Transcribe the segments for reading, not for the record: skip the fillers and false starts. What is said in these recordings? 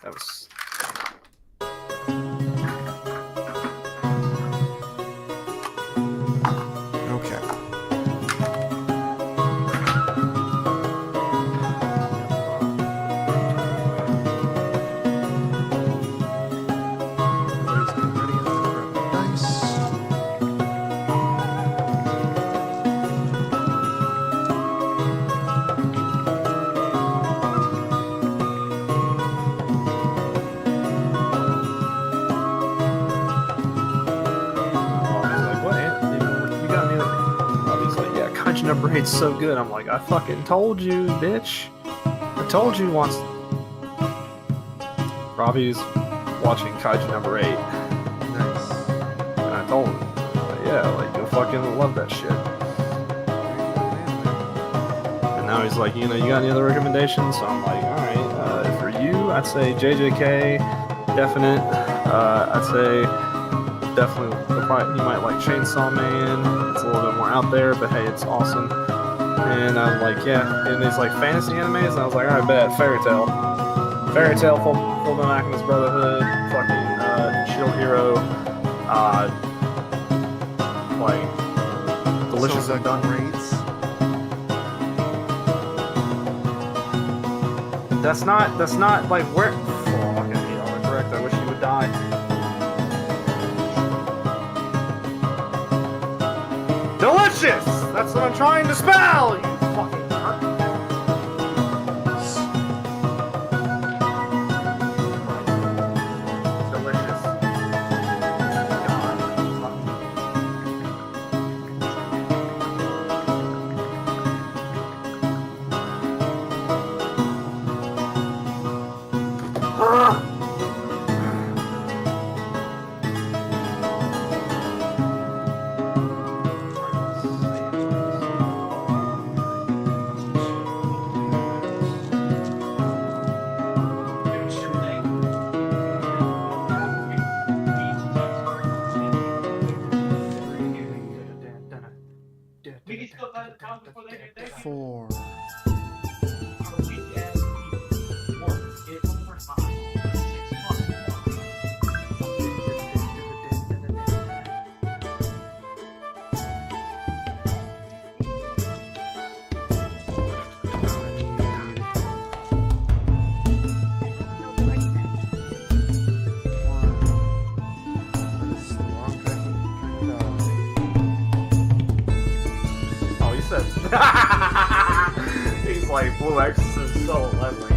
That was. Okay. Everybody's getting ready to grab the dice. Kaiju number 8's so good. I'm like, I fucking told you, bitch. I told you once. Robbie's watching Kaiju number 8. Nice. And I told him, yeah, like, you'll fucking love that shit. And now he's like, you got any other recommendations? So I'm like, alright, for you, I'd say JJK, definite. I'd say definitely, you might like Chainsaw Man. It's a little bit more out there, but hey, it's awesome. And I'm like, yeah, and these like fantasy animes, and I was like, alright, bet, Fairy Tail, Full Metal Alchemist Brotherhood, fucking Shield Hero, like Delicious So and Done. rates. That's not like where. Oh, fucking hate autocorrect. I wish he would die. Delicious! That's what I'm trying to spell, you fucking cunt. Delicious. God. Four. Oh, he said. He's like Blue Exorcist solo leveling.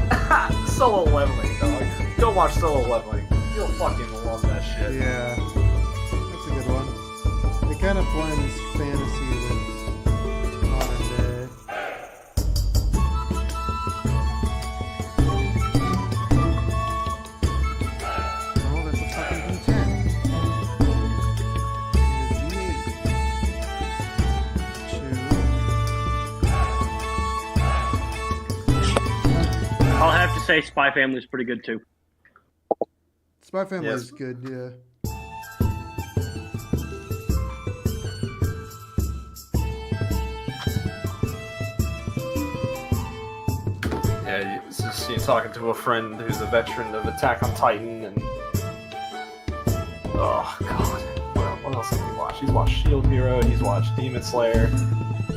Solo leveling, dog. Go watch solo leveling. You'll fucking love that shit. Yeah, that's a good one. It kind of blends fantasy with modern day. Oh, that's a fucking D10. I'll have to say Spy Family is pretty good too. Spy Family Yes. is good, yeah. Yeah, it's just talking to a friend who's a veteran of Attack on Titan, and oh god, what else has he watched? He's watched Shield Hero, he's watched Demon Slayer.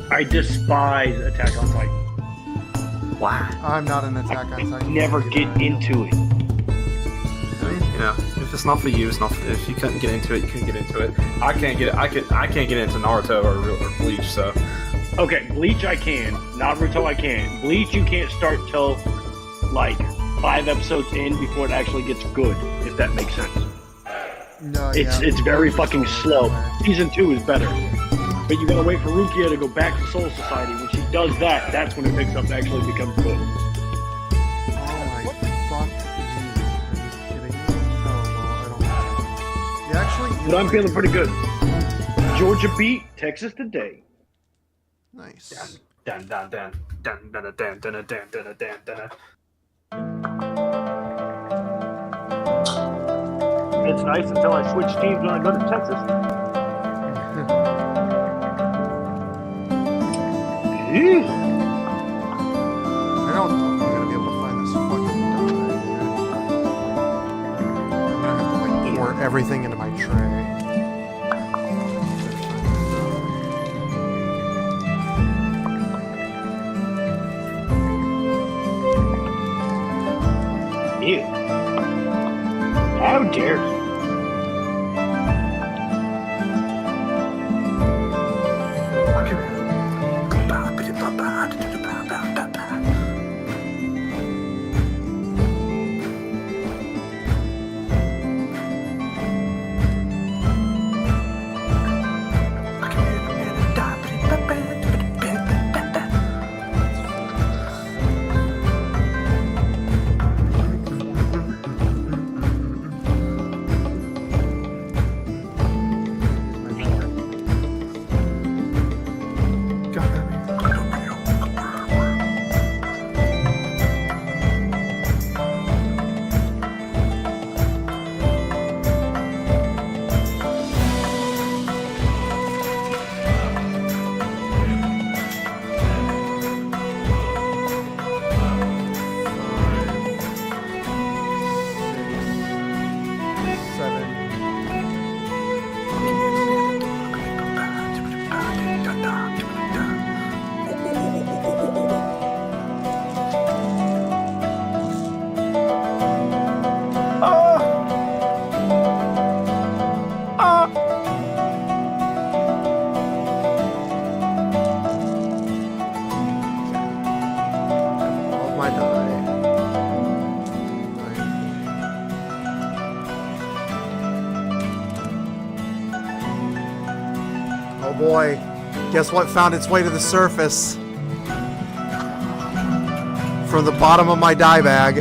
I despise Attack on Titan. Wow. I'm not an Attack on Titan. Never fan get either. into it. I mean, if it's not for you, it's not. If you couldn't get into it, you couldn't get into it. I can't get into Naruto or Bleach, so. Okay, Bleach I can. Naruto I can. Bleach you can't start till like 5 episodes in before it actually gets good, if that makes sense. No, It's very fucking slow. Season 2 is better. But you gotta wait for Rukia to go back to Soul Society. When she does that, that's when it picks up and actually becomes good. Oh my fuck. Are you kidding me? Oh, well, I don't know. Yeah, actually. But I'm feeling pretty good. Georgia beat Texas today. Nice. Dun dun dun dun dun dun dun dun dun dun dun dun. It's nice until I switch teams when I go to Texas. Ew. I don't think I'm gonna be able to find this fucking dog right here. everything into my tray. Ew. How dare you? Oh boy, guess what found its way to the surface? From the bottom of my dye bag.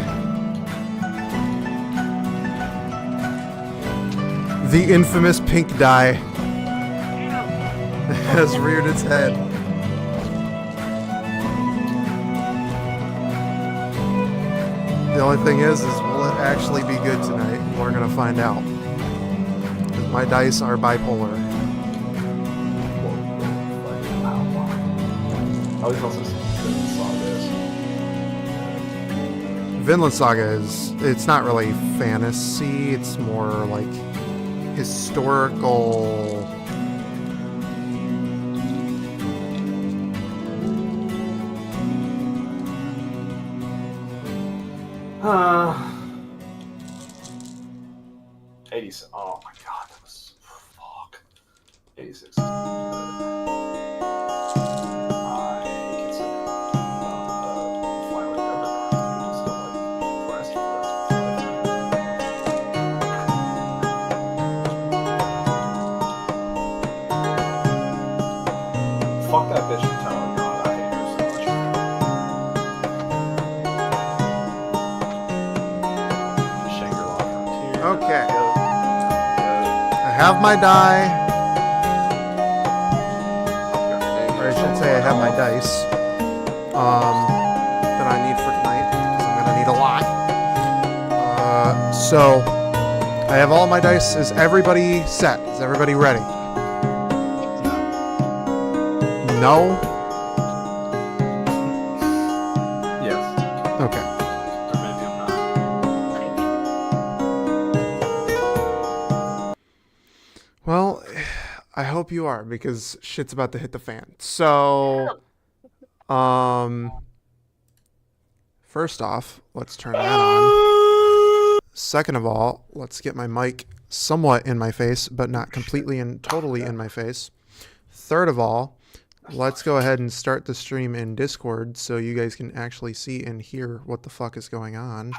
The infamous pink dye has reared its head. The only thing is will it actually be good tonight? We're gonna find out. 'Cause my dice are bipolar. I always also see Vinland Saga it's not really fantasy, it's more like historical. Uh, 86. Oh my god, that was fuck. 86. Fuck that bitch from Tower God. I hate her so much. Shangri-La Frontier. Okay. Go. I have my die. Or I should say I have my dice. That I need for tonight, because I'm gonna need a lot. So I have all my dice. Is everybody set? Is everybody ready? No? Yes. Okay. Or maybe I'm not. Well, I hope you are, because shit's about to hit the fan. So, first off, let's turn that on. Second of all, let's get my mic somewhat in my face, but not completely and totally in my face. Third of all, let's go ahead and start the stream in Discord so you guys can actually see and hear what the fuck is going on.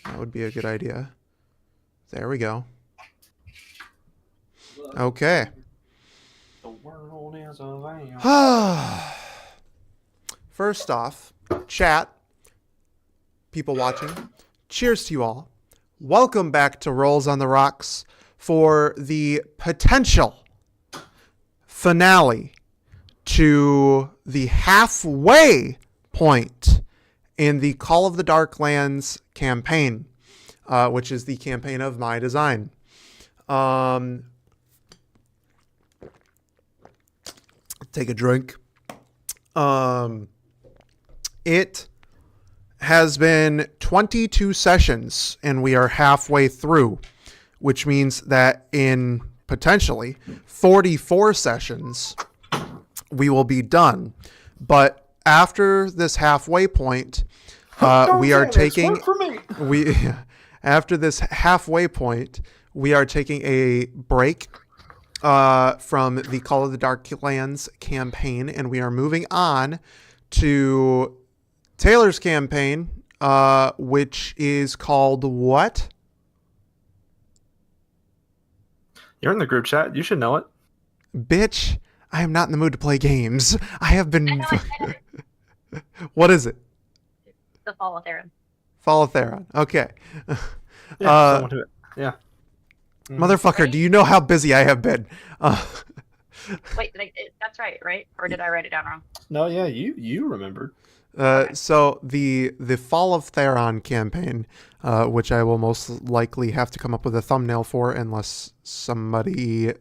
That would be a good idea. There we go. Okay. The world is a van. First off, chat, people watching, cheers to you all. Welcome back to Rolls on the Rocks for the potential finale to the halfway point in the Call of the Darklands campaign, which is the campaign of my design. Take a drink. It has been 22 sessions and we are halfway through. which means that in potentially 44 sessions, we will be done. But after this halfway point, we are taking after this halfway point, we are taking a break from the Call of the Darklands campaign, and we are moving on to Taylor's campaign, which is called what? You're in the group chat. You should know it. Bitch, I am not in the mood to play games. I have been... What is it? The Fall of Theron. Fall of Theron. Okay. Yeah, someone to it. Yeah. Motherfucker, do you know how busy I have been? Wait, that's right? Or did I write it down wrong? No, yeah, you remembered. So the Fall of Theron campaign, which I will most likely have to come up with a thumbnail for unless somebody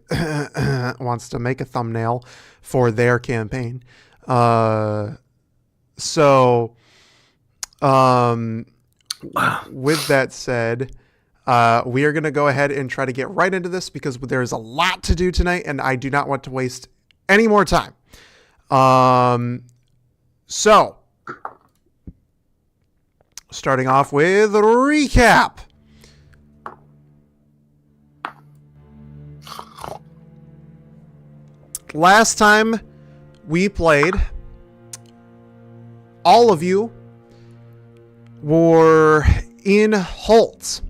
wants to make a thumbnail for their campaign. With that said, we are going to go ahead and try to get right into this because there's a lot to do tonight and I do not want to waste any more time. So, starting off with a recap. Last time we played, all of you were in Holt.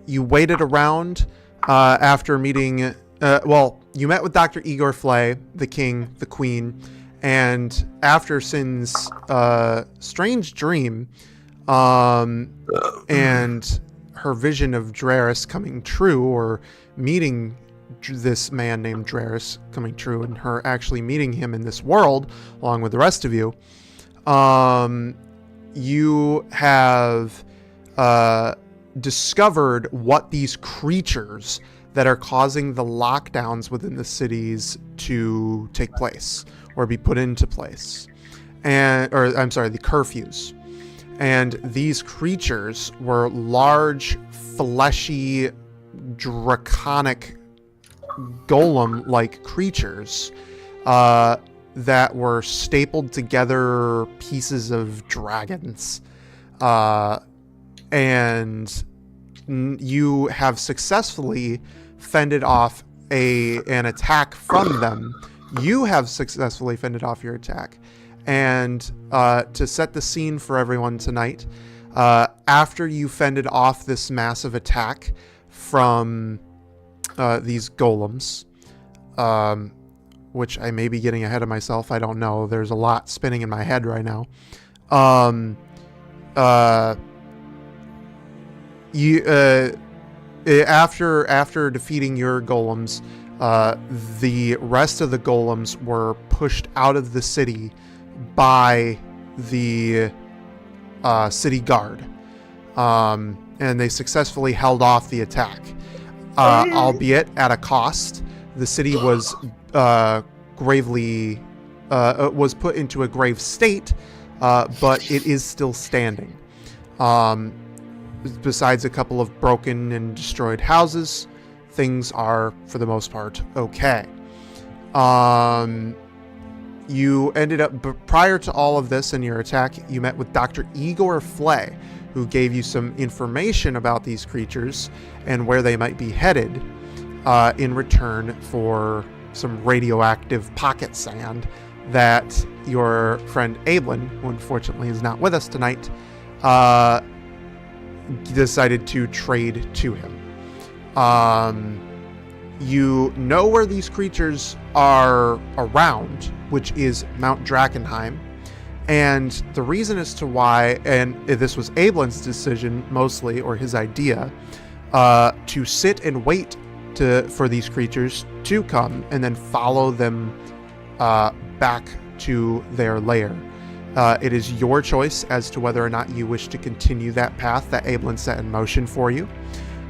You waited around after meeting, you met with Dr. Igor Flay, the king, the queen, and after Sin's strange dream and her vision of Draris coming true, or meeting this man named Draris coming true, and her actually meeting him in this world along with the rest of you, you have discovered what these creatures that are causing the lockdowns within the cities to take place or be put into place, the curfews. And these creatures were large, fleshy, draconic, golem-like creatures that were stapled together pieces of dragons. And you have successfully fended off an attack from them. You have successfully fended off your attack. And to set the scene for everyone tonight, after you fended off this massive attack from these golems, which I may be getting ahead of myself, I don't know. There's a lot spinning in my head right now. After defeating your golems, the rest of the golems were pushed out of the city by the city guard, and they successfully held off the attack, albeit at a cost. The city was was put into a grave state, but it is still standing. Besides a couple of broken and destroyed houses, things are, for the most part, okay. You ended up, prior to all of this in your attack, you met with Dr. Igor Flay, who gave you some information about these creatures and where they might be headed, in return for some radioactive pocket sand that your friend Ablin, who unfortunately is not with us tonight, decided to trade to him. You know where these creatures are around, which is Mount Drakenheim. And the reason as to why, and this was Ablin's decision mostly, or his idea, to sit and wait for these creatures to come and then follow them back to their lair. It is your choice as to whether or not you wish to continue that path that Ablin set in motion for you.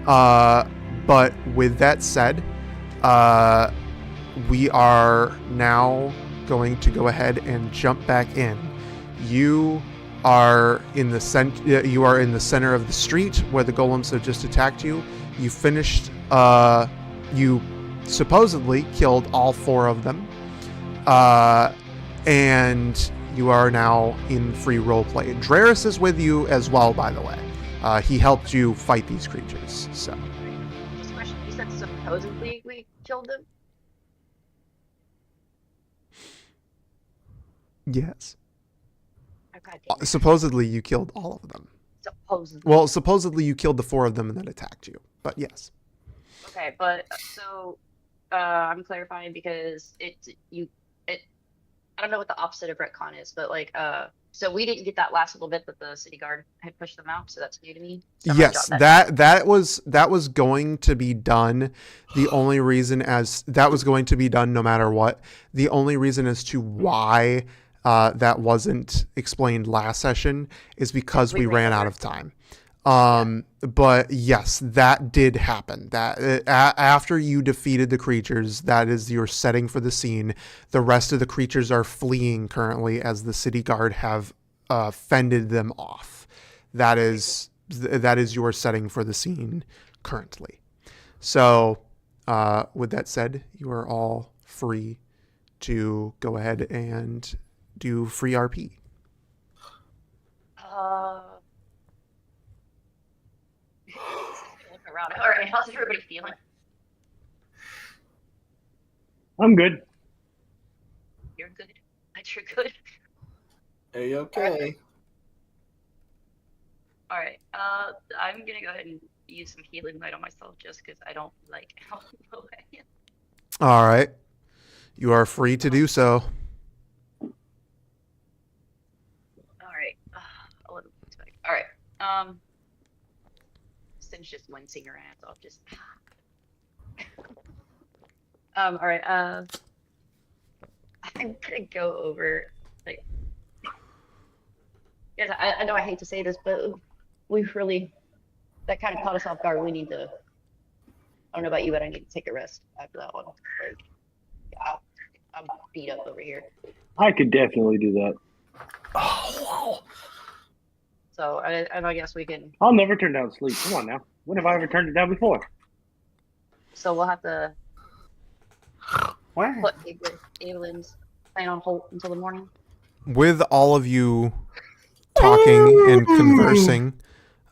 But with that said, we are now going to go ahead and jump back in. You are in the center of the street where the golems have just attacked you. You finished you supposedly killed all 4 of them. And you are now in free roleplay. Draris is with you as well, by the way. He helped you fight these creatures. So. Just a question. You said supposedly we killed them? Yes. Okay. Damn it. Supposedly you killed all of them. Supposedly. Well, supposedly you killed the 4 of them and then attacked you. But yes. Okay, but so I'm clarifying because I don't know what the opposite of retcon is, but like so we didn't get that last little bit that the city guard had pushed them out, so that's new to me. So I'm gonna Yes, jot that that was going to be done. The only reason that was going to be done no matter what. The only reason as to why that wasn't explained last session is because we ran out of time. But yes, that did happen. That after you defeated the creatures, that is your setting for the scene. The rest of the creatures are fleeing currently as the city guard have fended them off. That is your setting for the scene currently. So, with that said, you are all free to go ahead and do free RP. Look around. All right, how's everybody feeling? I'm good. You're good. But you're good. Hey, okay. All right. I'm gonna go ahead and use some healing light on myself just because I don't like how low I am. All right. You are free to do so. All right. 11 points back. All right. Since just wincing her ass off, just. All right. I'm gonna go over like. Yes, I know I hate to say this, but that kind of caught us off guard. We need to. I don't know about you, but I need to take a rest after that one. Like, yeah, I'm beat up over here. I could definitely do that. Oh, So I guess we can. I'll never turn down sleep. Come on now. When have I ever turned it down before? So we'll have to wow. put Evelyn's plan on hold until the morning. With all of you talking and conversing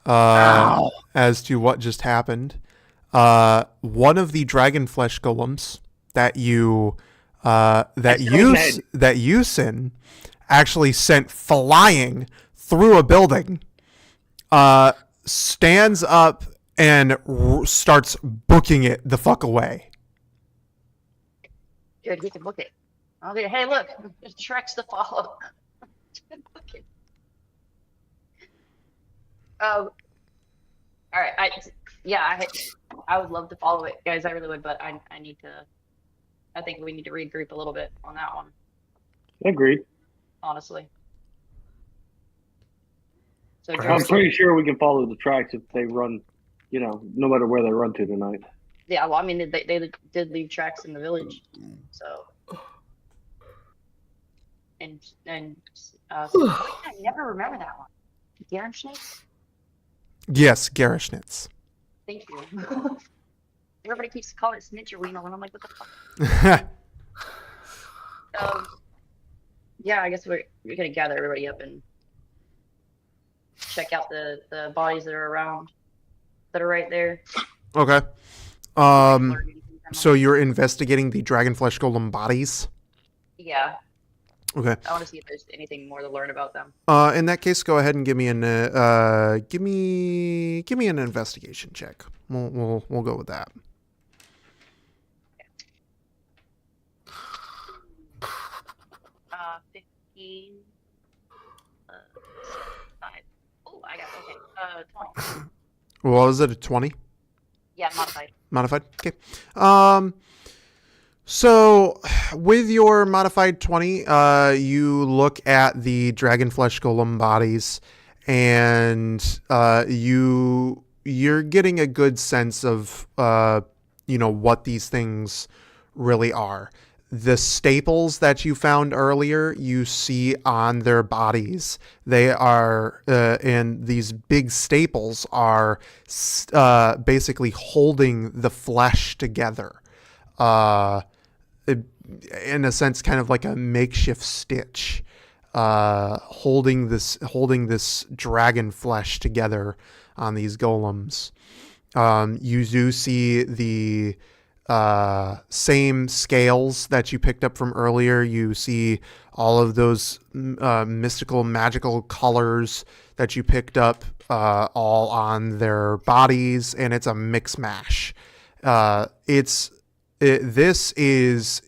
as to what just happened, one of the dragon flesh golems that Yusin actually sent flying through a building stands up and starts booking it the fuck away. Good, we can book it. I'll be, hey, look, there's tracks to follow. All right. I would love to follow it, guys. I really would, but I think we need to regroup a little bit on that one, Agreed. honestly. So I'm pretty sure we can follow the tracks if they run, no matter where they run to tonight. yeah, well, I mean, they did leave tracks in the village, so. And I never remember that one. Garnishnitz? Yes, Garishnitz. Thank you. Everybody keeps calling it Snitcherweeno, and I'm like, what the fuck? Yeah, I guess we're gonna gather everybody up and check out the bodies that are around, that are right there. Okay. So you're investigating the dragonflesh golem bodies? Yeah. Okay. I want to see if there's anything more to learn about them. In that case, go ahead and give me an give me an investigation check. We'll go with that. 15. 5. Oh, I got 20. What was it? A 20? Yeah, modified. Modified. Okay. So with your modified 20, you look at the dragonflesh golem bodies, and you're getting a good sense of what these things really are. The staples that you found earlier, you see on their bodies. They are, and these big staples are basically holding the flesh together. In a sense, kind of like a makeshift stitch, holding this dragon flesh together on these golems. You do see the same scales that you picked up from earlier. You see all of those mystical, magical colors that you picked up all on their bodies, and it's a mix mash. This is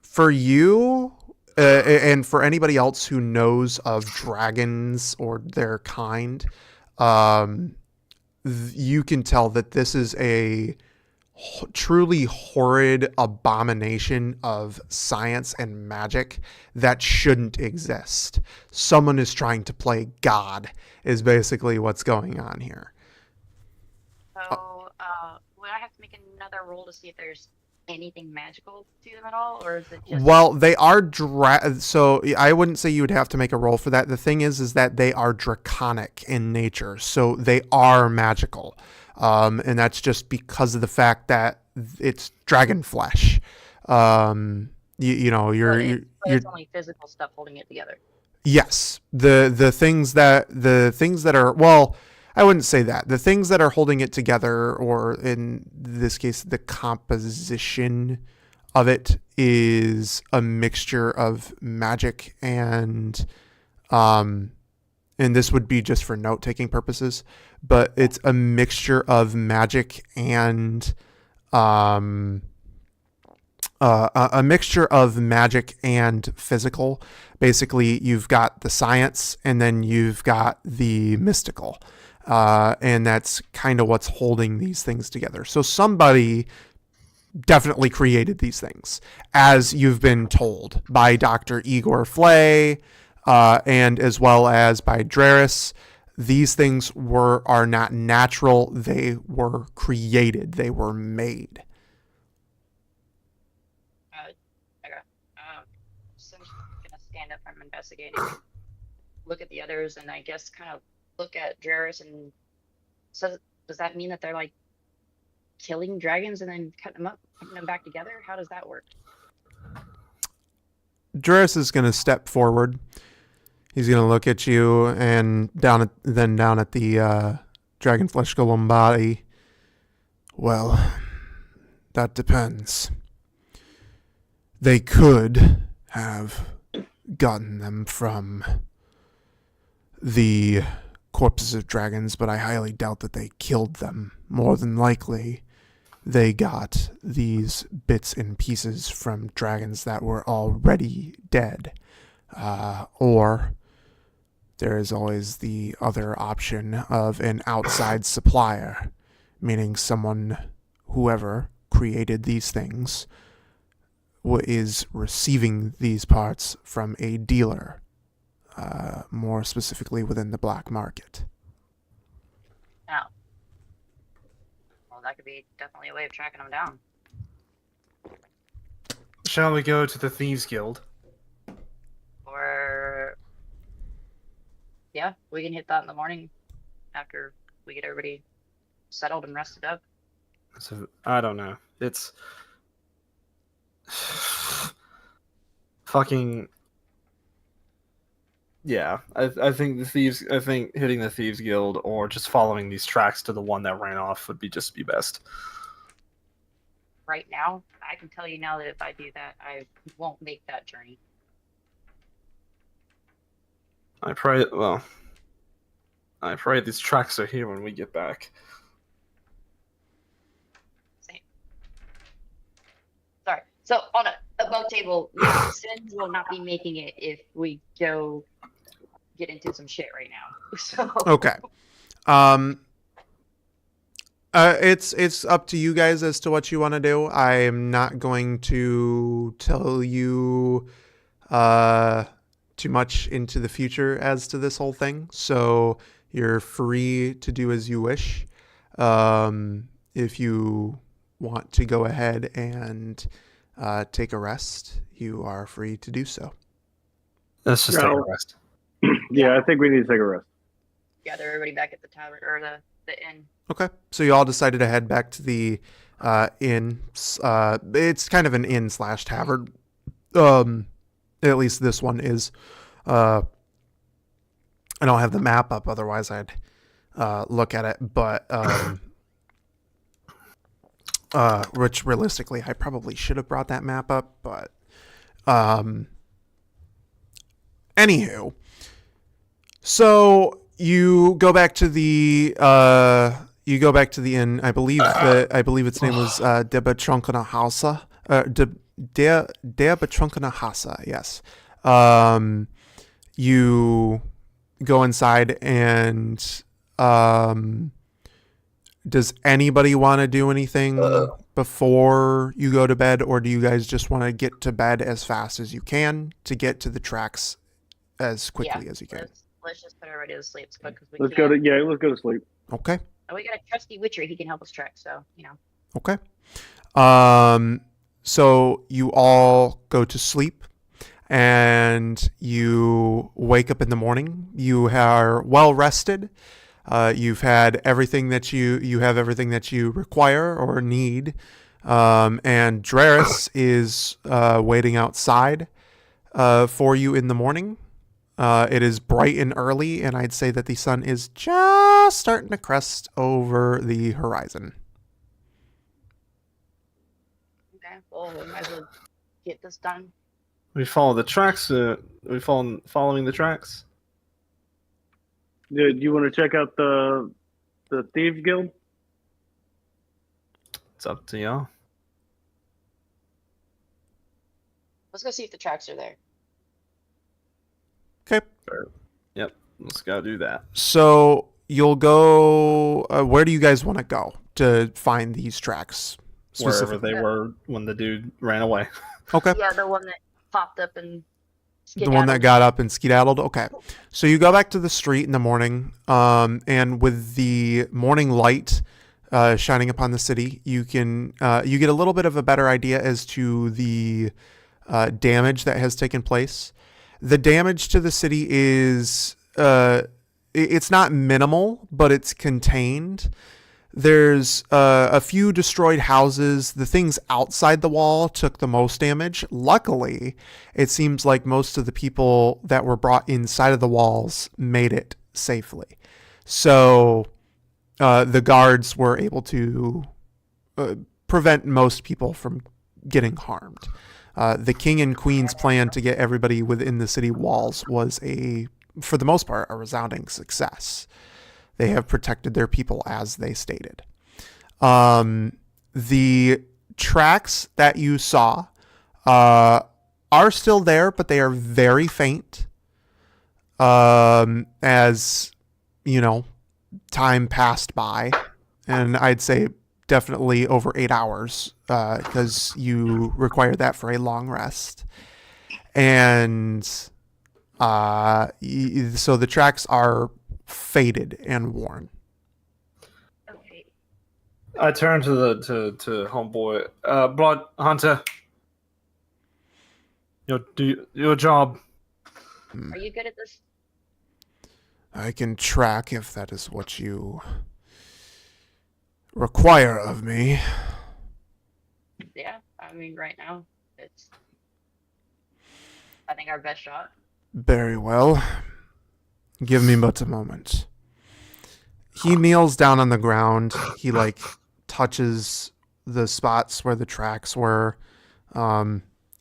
for you, and for anybody else who knows of dragons or their kind. You can tell that this is a truly horrid abomination of science and magic that shouldn't exist. Someone is trying to play God, is basically what's going on here. So, would I have to make another roll to see if there's anything magical to them at all, or is it just? Well, they are so I wouldn't say you would have to make a roll for that. The thing is that they are draconic in nature, so they are magical, and that's just because of the fact that it's dragon flesh. It's only physical stuff holding it together. Yes, the things that are, well, I wouldn't say that. The things that are holding it together, or in this case, the composition of it, is a mixture of magic and this would be just for note-taking physical, but it's a mixture of magic and physical. Basically, you've got the science and then you've got the mystical. And that's kind of what's holding these things together. So somebody definitely created these things, as you've been told by Dr. Igor Flay, and as well as by Draris. These things are not natural. They were created. They were made. Okay. So I'm gonna stand up from investigating, look at the others, and I guess kind of look at Draris. And so, does that mean that they're like killing dragons and then cutting them up, putting them back together? How does that work? Draris is going to step forward. He's going to look at you and down at the dragon flesh golem body. Well, that depends. They could have gotten them from the corpses of dragons, but I highly doubt that they killed them. More than likely, they got these bits and pieces from dragons that were already dead. Or there is always the other option of an outside supplier, meaning whoever created these things, is receiving these parts from a dealer. More specifically within the black market. Now, well, that could be definitely a way of tracking them down. Shall we go to the Thieves Guild? Or, yeah, we can hit that in the morning after we get everybody settled and rested up. So, I don't know. It's fucking. Yeah, I think hitting the Thieves Guild or just following these tracks to the one that ran off would be best. Right now, I can tell you now that if I do that, I won't make that journey. I pray these tracks are here when we get back. Same. Sorry. So on a above table, Sins will not be making it if we go get into some shit right now. So Okay. It's up to you guys as to what you want to do. I am not going to tell you too much into the future as to this whole thing, so you're free to do as you wish. If you want to go ahead and take a rest, you are free to do so. Let's just take a No. rest. Yeah, I think we need to take a rest. Gather everybody back at the tavern or the inn. Okay, so you all decided to head back to the inn. It's kind of an inn slash tavern. At least this one is. I don't have the map up, otherwise I'd look at it. But which realistically, I probably should have brought that map up. But anywho, so you go back to the inn. I believe its name was Der Betrunkene Hause. Der Betrunkene Hase. Yes. You go inside and does anybody want to do anything before you go to bed, or do you guys just want to get to bed as fast as you can to get to the tracks as quickly as you can? Let's just put everybody to sleep because we Let's can't. let's go to sleep. Okay. And we got a trusty Witcher. He can help us track. So Okay. So you all go to sleep and you wake up in the morning. You are well rested. You've had everything that you have everything that you require or need. And Draris is waiting outside for you in the morning. It is bright and early, and I'd say that the sun is just starting to crest over the horizon. okay. Well, we might as well get this done. We follow the tracks. We following the tracks. Do you want to check out the Thieves Guild? It's up to y'all. Let's go see if the tracks are there. Okay. Yep. Let's go do that. So you'll go. Where do you guys want to go to find these tracks? Wherever they were when the dude ran away. Okay. Yeah, the one that popped up and The one that got up and skedaddled. Okay. So you go back to the street in the morning, and with the morning light shining upon the city, you get a little bit of a better idea as to the damage that has taken place. The damage to the city is it's not minimal, but it's contained. There's a few destroyed houses. The things outside the wall took the most damage. Luckily, it seems like most of the people that were brought inside of the walls made it safely. So the guards were able to prevent most people from getting harmed. The king and queen's plan to get everybody within the city walls was for the most part, a resounding success. They have protected their people as they stated. The tracks that you saw are still there, but they are very faint. As, time passed by. And I'd say definitely over 8 hours, because you require that for a long rest. And so the tracks are faded and worn. Okay. I turn to homeboy. Blood Hunter. Do your job. Are you good at this? I can track if that is what you require of me. Yeah. I mean, right now it's, I think, our best shot. Very well. Give me but a moment. He kneels down on the ground. He touches the spots where the tracks were.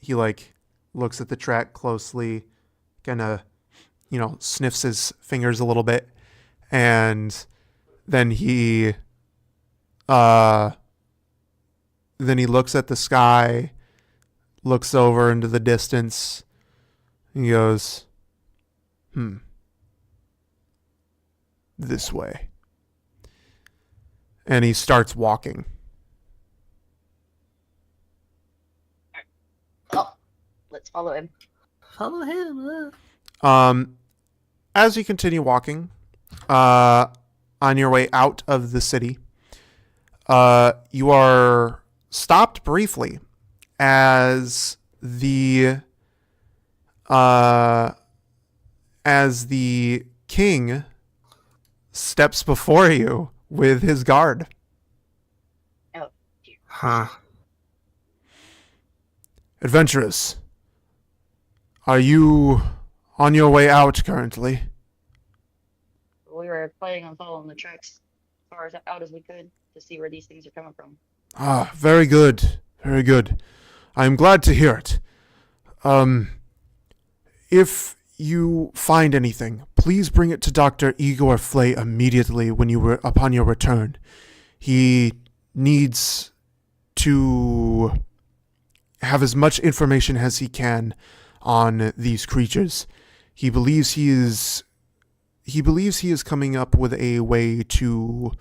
He looks at the track closely, kind of, sniffs his fingers a little bit, and then he looks at the sky, looks over into the distance. He goes, this way. And he starts walking. Oh, let's follow him. Follow him. As you continue walking, on your way out of the city, you are stopped briefly as the king steps before you with his guard. Oh, dear. Huh. Adventurers, are you on your way out currently? We were planning on following the tracks as far as out as we could to see where these things are coming from. Ah, very good. Very good. I'm glad to hear it. If you find anything, please bring it to Dr. Igor Flay immediately upon your return. He needs to have as much information as he can on these creatures. He believes he is coming up with a way to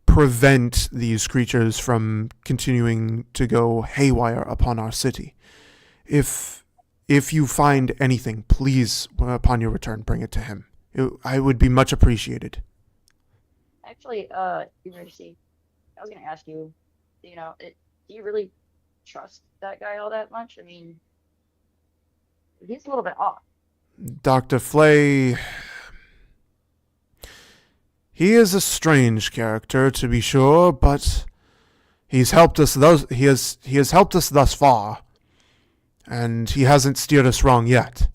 prevent these creatures from continuing to go haywire upon our city. If you find anything, please, upon your return, bring it to him. I would be much appreciated. Actually, Your Majesty, I was going to ask you, do you really trust that guy all that much? I mean, he's a little bit off. Dr. Flay, he is a strange character, to be sure, but he has helped us thus far, and he hasn't steered us wrong yet.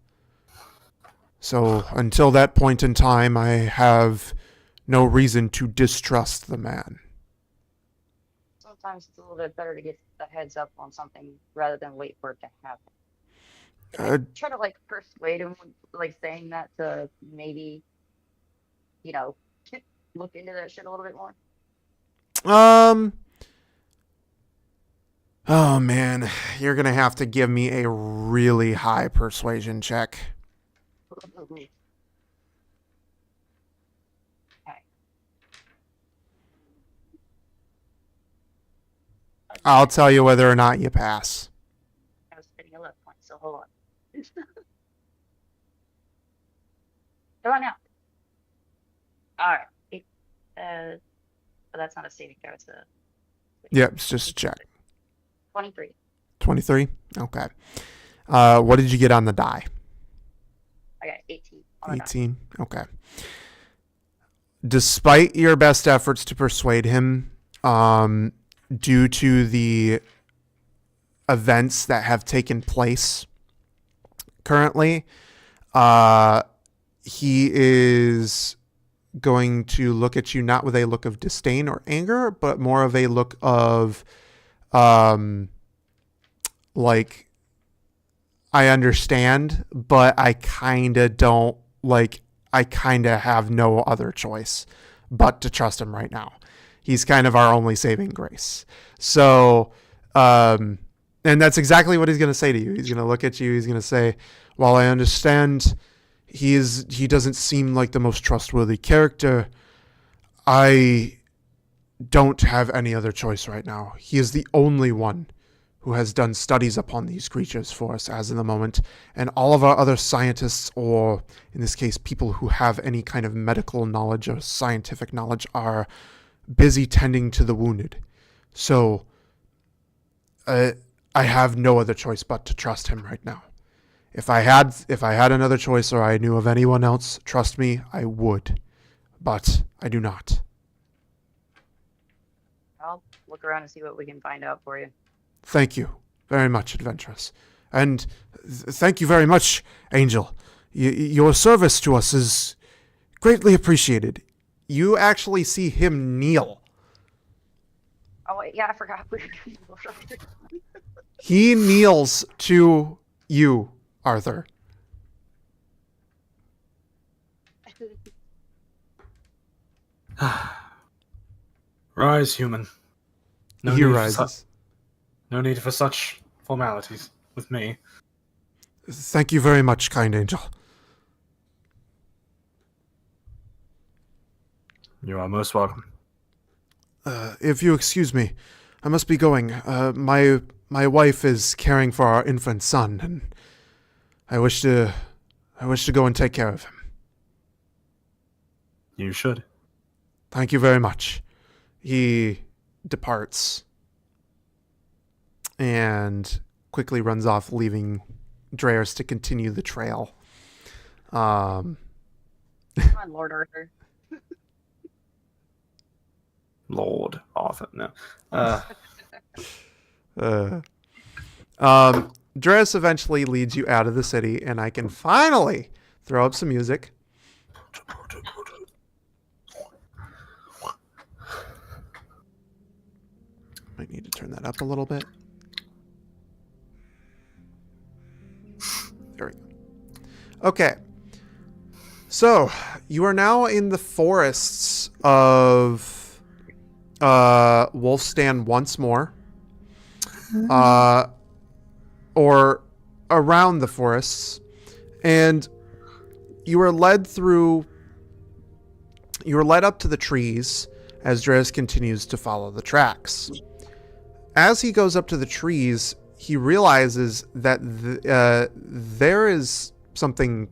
So until that point in time, I have no reason to distrust the man. Sometimes it's a little bit better to get a heads up on something rather than wait for it to happen. Try to persuade him, saying that to maybe, look into that shit a little bit more. Oh man, you're gonna have to give me a really high persuasion check. Okay. I'll tell you whether or not you pass. I was spinning a left point, so hold on. Come on now. All right. But that's not a saving throw. It's a. Yep, it's just a check. 23. 23? Okay. What did you get on the die? I got 18. On the die. 18? Okay. Despite your best efforts to persuade him, due to the events that have taken place currently, he is going to look at you not with a look of disdain or anger, but more of a look of I understand, but I kind of don't I kind of have no other choice but to trust him right now. He's kind of our only saving grace. So, and that's exactly what he's going to say to you. He's going to look at you. He's going to say, while I understand he doesn't seem like the most trustworthy character, I don't have any other choice right now. He is the only one who has done studies upon these creatures for us as in the moment, and all of our other scientists, or in this case, people who have any kind of medical knowledge or scientific knowledge, are busy tending to the wounded. So, I have no other choice but to trust him right now. If I had another choice or I knew of anyone else, trust me, I would. But I do not. I'll look around and see what we can find out for you. Thank you very much, Adventurous. And thank you very much, Angel. Your service to us is greatly appreciated. You actually see him kneel. Oh, wait, yeah, I forgot. He kneels to you, Arthur. Rise, human. He need for rises. no need for such formalities with me. Thank you very much, kind angel. You are most welcome. If you excuse me, I must be going. My wife is caring for our infant son, and I wish to go and take care of him. You should. Thank you very much. He departs. and quickly runs off, leaving Dreris to continue the trail. Come on, Lord Arthur. Lord Arthur, no. Dreris eventually leads you out of the city, and I can finally throw up some music. Might need to turn that up a little bit. There we go. Okay. So, you are now in the forests of Wolfstan once more. Or around the forests. And you are led up to the trees as Dreris continues to follow the tracks. As he goes up to the trees, he realizes that there is something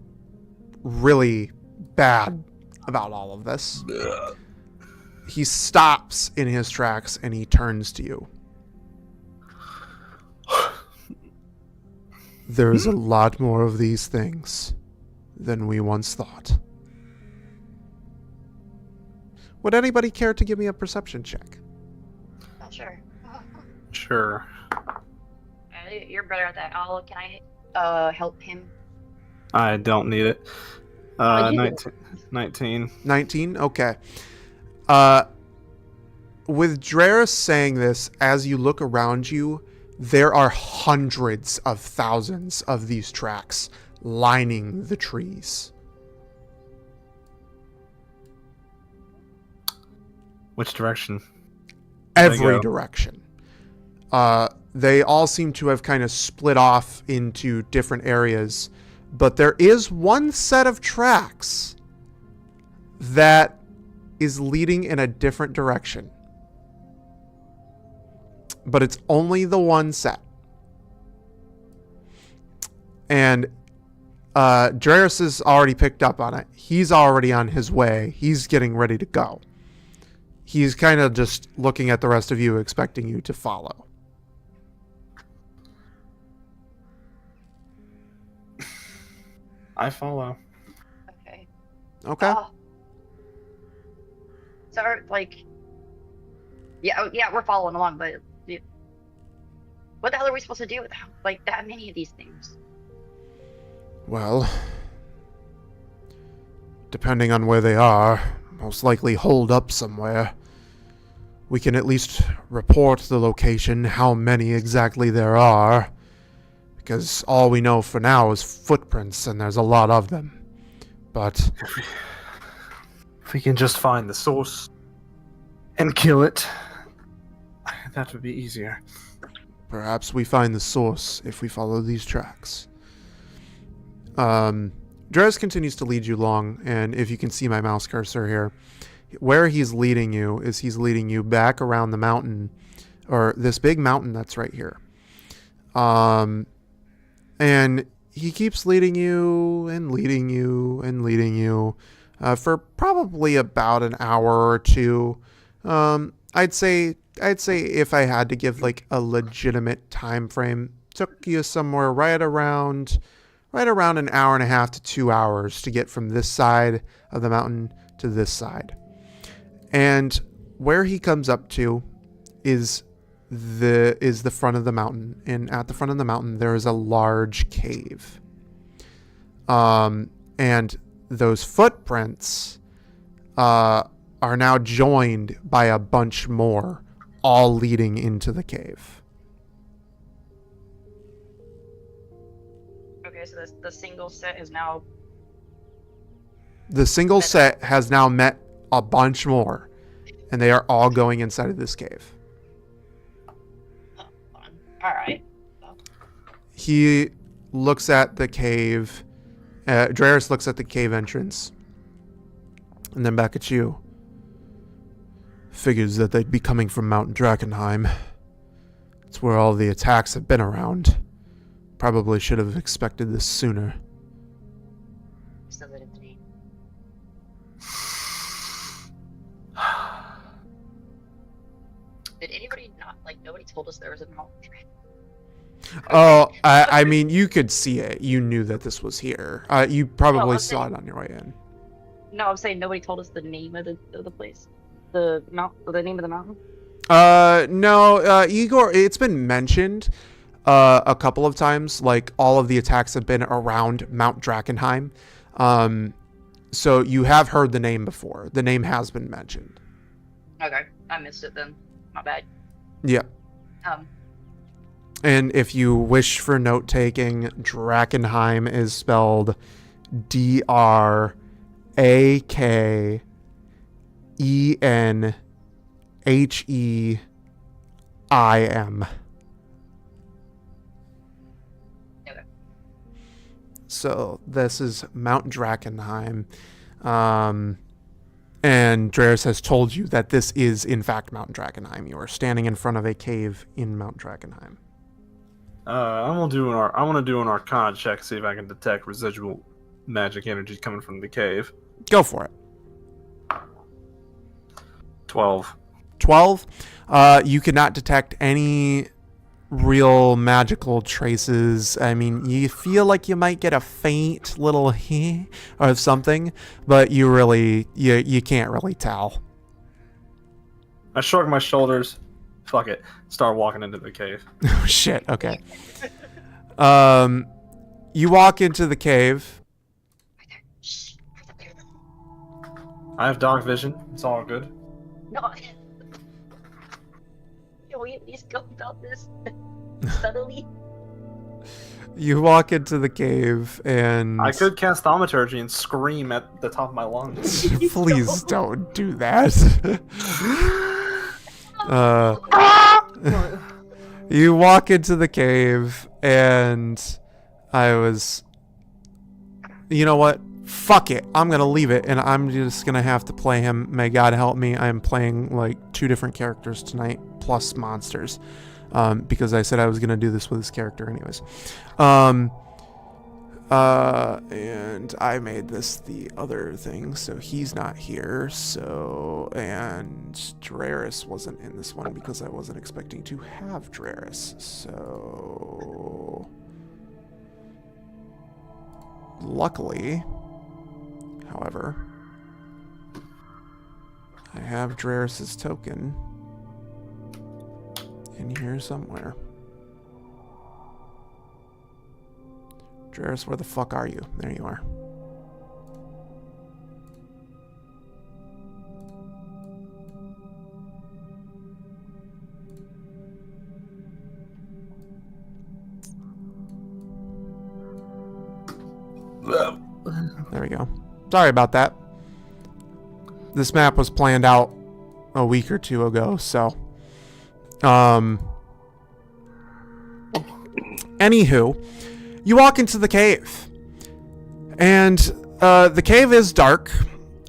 really bad about all of this. He stops in his tracks and he turns to you. There's a lot more of these things than we once thought. Would anybody care to give me a perception check? Oh, sure. Sure. You're better at that. Can I help him? I don't need it. You 19. 19. 19? Okay. With Dreris saying this, as you look around you, there are hundreds of thousands of these tracks lining the trees. Which direction? Every direction. They all seem to have kind of split off into different areas, but there is one set of tracks that is leading in a different direction. But it's only the one set. And Dreris has already picked up on it. He's already on his way. He's getting ready to go. He's kind of just looking at the rest of you, expecting you to follow. I follow. Okay. Okay. So, yeah, we're following along, but what the hell are we supposed to do with that many of these things? Well, depending on where they are, most likely holed up somewhere. We can at least report the location, how many exactly there are, because all we know for now is footprints, and there's a lot of them. But if we can just find the source and kill it, that would be easier. perhaps we find the source if we follow these tracks. Dreris continues to lead you along, and if you can see my mouse cursor here, where he's leading you is he's leading you back around the mountain, or this big mountain that's right here. And he keeps leading you and leading you and leading you for probably about an hour or two. I'd say if I had to give like a legitimate time frame, took you somewhere right around an hour and a half to 2 hours to get from this side of the mountain to this side. And where he comes up to is the front of the mountain, and at the front of the mountain there is a large cave. And those footprints are now joined by a bunch more, all leading into the cave. Okay, so the single set is now... The single set has now met a bunch more, and they are all going inside of this cave. Alright. He looks at the cave. Dreris looks at the cave entrance, and then back at you. Figures that they'd be coming from Mount Drakenheim. It's where all the attacks have been around. Probably should have expected this sooner. Still lit in the name. Did anybody not, nobody told us there was a mountain train? Oh, I mean, you could see it. You knew that this was here. You probably I'm saw saying- it on your way in. No, I'm saying nobody told us the name of the place, the name of the mountain. No, Igor, it's been mentioned a couple of times. Like, all of the attacks have been around Mount Drakenheim. So you have heard the name before. The name has been mentioned. Okay, I missed it then. My bad. Yeah. Um, And if you wish for note taking, Drakenheim is spelled Drakenheim. okay. So this is Mount Drakenheim. And Draris has told you that this is in fact Mount Drakenheim. You are standing in front of a cave in Mount Drakenheim. I'm gonna do an Arcana check, see if I can detect residual magic energy coming from the cave. Go for it. 12. 12. You cannot detect any real magical traces. I mean, you feel like you might get a faint little heh of something, but you can't really tell. I shrug my shoulders. Fuck it. Start walking into the cave. Oh shit. Okay. You walk into the cave. Shh. I have dark vision. It's all good. No. Can we at least go about this subtly? You walk into the cave and I could cast thaumaturgy and scream at the top of my lungs. please don't do that. You walk into the cave and you know what? Fuck it. I'm going to leave it and I'm just going to have to play him. May God help me. I'm playing like 2 different characters tonight plus monsters. Because I said I was going to do this with this character anyways. And I made this the other thing, so he's not here. So, and Draris wasn't in this one because I wasn't expecting to have Draris. So, luckily, however, I have Draris's token in here somewhere. Draris, where the fuck are you? There you are. There we go. Sorry about that. This map was planned out a week or 2 ago, so anywho, you walk into the cave, and the cave is dark,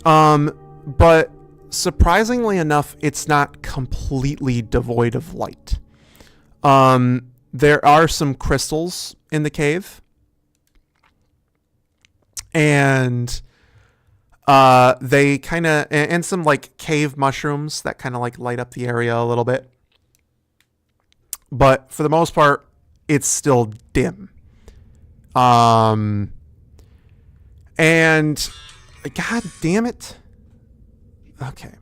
but surprisingly enough, it's not completely devoid of light. There are some crystals in the cave, and they kind of, and some like cave mushrooms that kind of like light up the area a little bit. But for the most part, it's still dim. And God damn it. Okay.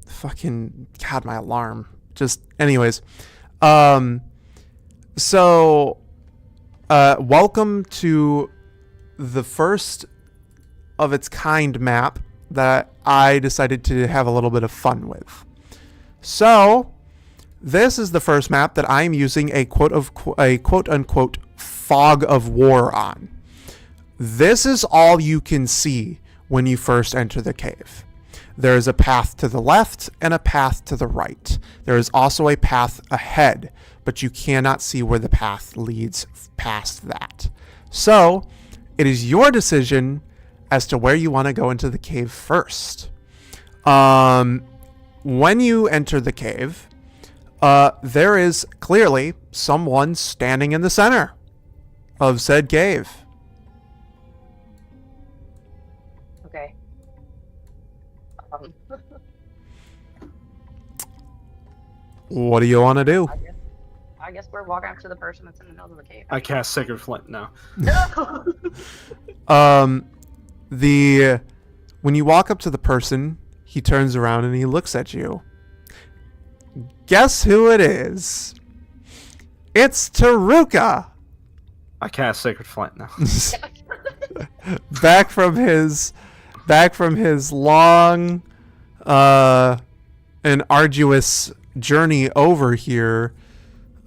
Fucking God, my alarm. Just anyways. So welcome to the first of its kind map that I decided to have a little bit of fun with. So this is the first map that I'm using a quote unquote fog of war on. This is all you can see when you first enter the cave. There is a path to the left and a path to the right. There is also a path ahead, but you cannot see where the path leads past that. So it is your decision as to where you want to go into the cave first. When you enter the cave, there is clearly someone standing in the center of said cave. Okay. What do you want to do? I I guess we're walking up to the person that's in the middle of the cave. I cast Sacred Flint now. No. When you walk up to the person, he turns around and he looks at you. Guess who it is? It's Taruka. I cast Sacred Flint now. back from his long and arduous journey over here,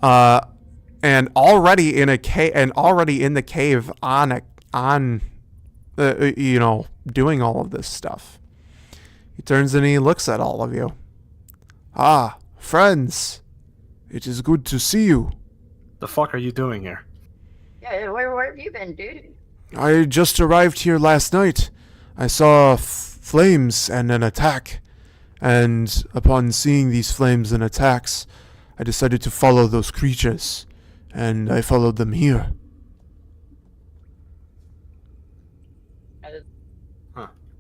and already in the cave doing all of this stuff. He turns and he looks at all of you. Ah, friends, it is good to see you. The fuck are you doing here? Yeah, where have you been, dude? I just arrived here last night. I saw flames and an attack, and upon seeing these flames and attacks, I decided to follow those creatures, and I followed them here.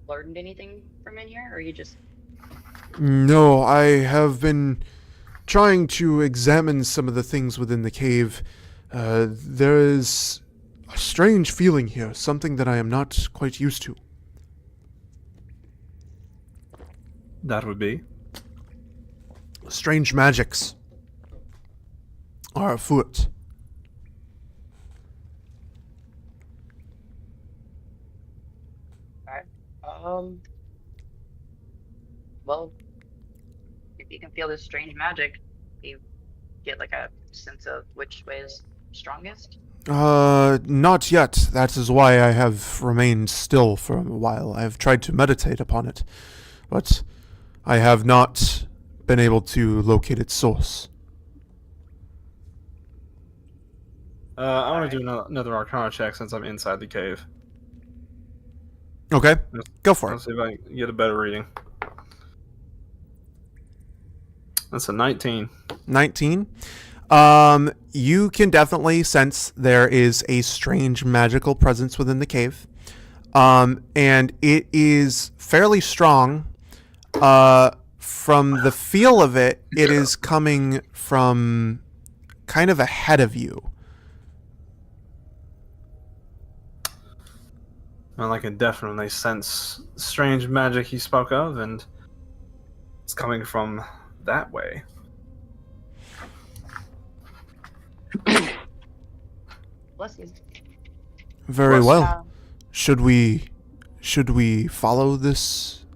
Learned anything from in here, or you just? No, I have been trying to examine some of the things within the cave. There is a strange feeling here, something that I am not quite used to. That would be? Strange magics are afoot. Well, if you can feel this strange magic, you get like a sense of which way is strongest. Not yet. That is why I have remained still for a while. I have tried to meditate upon it, but I have not been able to locate its source. I want to do another Arcana check since I'm inside the cave. Okay, go for Let's it. see if I can get a better reading. That's a 19. 19. You can definitely sense there is a strange magical presence within the cave. And it is fairly strong. From the feel of it, it is coming from kind of ahead of you. And I can definitely sense strange magic he spoke of, and it's coming from that way. Bless you. Very Plus, well. Should we follow this?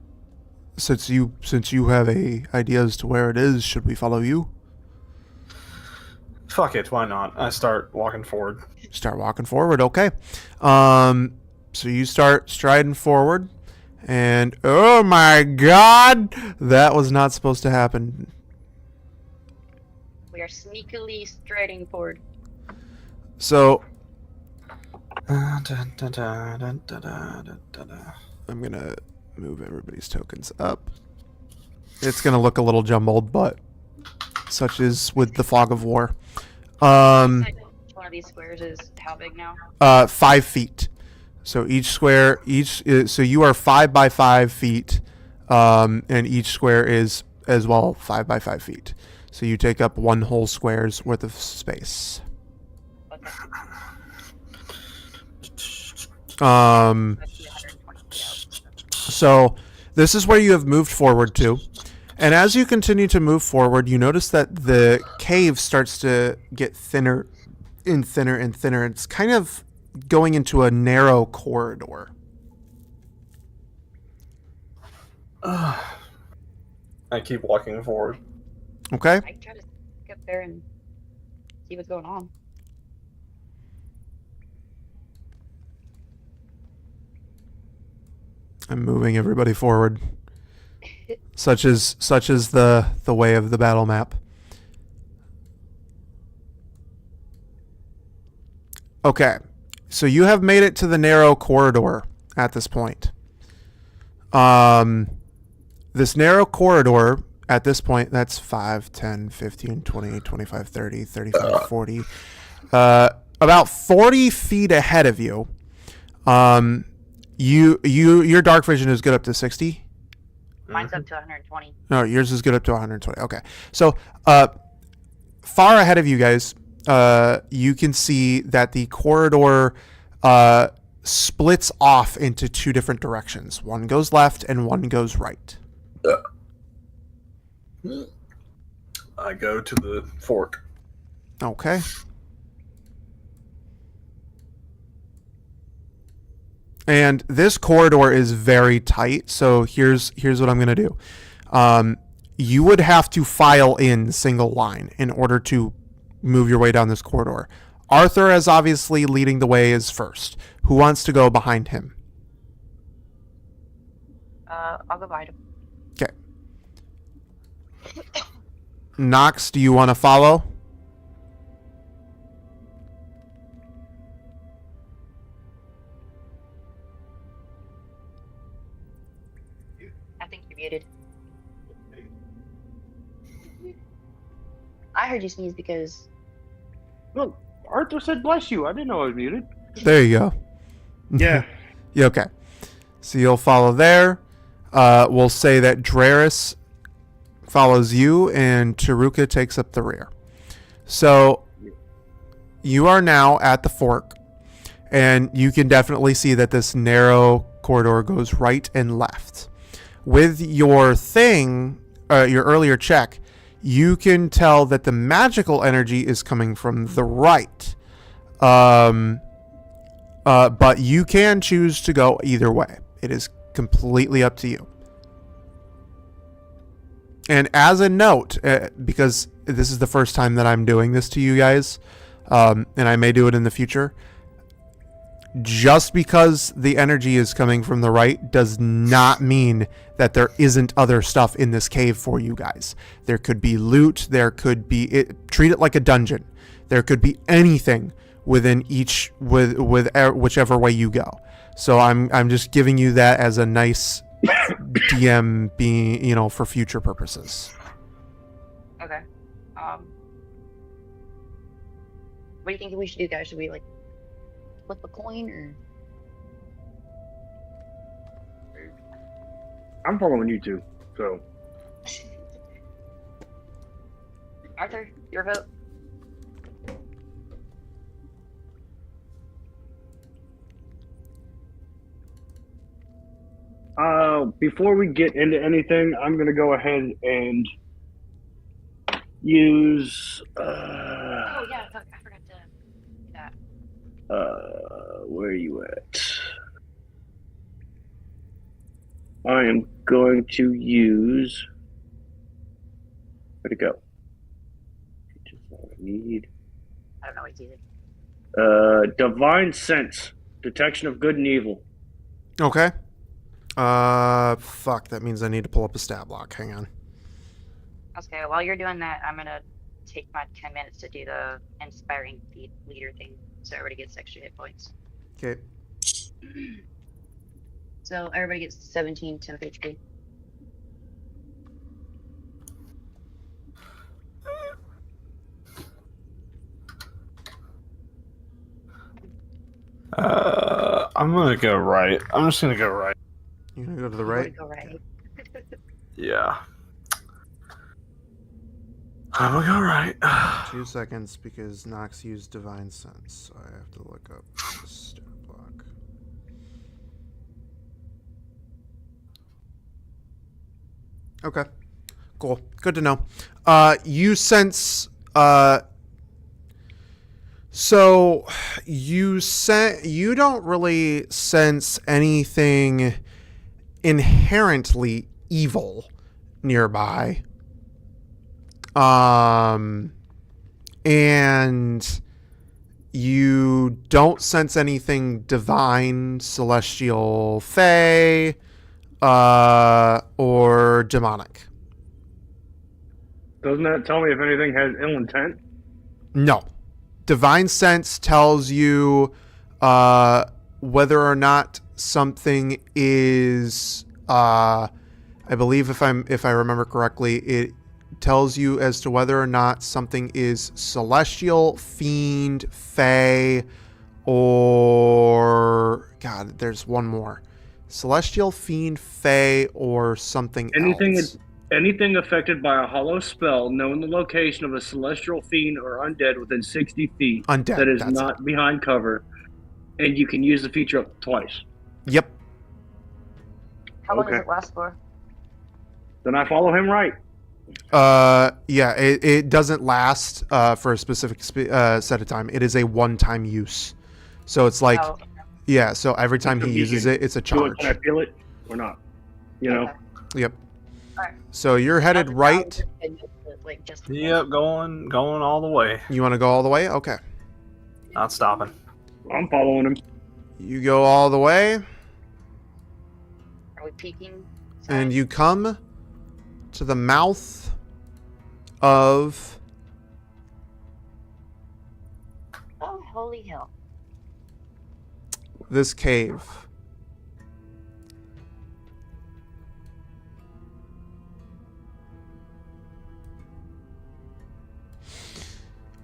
Since you have a idea as to where it is, should we follow you? Fuck it, why not? I start walking forward. Start walking forward, okay. So you start striding forward, and oh my god, that was not supposed to happen. We are sneakily striding forward. So I'm I'm gonna move everybody's tokens up. It's gonna look a little jumbled, but such is with the fog of war. Each one of these squares is how big now? 5 feet. So each square, so you are 5 by 5 feet, and each square is as well 5 by 5 feet. So you take up one whole square's worth of space. Okay. That's 120 feet out. So this is where you have moved forward to. And as you continue to move forward, you notice that the cave starts to get thinner and thinner and thinner. It's kind of going into a narrow corridor. I keep walking forward. Okay? I try to get up there and see what's going on. I'm moving everybody forward. Such is the way of the battle map. Okay. So you have made it to the narrow corridor at this point. This narrow corridor at this point, that's 5, 10, 15, 20, 25, 30, 35, 40. About 40 feet ahead of you. Your dark vision is good up to 60. Mine's up to 120. No, yours is good up to 120. Okay. So, far ahead of you guys, you can see that the corridor splits off into two different directions. One goes left and one goes right. I go to the fork. Okay. And this corridor is very tight, so here's what I'm going to do. You would have to file in single line in order to move your way down this corridor. Arthur is obviously leading the way as first. Who wants to go behind him? I'll go behind him. Okay. Knox, do you want to follow? I think you're muted. I heard you sneeze because Look, Arthur said bless you. I didn't know I was muted. There you go. Yeah. Yeah, okay. So you'll follow there. We'll say that Draris follows you and Taruka takes up the rear. So you are now at the fork, and you can definitely see that this narrow corridor goes right and left. With your thing, your earlier check, you can tell that the magical energy is coming from the right. But you can choose to go either way. It is completely up to you. And as a note, because this is the first time that I'm doing this to you guys, and I may do it in the future, just because the energy is coming from the right does not mean that there isn't other stuff in this cave for you guys. There could be loot, there could be... treat it like a dungeon. There could be anything within each... with whichever way you go. So I'm just giving you that as a nice DM being, for future purposes. okay. What do you think we should do, guys? Should we flip a coin or? I'm following you two, so. Arthur, your vote. Before we get into anything, I'm gonna go ahead and use. Oh yeah, fuck, I forgot to do that. Where are you at? I am going to use. Where'd it go? Just what I need. I don't know what you did. Divine Sense, detection of good and evil. Okay. Fuck, that means I need to pull up a stat block. Hang on. Okay, while you're doing that, I'm gonna take my 10 minutes to do the inspiring leader thing, so everybody gets extra hit points. Okay. So everybody gets 17 temp HP. I'm gonna go right. I'm just gonna go right. You're gonna go to the You right? wanna go right. Yeah. I'm gonna go right. 2 seconds because Nox used Divine Sense, so I have to look up the stat block. Okay. Cool. Good to know. You sense so you don't really sense anything inherently evil nearby. And you don't sense anything divine, celestial, fey, or demonic. Doesn't that tell me if anything has ill intent? No. Divine sense tells you whether or not something is I believe if I remember correctly, it tells you as to whether or not something is celestial, fiend, fey, or God, there's one more. Celestial, fiend, fey, or something Anything else. Anything affected by a hollow spell, knowing the location of a celestial fiend or undead within 60 feet Undead, that is that's it. not behind cover, and you can use the feature up to twice. Yep. How long does Okay. it last for? Then I follow him right. Yeah, it doesn't last for a specific set of time. It is a one-time use. So it's like, Oh, yeah, so every time So he he uses can it, it's a Do it. charge. Can I feel it or not? You know? okay. Yep. Alright. So you're headed right. Like just Yep, going all the way. You want to go all the way? Okay. Not stopping. I'm following him. You go all the way, Are we peeking? and you come to the mouth of Oh, holy hell! this cave.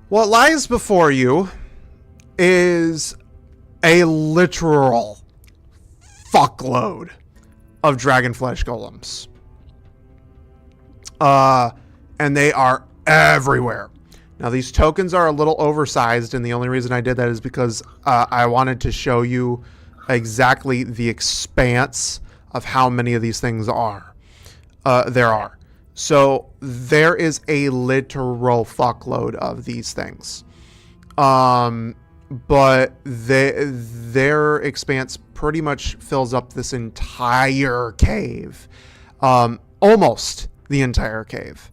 What lies before you is a literal fuckload of dragon flesh golems. And they are everywhere. Now, these tokens are a little oversized, and the only reason I did that is because I wanted to show you exactly the expanse of how many of these things there are. So there is a literal fuckload of these things. But their expanse pretty much fills up this entire cave. Almost the entire cave.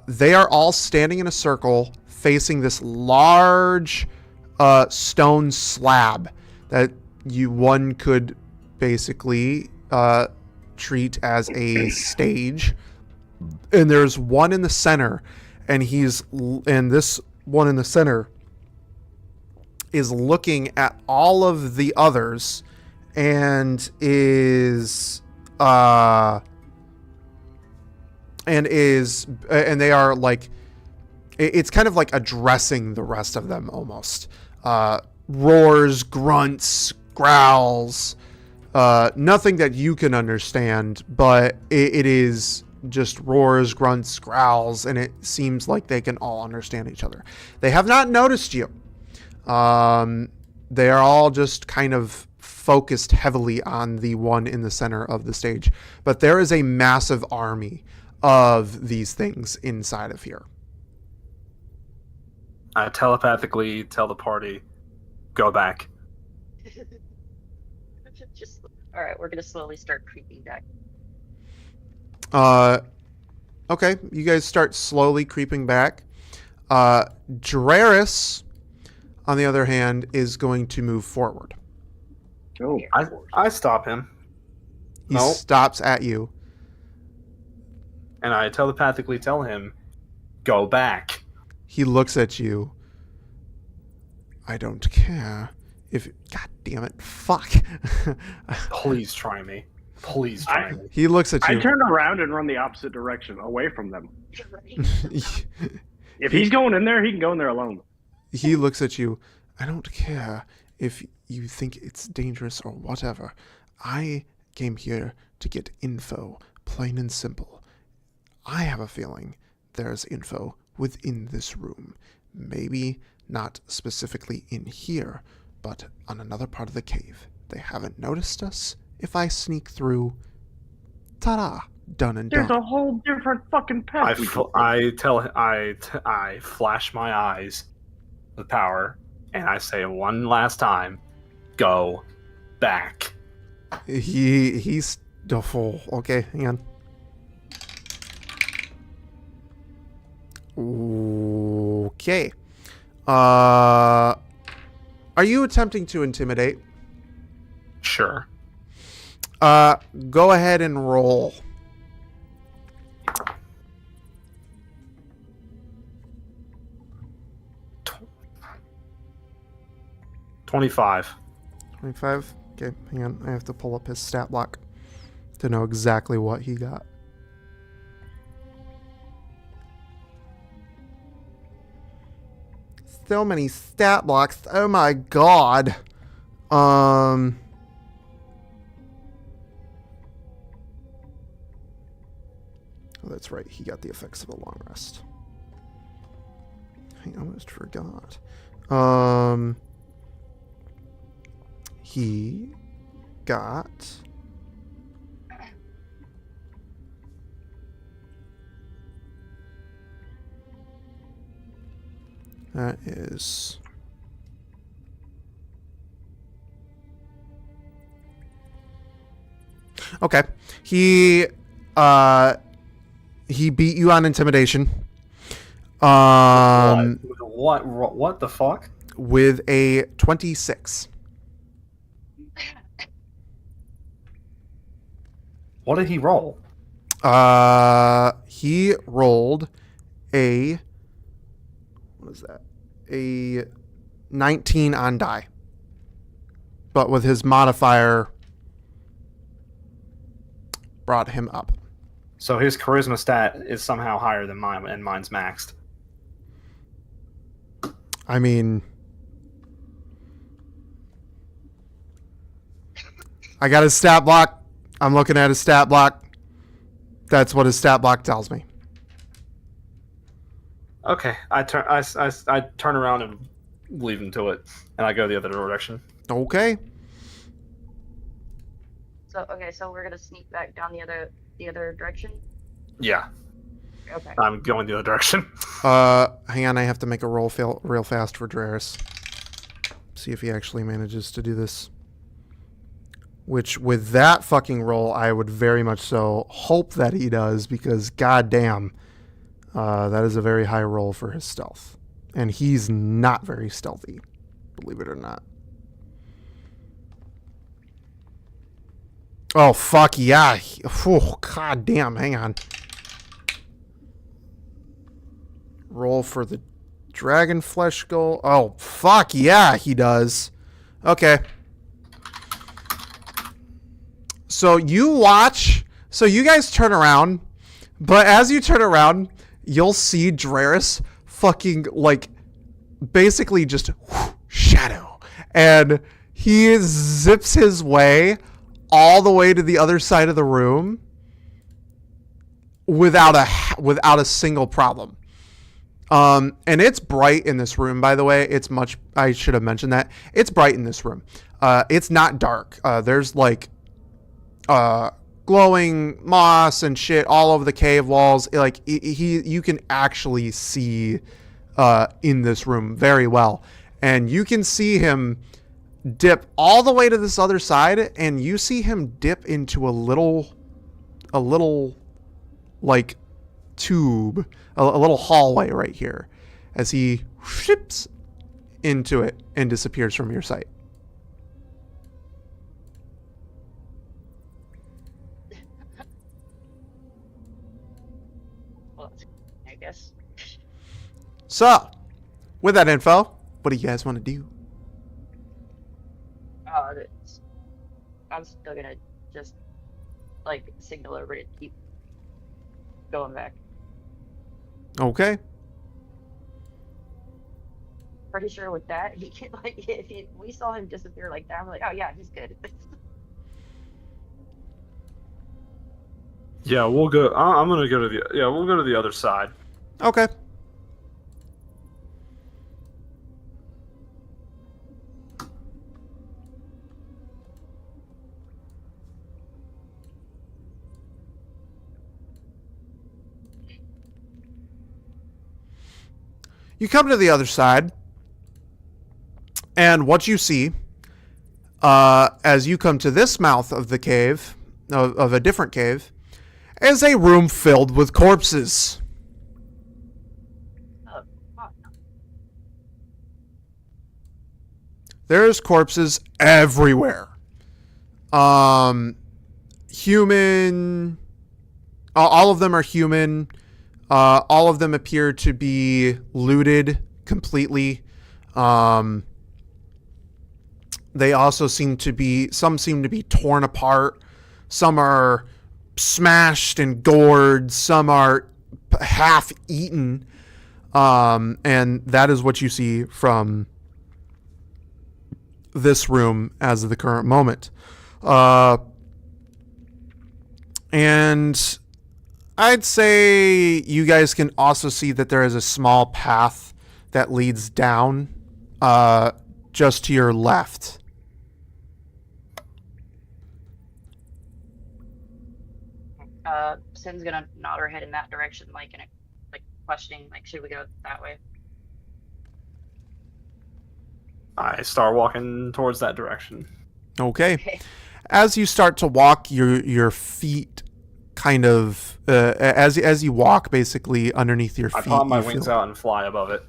They are all standing in a circle facing this large stone slab that one could basically treat as a stage. And there's one in the center, and this one in the center is looking at all of the others and they are like, it's kind of like addressing the rest of them almost. Roars, grunts, growls, nothing that you can understand, but it is just roars, grunts, growls, and it seems like they can all understand each other. They have not noticed you. They are all just kind of focused heavily on the one in the center of the stage, but there is a massive army of these things inside of here. I telepathically tell the party, go back. Just all right. We're gonna slowly start creeping back. Okay, you guys start slowly creeping back. Draris, on the other hand, is going to move forward. Oh, I stop him, He Nope. stops at you. and I telepathically tell him, go back. He looks at you. I don't care if... God damn it. Fuck. Please try me. Please try me. He looks at I you. turn around and run the opposite direction, away from them. Right. If he's going in there, he can go in there alone. He looks at you. I don't care if you think it's dangerous or whatever. I came here to get info, plain and simple. I have a feeling there's info within this room. Maybe not specifically in here, but on another part of the cave. They haven't noticed us. If I sneak through, ta-da, done and There's done. a whole different fucking path. I flash my eyes with power, and I say one last time, go back. He's the fool. Okay, hang on. Okay. Are you attempting to intimidate? Sure. Go ahead and roll. Tw- 25. 25. Okay, hang on. I have to pull up his stat block to know exactly what he got. So many stat blocks. Oh my god. Oh, that's right. He got the effects of a long rest. I almost forgot. He got... That is... Okay. He beat you on intimidation. What the fuck? With a 26. What did he roll? He rolled a... What is that? A 19 on die. But with his modifier, brought him up. So his charisma stat is somehow higher than mine, and mine's maxed. I mean... I got his stat block. I'm looking at his stat block. That's what his stat block tells me. Okay, I turn around and leave him to it, and I go the other direction. Okay. So we're gonna sneak back down the other direction. Yeah, Okay. I'm going the other direction. Hang on, I have to make a roll real fast for Draris. See if he actually manages to do this. Which, with that fucking roll, I would very much so hope that he does, because goddamn, that is a very high roll for his stealth. And he's not very stealthy, believe it or not. Oh, fuck yeah. Oh, god damn, hang on. Roll for the dragon flesh goal. Oh, fuck yeah, he does. Okay. So you watch. So you guys turn around. But as you turn around, you'll see Draris fucking, like, basically just shadow. And he zips his way all the way to the other side of the room without a single problem. And it's bright in this room, by the way. I should have mentioned that. It's bright in this room. It's not dark. There's like glowing moss and shit all over the cave walls. Like you can actually see in this room very well. And you can see him dip all the way to this other side, and you see him dip into a little like tube, a little hallway right here, as he ships into it and disappears from your sight. Well, I guess. So, with that info, what do you guys want to do? I'm still gonna just like signal everybody to keep going back. Okay. Pretty sure with that, he can like we saw him disappear like that, I'm like, oh yeah, he's good. Yeah, we'll go. I'm gonna go to the. Yeah, we'll go to the other side. Okay. You come to the other side, and what you see, as you come to this mouth of the cave, of a different cave, is a room filled with corpses. Oh, fuck. There's corpses everywhere. Human. All of them are human. All of them appear to be looted completely. They also seem to be torn apart. Some are smashed and gored. Some are half eaten. And that is what you see from this room as of the current moment. And I'd say you guys can also see that there is a small path that leads down just to your left. Sin's gonna nod her head in that direction, like questioning, like, should we go that way? I start walking towards that direction. Okay. Okay. As you start to walk, your feet kind of as you walk, basically underneath your feet. I pop my you wings feel- out and fly above it.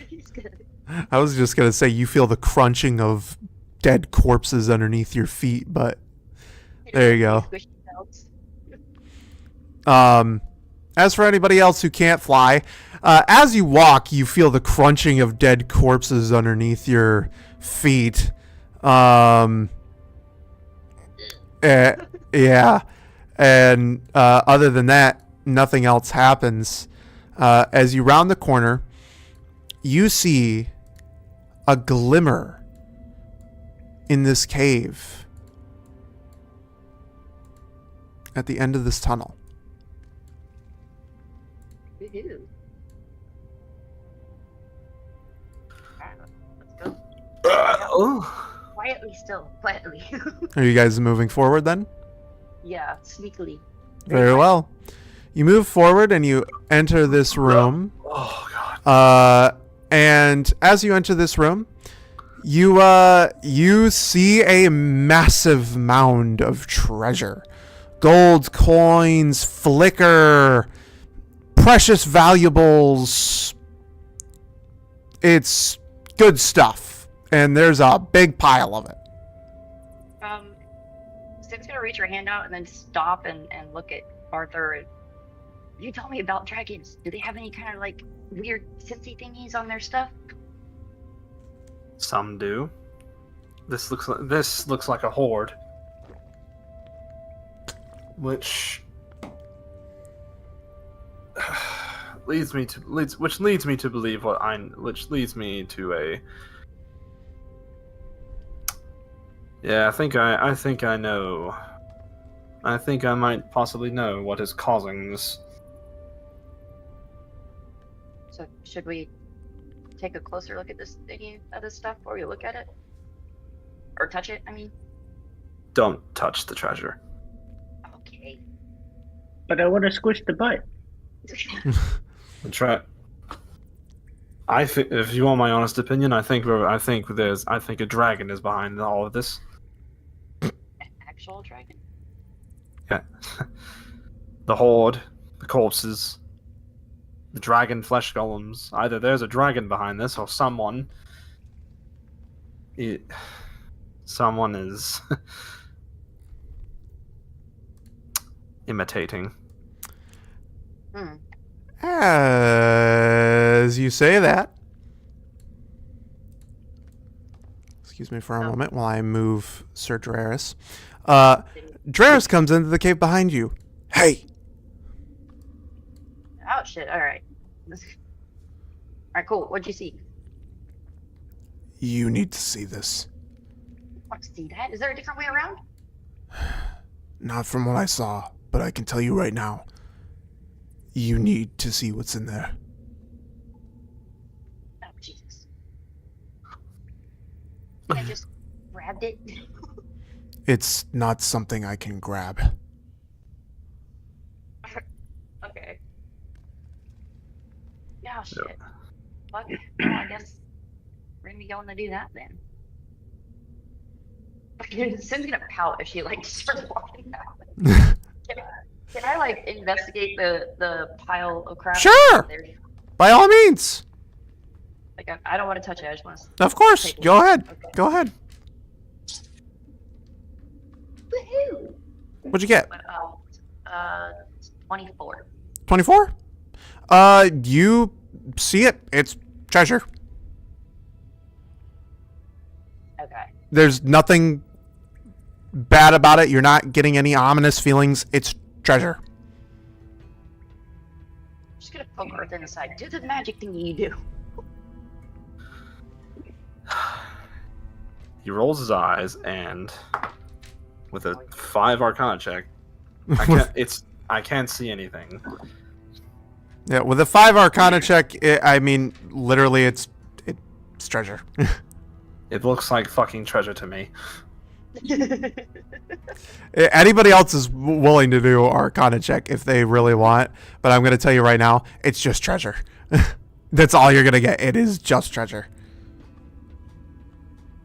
He's good. I was just gonna say you feel the crunching of dead corpses underneath your feet, but there you go. Squishy belts. As for anybody else who can't fly, as you walk, you feel the crunching of dead corpses underneath your feet. Yeah. And other than that, nothing else happens. As you round the corner, you see a glimmer in this cave at the end of this tunnel. Woohoo. Alright, let's go. Oh. Quietly still. Quietly. Are you guys moving forward then? Yeah, sneakily. Very well. You move forward and you enter this room. Oh god. And as you enter this room, you see a massive mound of treasure. Gold coins flicker, precious valuables. It's good stuff. And there's a big pile of it. Sin's gonna reach her hand out and then stop and look at Arthur. And, you tell me about dragons. Do they have any kind of like weird sensey thingies on their stuff? Some do. This looks like a horde, which leads me to believe which leads me to a. Yeah, I think I know. I think I might possibly know what is causing this. So should we take a closer look at this thingy of this stuff before we look at it? Or touch it, I mean? Don't touch the treasure. Okay. But I want to squish the butt. If you want my honest opinion, I think a dragon is behind all of this. An actual dragon? Yeah. The horde, the corpses, the dragon flesh golems. Either there's a dragon behind this, or someone is imitating. Hmm. As you say that, excuse me for a moment while I move Sir Draris. Draris comes into the cave behind you. Hey, Oh shit, alright. Alright, cool. What'd you see? you need to see this. Want to see that? Is there a different way around? Not from what I saw, but I can tell you right now. You need to see what's in there. Oh, Jesus. I just grabbed it. It's not something I can grab. Okay. Oh, shit. Fuck. Well, I guess we're gonna be going to do that then. Sim's gonna pout if she, like, starts walking out. Can I, like, investigate the pile of crap? Sure! There? By all means. Like, I don't want to touch it. I just want to. Of course. Take a Go look. ahead. Okay. Go ahead. Woohoo! What'd you get? 24. 24? You see it. It's treasure. Okay. There's nothing bad about it. You're not getting any ominous feelings. It's treasure. Just gonna poke Earth in the side. Do the magic thing you do. He rolls his eyes and, with a 5 Arcana check, I I can't see anything. Yeah, with a 5 Arcana check, I mean, literally, it's treasure. It looks like fucking treasure to me. Anybody else is willing to do Arcana check if they really want, but I'm going to tell you right now, it's just treasure. That's all you're going to get. It is just treasure.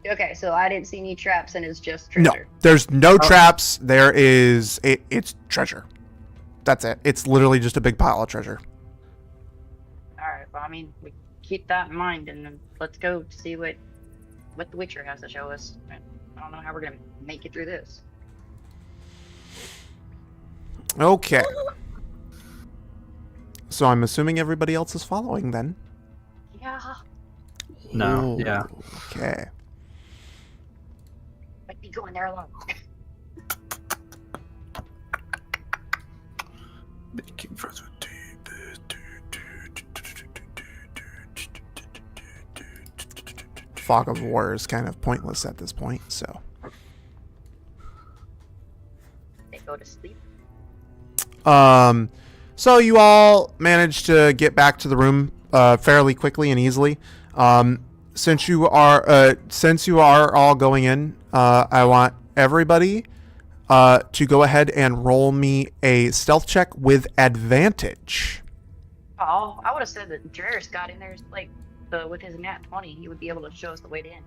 Okay, so I didn't see any traps, and it's just treasure. No, there's no traps. There is, it's treasure. That's it. It's literally just a big pile of treasure. Alright, well, I mean, we keep that in mind, and then let's go see what the Witcher has to show us. I don't know how we're gonna make it through this. Okay. So I'm assuming everybody else is following then. Yeah. No, yeah. Okay. Might be going there alone. Making further Fog of War is kind of pointless at this point, so. They go to sleep. So you all managed to get back to the room fairly quickly and easily. Since you are all going in, I want everybody to go ahead and roll me a stealth check with advantage. Oh, I would have said that Draris got in there like with his nat 20, he would be able to show us the way to in.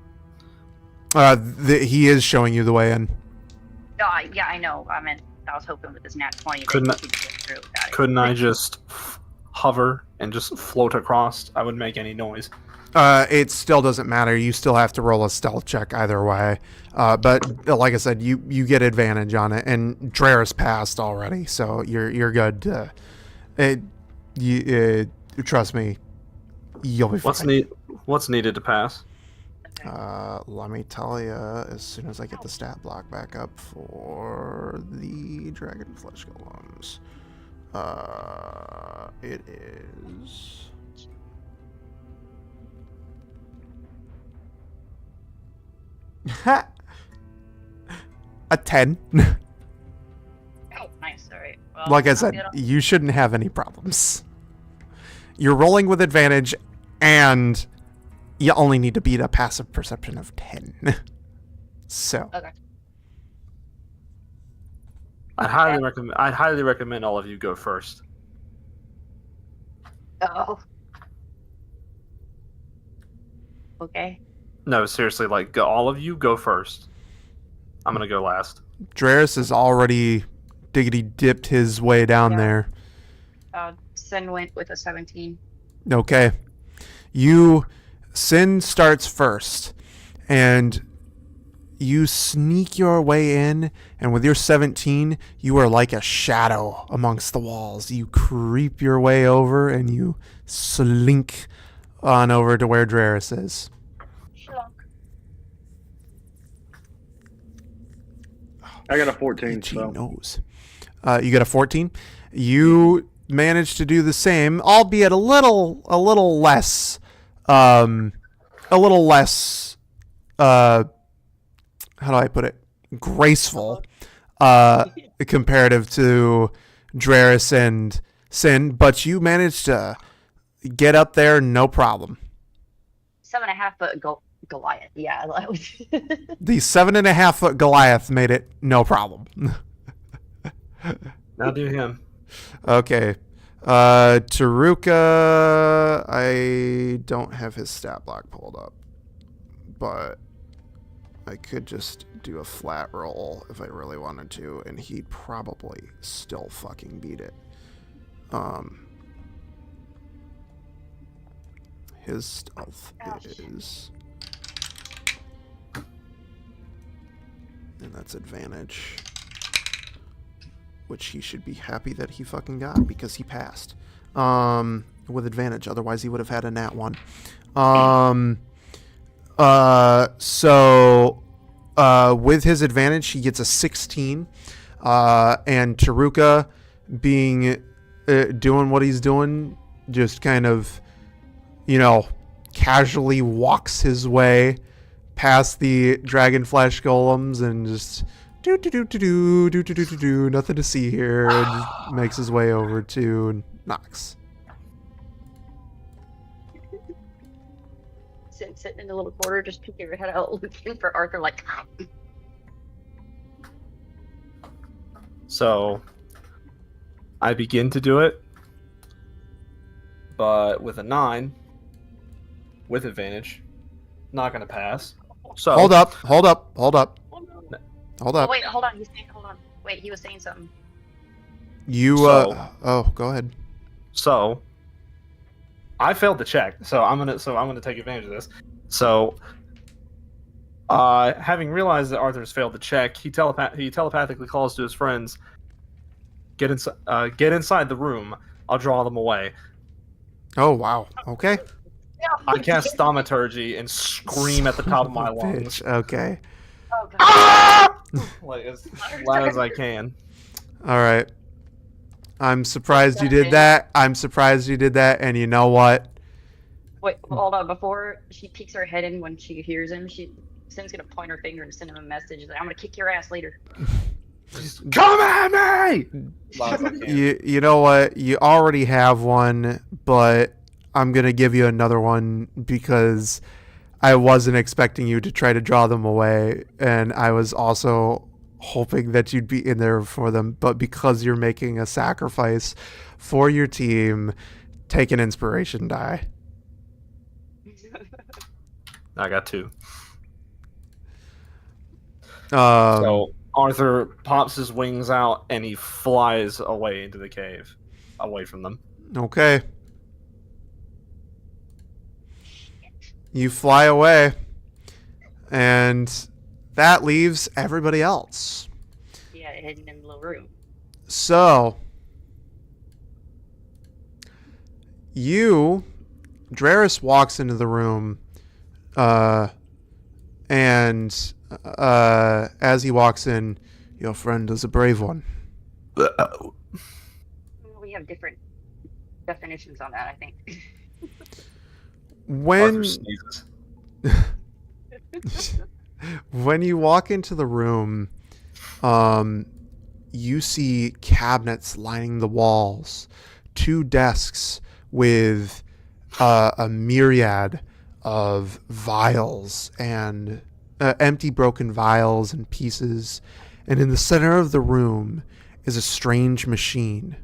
He is showing you the way in. No, yeah, I know. I meant I was hoping with his nat 20 Couldn't that he could get through without it. Couldn't I just hover and just float across? I wouldn't make any noise. It still doesn't matter. You still have to roll a stealth check either way. But like I said, you get advantage on it, and Draris passed already, so you're good. Trust me, you'll be fine. What's needed to pass? Let me tell you as soon as I get the stat block back up for the Dragon Flesh Golems. It is... a 10. Oh, nice. All right. Well, Like I said, you shouldn't have any problems. You're rolling with advantage, and you only need to beat a passive perception of 10. So. Okay. I'd highly recommend all of you go first. Oh. Okay. No, seriously, like all of you go first. I'm gonna go last. Draris has already diggity dipped his way down there. Sin went with a 17. Okay. Sin starts first, and you sneak your way in, and with your 17, you are like a shadow amongst the walls. You creep your way over, and you slink on over to where Draris is. I got a 14. She So. knows. You got a 14. You managed to do the same, albeit a little less. How do I put it? Graceful, comparative to Draris and Sin, but you managed to get up there no problem. 7.5 foot Goliath. Yeah. The 7.5-foot Goliath made it no problem. Now do him. Okay. Taruka, I don't have his stat block pulled up, but I could just do a flat roll if I really wanted to, and he'd probably still fucking beat it. His stealth is... And that's advantage. Which he should be happy that he fucking got, because he passed. With advantage, otherwise he would have had a nat 1. So with his advantage, he gets a 16. And Taruka, being doing what he's doing, just kind of, casually walks his way past the dragon flesh golems and just Nothing to see here. And just makes his way over to Knox. Sitting in the little corner, just peeking your head out, looking for Arthur, like. So I begin to do it, but with a 9, with advantage, not gonna pass. So Hold up. Oh, wait, hold on. Hold on. Wait, he was saying something. You, So- go ahead. So I failed the check, so I'm gonna take advantage of this. So having realized that Arthur's failed the check, he telepathically calls to his friends, get inside the room, I'll draw them away. Oh, wow. Okay. I cast Thaumaturgy and scream at the top of my Son a lungs. bitch. Okay. Oh, God. Ah! Like as loud as I can. All right. I'm surprised you did that. And you know what? Wait, hold on. Before she peeks her head in when she hears him, Sim's gonna point her finger and send him a message like, "I'm gonna kick your ass later." Come at me! Loud as I can. You know what? You already have one, but I'm going to give you another one because I wasn't expecting you to try to draw them away. And I was also hoping that you'd be in there for them. But because you're making a sacrifice for your team, take an inspiration die. I got 2. Um, So Arthur pops his wings out and he flies away into the cave, away from them. Okay. You fly away, and that leaves everybody else. Yeah, hidden in the little room. So, Draris walks into the room, and as he walks in, your friend is a brave one. We have different definitions on that, I think. When Arthur sneezes. when you walk into the room, you see cabinets lining the walls, 2 desks with a myriad of vials and empty broken vials and pieces. And in the center of the room is a strange machine.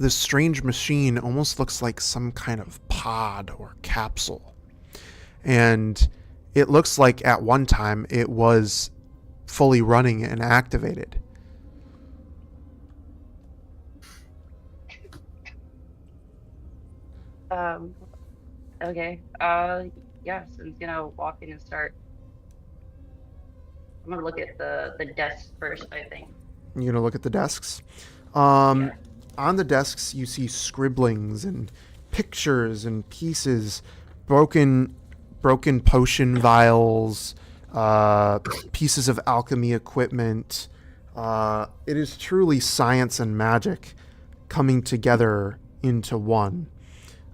This strange machine almost looks like some kind of pod or capsule. And it looks like at one time it was fully running and activated. Okay. Yeah, so I'm gonna walk in and start. I'm gonna look at the desk first, I think. You're gonna look at the desks. Yeah. On the desks, you see scribblings and pictures and pieces, broken potion vials, pieces of alchemy equipment. It is truly science and magic coming together into one.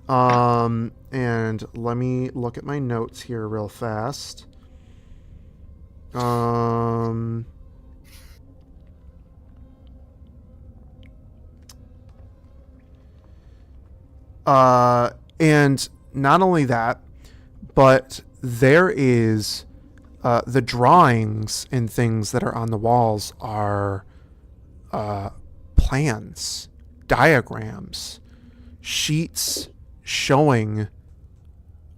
And let me look at my notes here real fast. And not only that, but there is the drawings and things that are on the walls are plans, diagrams, sheets showing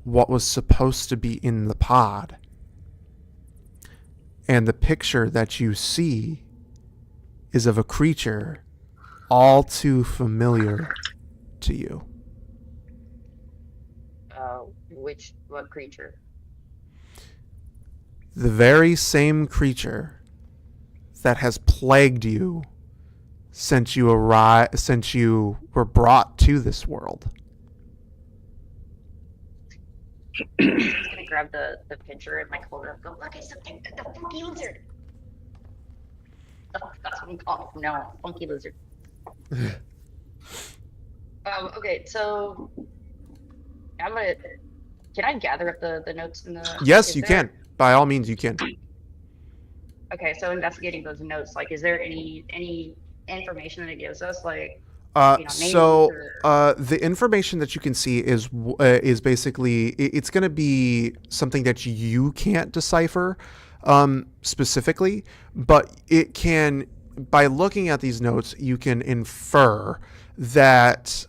what was supposed to be in the pod. And the picture that you see is of a creature all too familiar to you. What creature? The very same creature that has plagued you since you were brought to this world. I'm just gonna grab the picture and hold it up. Go look at something. The funky lizard. Oh, that's what I'm calling it from now on. Funky lizard. Okay, so I'm gonna. Can I gather up the notes in the? Yes, is you there- can. By all means, you can. Okay, so investigating those notes, like, is there any information that it gives us, like, names So or? the information that you can see is basically it's going to be something that you can't decipher specifically, but it can, by looking at these notes, you can infer that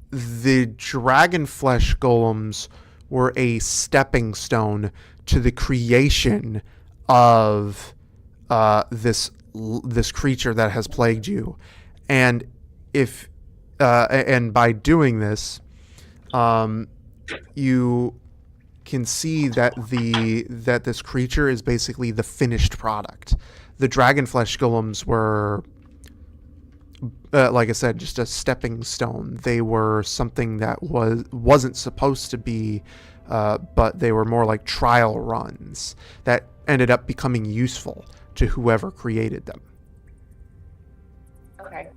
the dragon flesh golems were a stepping stone to the creation of this creature that has plagued you, and if and by doing this, you can see that this creature is basically the finished product. The dragon flesh golems were, like I said, just a stepping stone. They were something that wasn't supposed to be, but they were more like trial runs that ended up becoming useful to whoever created them. Okay.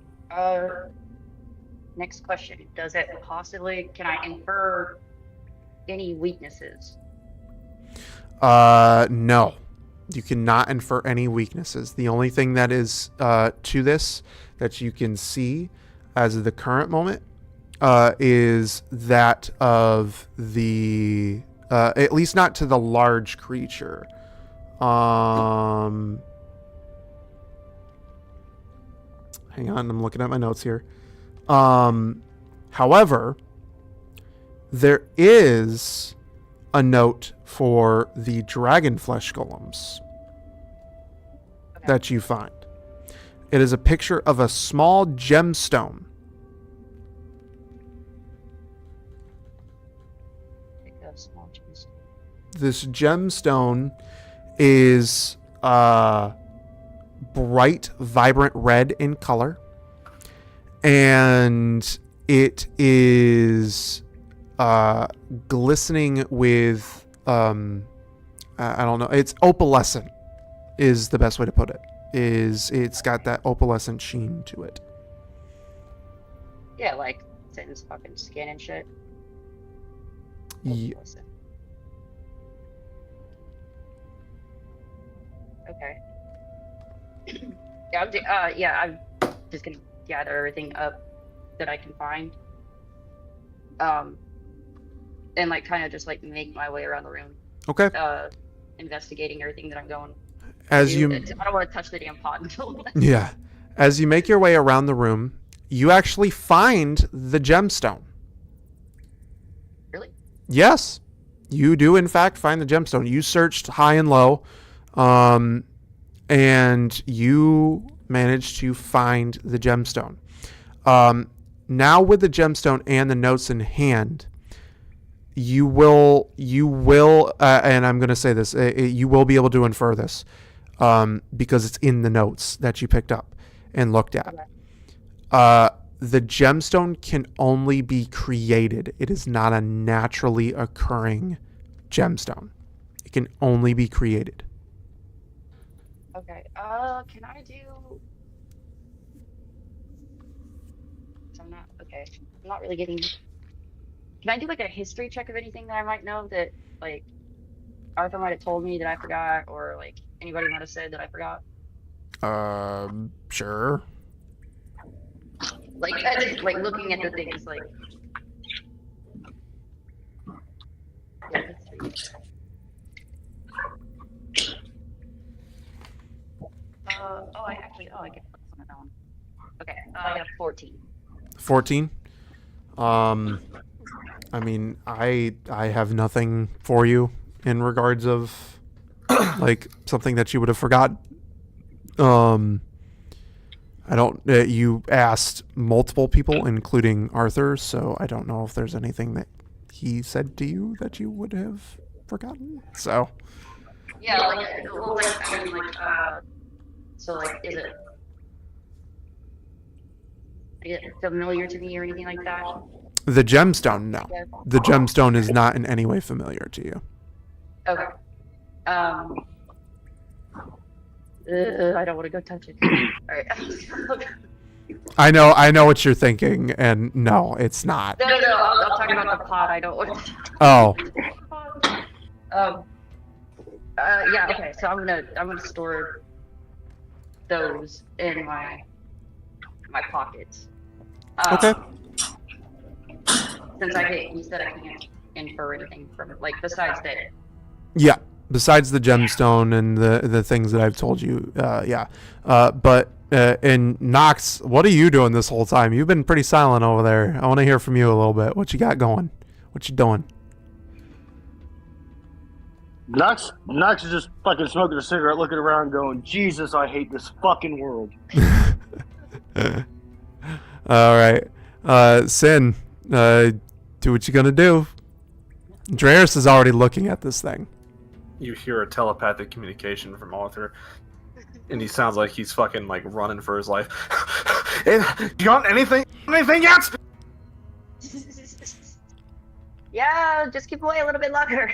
Next question. Does it possibly, can I infer any weaknesses? No. You cannot infer any weaknesses. The only thing that is to this that you can see as of the current moment is that of the, at least not to the large creature. Hang on, I'm looking at my notes here. However, there is a note for the dragon flesh golems that you find. It is a picture of a small gemstone. This gemstone is bright, vibrant red in color, and it is glistening with I don't know, it's opalescent is the best way to put it. It's got that opalescent sheen to it. Yeah, like Satan's fucking skin and shit. Yeah. Okay. I'm just gonna gather everything up that I can find. And like kind of just like make my way around the room. Okay. Investigating everything that I'm going. As I you don't want to touch the damn pot until Yeah. As you make your way around the room, you actually find the gemstone. Really? Yes. You do in fact find the gemstone. You searched high and low, and you managed to find the gemstone. Now with the gemstone and the notes in hand, you will, and I'm going to say this, you will be able to infer this, because it's in the notes that you picked up and looked at. Okay. The gemstone can only be created. It is not a naturally occurring gemstone. It can only be created. Okay. Can I do? So I'm not okay. I'm not really getting. Can I do like a history check of anything that I might know that like Arthur might have told me that I forgot, or like anybody might have said that I forgot? Sure. Like looking at the things like. Yeah, history. I can put some of that one. Okay, I got 14. 14. I mean, I have nothing for you in regards of like something that you would have forgotten. I don't. You asked multiple people, including Arthur, so I don't know if there's anything that he said to you that you would have forgotten. So. Yeah, so like, is it familiar to me or anything like that? The gemstone, no. The gemstone is not in any way familiar to you. Okay. I don't want to go touch it. All right. I know what you're thinking, and no, it's not. No. I'm talking about the pot. I don't want to. Oh. Yeah. Okay. So I'm gonna store those in my pockets. Okay. Since you said I can't infer anything from like besides that. Yeah. Besides the gemstone and the things that I've told you, yeah. And Nox, what are you doing this whole time? You've been pretty silent over there. I want to hear from you a little bit. What you got going? What you doing? Knox is just fucking smoking a cigarette, looking around, going, "Jesus, I hate this fucking world." All right. Sin, do what you're gonna do. Dreris is already looking at this thing. You hear a telepathic communication from Arthur, and he sounds like he's fucking like running for his life. Hey, you want anything? Anything yet? Yeah, just keep away a little bit longer.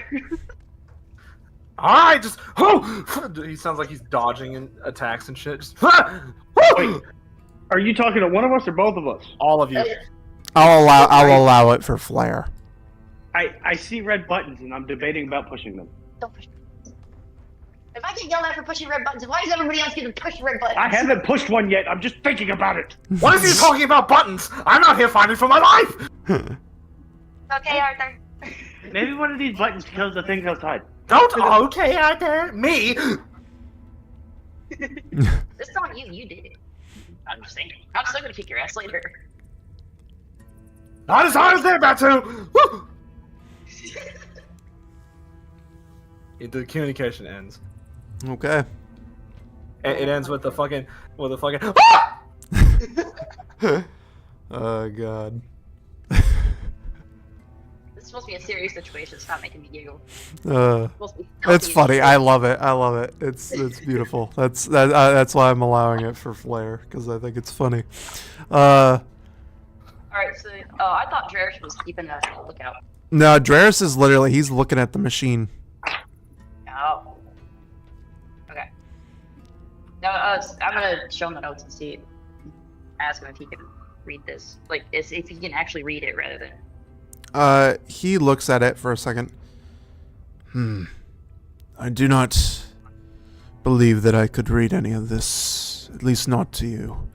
All right, just he sounds like he's dodging and attacks and shit. Just Wait, are you talking to one of us or both of us? all of you. I'll allow it for flair. I see red buttons and I'm debating about pushing them. Don't push. If I get yelled at for pushing red buttons, why is everybody else getting to push red buttons? I haven't pushed one yet. I'm just thinking about it. What is he talking about buttons? I'm not here fighting for my life. Okay, Arthur. Maybe one of these buttons kills the things outside. Don't okay, Arthur. Me. It's not you. You did it. I'm just saying. I'm still gonna kick your ass later. Not as hard as they're about to. Woo! The communication ends. Okay. It ends with the fucking Oh god. It's supposed to be a serious situation. It's not making me giggle. It's funny. I love it. I love it. It's beautiful. That's why I'm allowing it for flair, because I think it's funny. Alright, so I thought Dreris was keeping a lookout. No, Dreris is literally, he's looking at the machine. Oh. Okay. No, I'm gonna show him the notes and see. Ask him if he can read this. Like, if he can actually read it rather than. He looks at it for a second. I do not believe that I could read any of this, at least not to you.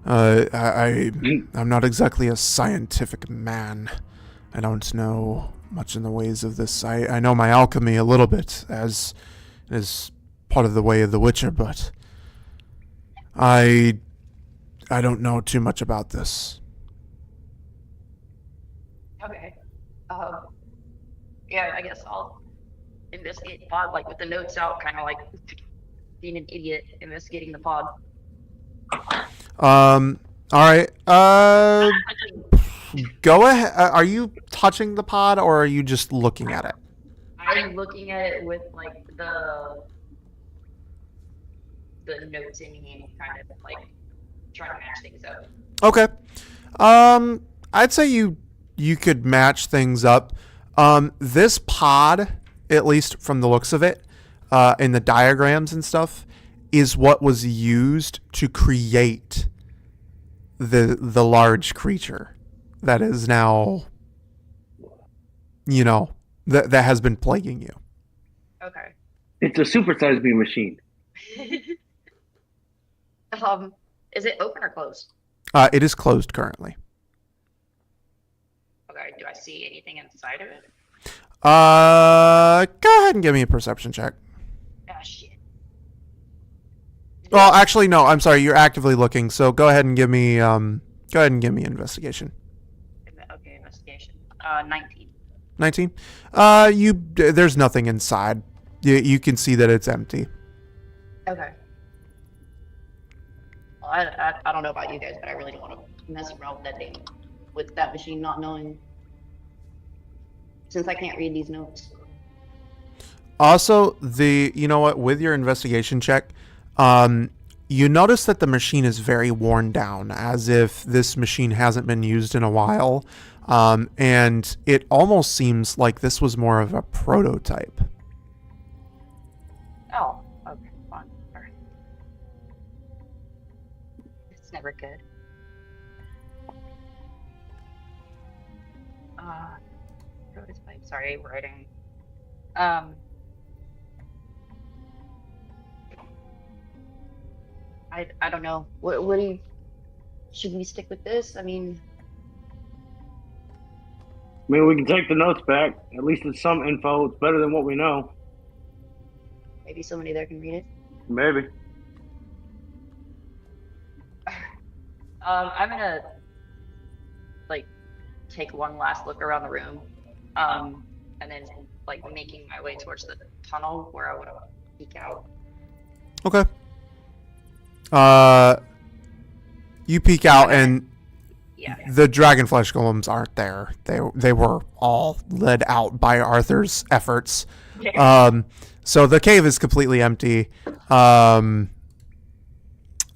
I'm not exactly a scientific man. I don't know much in the ways of this. I know my alchemy a little bit, as is part of the way of the Witcher, but I don't know too much about this. Okay. Yeah, I guess I'll investigate the pod, like with the notes out, kind of like being an idiot investigating the pod. All right. Go ahead. Are you touching the pod, or are you just looking at it? I'm looking at it with like the notes in hand, kind of like trying to match things up. Okay. I'd say you could match things up. This pod, at least from the looks of it, in the diagrams and stuff, is what was used to create the large creature that is now, that has been plaguing you. Okay. It's a supersized me machine. Is it open or closed? It is closed currently. Okay. Do I see anything inside of it? Go ahead and give me a perception check. Ah, shit. Well, actually, no. I'm sorry. You're actively looking, so go ahead and give me investigation. Okay, investigation. 19. 19. There's nothing inside. You can see that it's empty. Okay. Well, I don't know about you guys, but I really don't want to mess around with that thing, with that machine not knowing, since I can't read these notes. Also, with your investigation check, you notice that the machine is very worn down, as if this machine hasn't been used in a while, and it almost seems like this was more of a prototype. Oh, okay, fine. All right. It's never good. Prototype. Sorry, writing. I don't know. What do you? Should we stick with this? I mean, We can take the notes back. At least it's some info. It's better than what we know. maybe somebody there can read it. Maybe. I'm gonna like take one last look around the room, and then like making my way towards the tunnel where I want to peek out. Okay. You peek out and Yeah. the dragon flesh golems aren't there. They were all led out by Arthur's efforts. So the cave is completely empty. And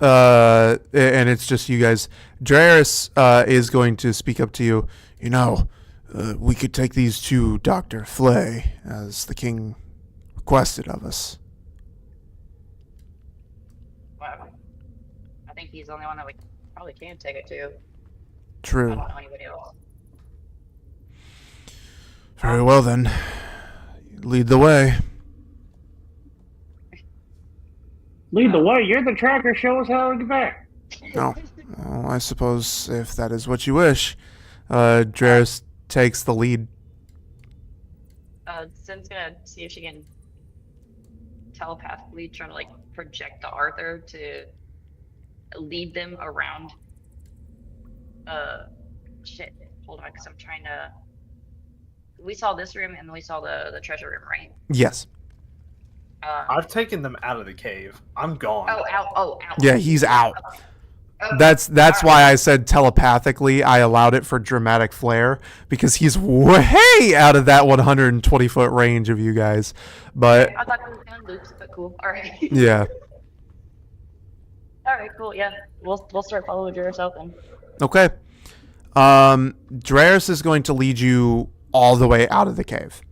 it's just you guys. Draeris is going to speak up to you. You know, we could take these to Dr. Flay, as the king requested of us. Well, I think he's the only one that we probably can take it to. I True. don't know anybody else. Very well then. Lead the way. Lead the way. You're the tracker. Show us how to get back. Oh, well, I suppose if that is what you wish. Draeris takes the lead. Sin's gonna see if she can telepathically try to like project to Arthur to lead them around. Shit. Hold on, because I'm trying to. We saw this room and we saw the treasure room, right? Yes. I've taken them out of the cave. I'm gone. Oh, out. Oh, out. Yeah, he's out. Oh, That's alright. why I said telepathically. I allowed it for dramatic flair because he's way out of that 120-foot range of you guys. But I thought we were doing loops, but cool. All right. yeah. All right, cool. Yeah, we'll start following Jairus out then. Okay. Draeris is going to lead you all the way out of the cave.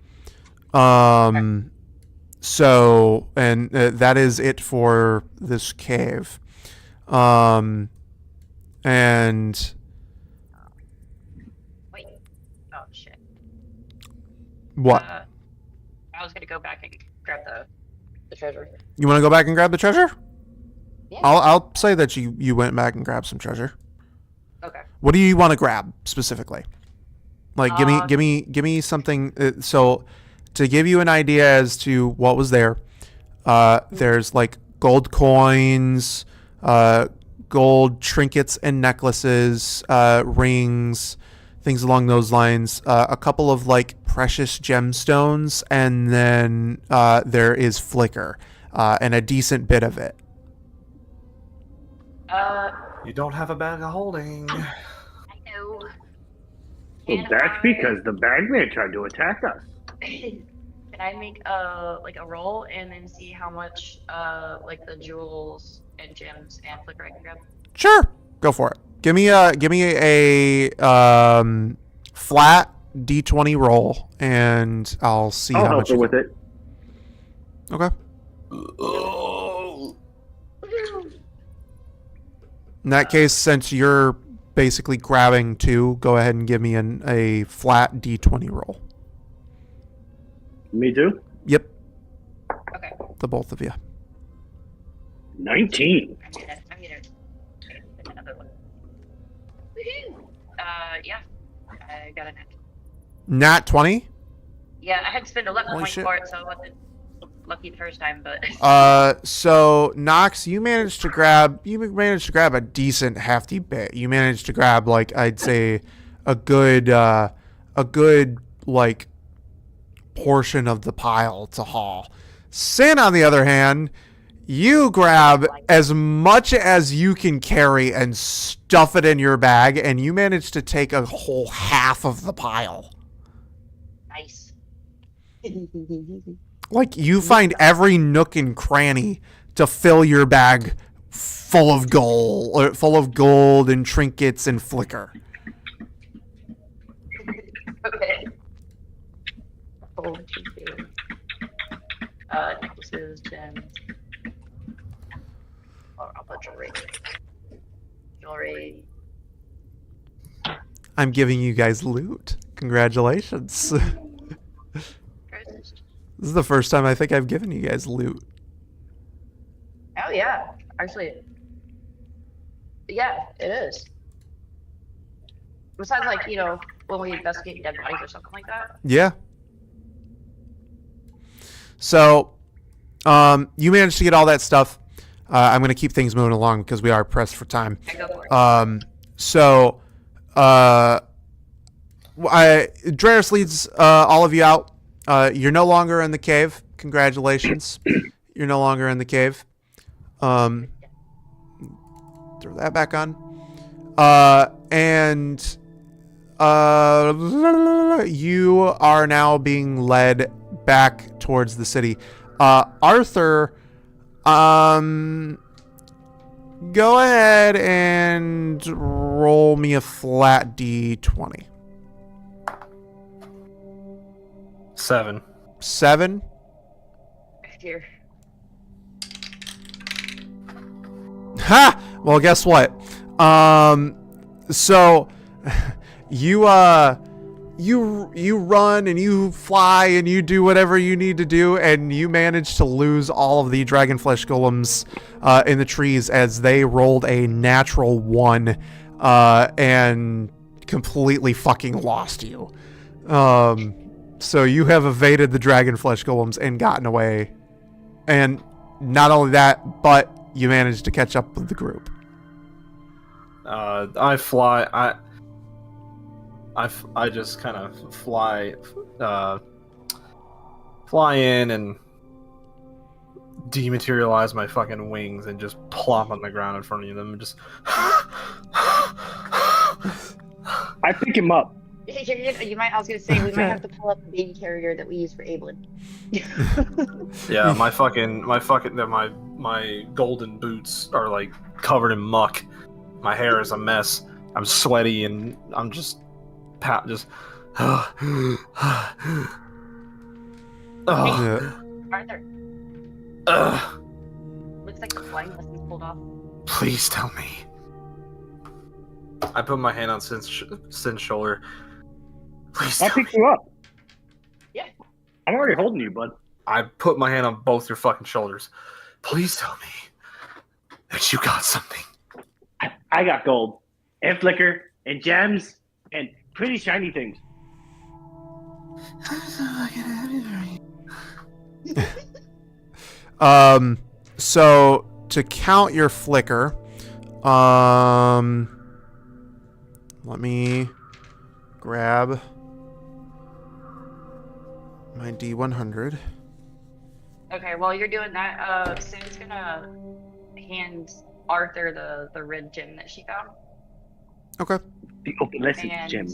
So, and that is it for this cave. And Wait. Oh shit. what? I was gonna go back and grab the treasure. You want to go back and grab the treasure? Yeah. I'll say that you went back and grabbed some treasure. Okay. What do you want to grab specifically? Like, give me something. So, to give you an idea as to what was there, there's like gold coins, gold trinkets and necklaces, rings, things along those lines. A couple of like precious gemstones, and then there is flicker, and a decent bit of it. You don't have a bag of holding. I know. Well, Can that's I- because the bagman tried to attack us. Can I make like a roll and then see how much like the jewels and gems and flicker I can grab? Sure, go for it. Give me a flat D20 roll, and I'll see I'll how help much her you with get. it. Okay. Oh. In that case, since you're basically grabbing two, go ahead and give me a flat D20 roll. Me too. Yep, Okay. the both of you. 19. I'm gonna get another one. Woohoo! Yeah. I got a net. Nat 20? Yeah, I had to spend a luck Holy point shit. for it, so I wasn't lucky the first time, but So Nox, you managed to grab a decent hefty bit. You managed to grab, like, I'd say a good like portion of the pile to haul. Sin, on the other hand, you grab as much as you can carry and stuff it in your bag, and you manage to take a whole half of the pile. nice. Like, you find every nook and cranny to fill your bag full of gold and trinkets and flicker. Okay. Oh, necklaces, gems. Oh, I'll put jewelry. Jewelry. I'm giving you guys loot. Congratulations. This is the first time I think I've given you guys loot. Oh yeah, actually, Yeah, it is. Besides, like, when we investigate dead bodies or something like that. Yeah. So, you managed to get all that stuff. I'm going to keep things moving along because we are pressed for time. I go for it. So, Draris leads all of you out. You're no longer in the cave. Congratulations. You're no longer in the cave. Throw that back on. And you are now being led back towards the city. Arthur, go ahead and roll me a flat D20. 7. 7? Here. Ha! Well, guess what? So you run and you fly and you do whatever you need to do, and you manage to lose all of the dragonflesh golems in the trees as they rolled a natural 1 and completely fucking lost you. So you have evaded the dragonflesh golems and gotten away. And not only that, but you managed to catch up with the group. I fly. I just kind of fly in and dematerialize my fucking wings and just plop on the ground in front of them and just. I pick him up. You might. I was gonna say we might have to pull up the baby carrier that we use for Evelyn. Yeah, my golden boots are like covered in muck. My hair is a mess. I'm sweaty and I'm just. Yeah. Arthur, looks like the flying lesson's pulled off. Please tell me. I put my hand on Sin's shoulder. Please I tell me. pick you up. Yeah. I'm already holding you, bud. I put my hand on both your fucking shoulders. Please tell me that you got something. I got gold and flicker and gems and pretty shiny things. So to count your flicker, let me grab my D100. Okay, while you're doing that, Sam's gonna hand Arthur the red gem that she found. Okay. The opalescent And gem.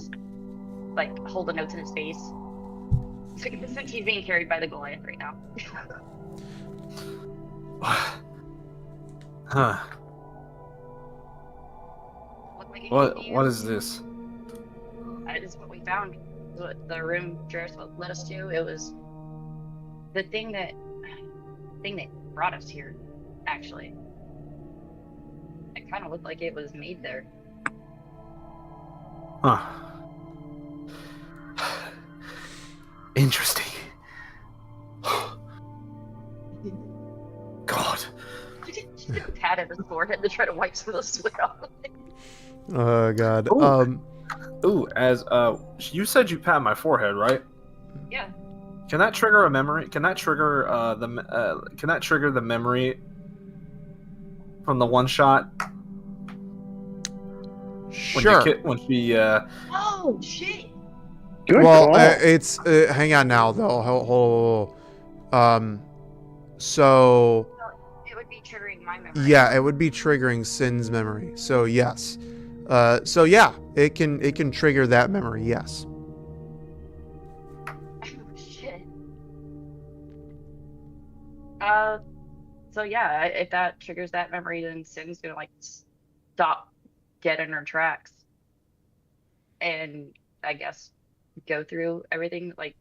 like hold the notes in his face. Since he's being carried by the Goliath right now. Huh. Look like What is this? That is what we found. What the room Jairus led us to. It was the thing that brought us here. Actually, it kind of looked like it was made there. Huh. Interesting. God. Pat at his forehead to try to wipe some of the sweat off. Oh God. Ooh. Ooh, as you said you pat my forehead, right? Yeah. Can that trigger a memory? Can that trigger the memory from the one shot? Sure. When she Oh shit! Good Well, call. it's hang on now though. Hold. So It would be triggering my memory. yeah, it would be triggering Sin's memory. So yes. So yeah, it can trigger that memory. Yes. Oh shit. So yeah, if that triggers that memory, then Sin's gonna like stop dead in her tracks, and I guess go through everything, like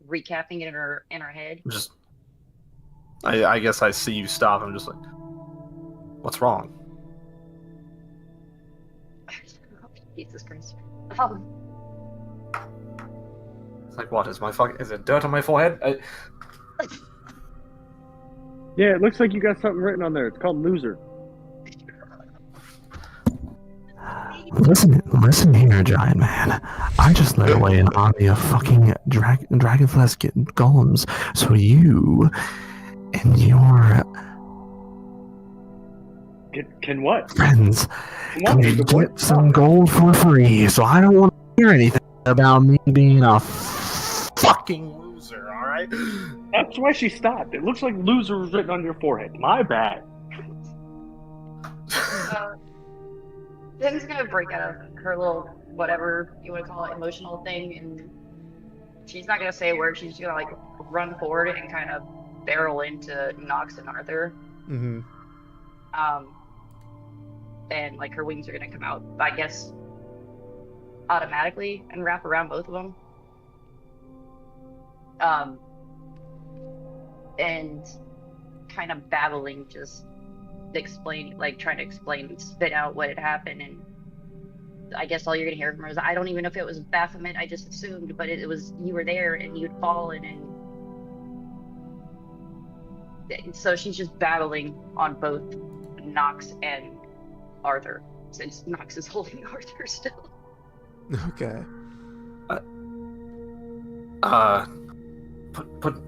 recapping it in her head. just, I guess I see you stop. I'm just like, what's wrong? Jesus Christ. It's like, what is it dirt on my forehead? Yeah, it looks like you got something written on there. It's called loser. Listen here, giant man. I just led away an army of fucking dragonflesh golems, so you and your Can what? friends Come can on, get some gold for free. So I don't want to hear anything about me being a fucking loser. All right. That's why she stopped. It looks like loser was written on your forehead. My bad. Tim's gonna break out of her little whatever you want to call it emotional thing, and she's not gonna say a word. She's just gonna like run forward and kind of barrel into Nox and Arthur. Mm-hmm. And like her wings are gonna come out, I guess, automatically and wrap around both of them. And kind of babbling, just explaining, like trying to explain, spit out what had happened, and I guess all you're gonna hear from her is, I don't even know if it was Baphomet, I just assumed, but it was, you were there and you'd fallen, and so she's just battling on both Nox and Arthur, since Nox is holding Arthur still. Okay.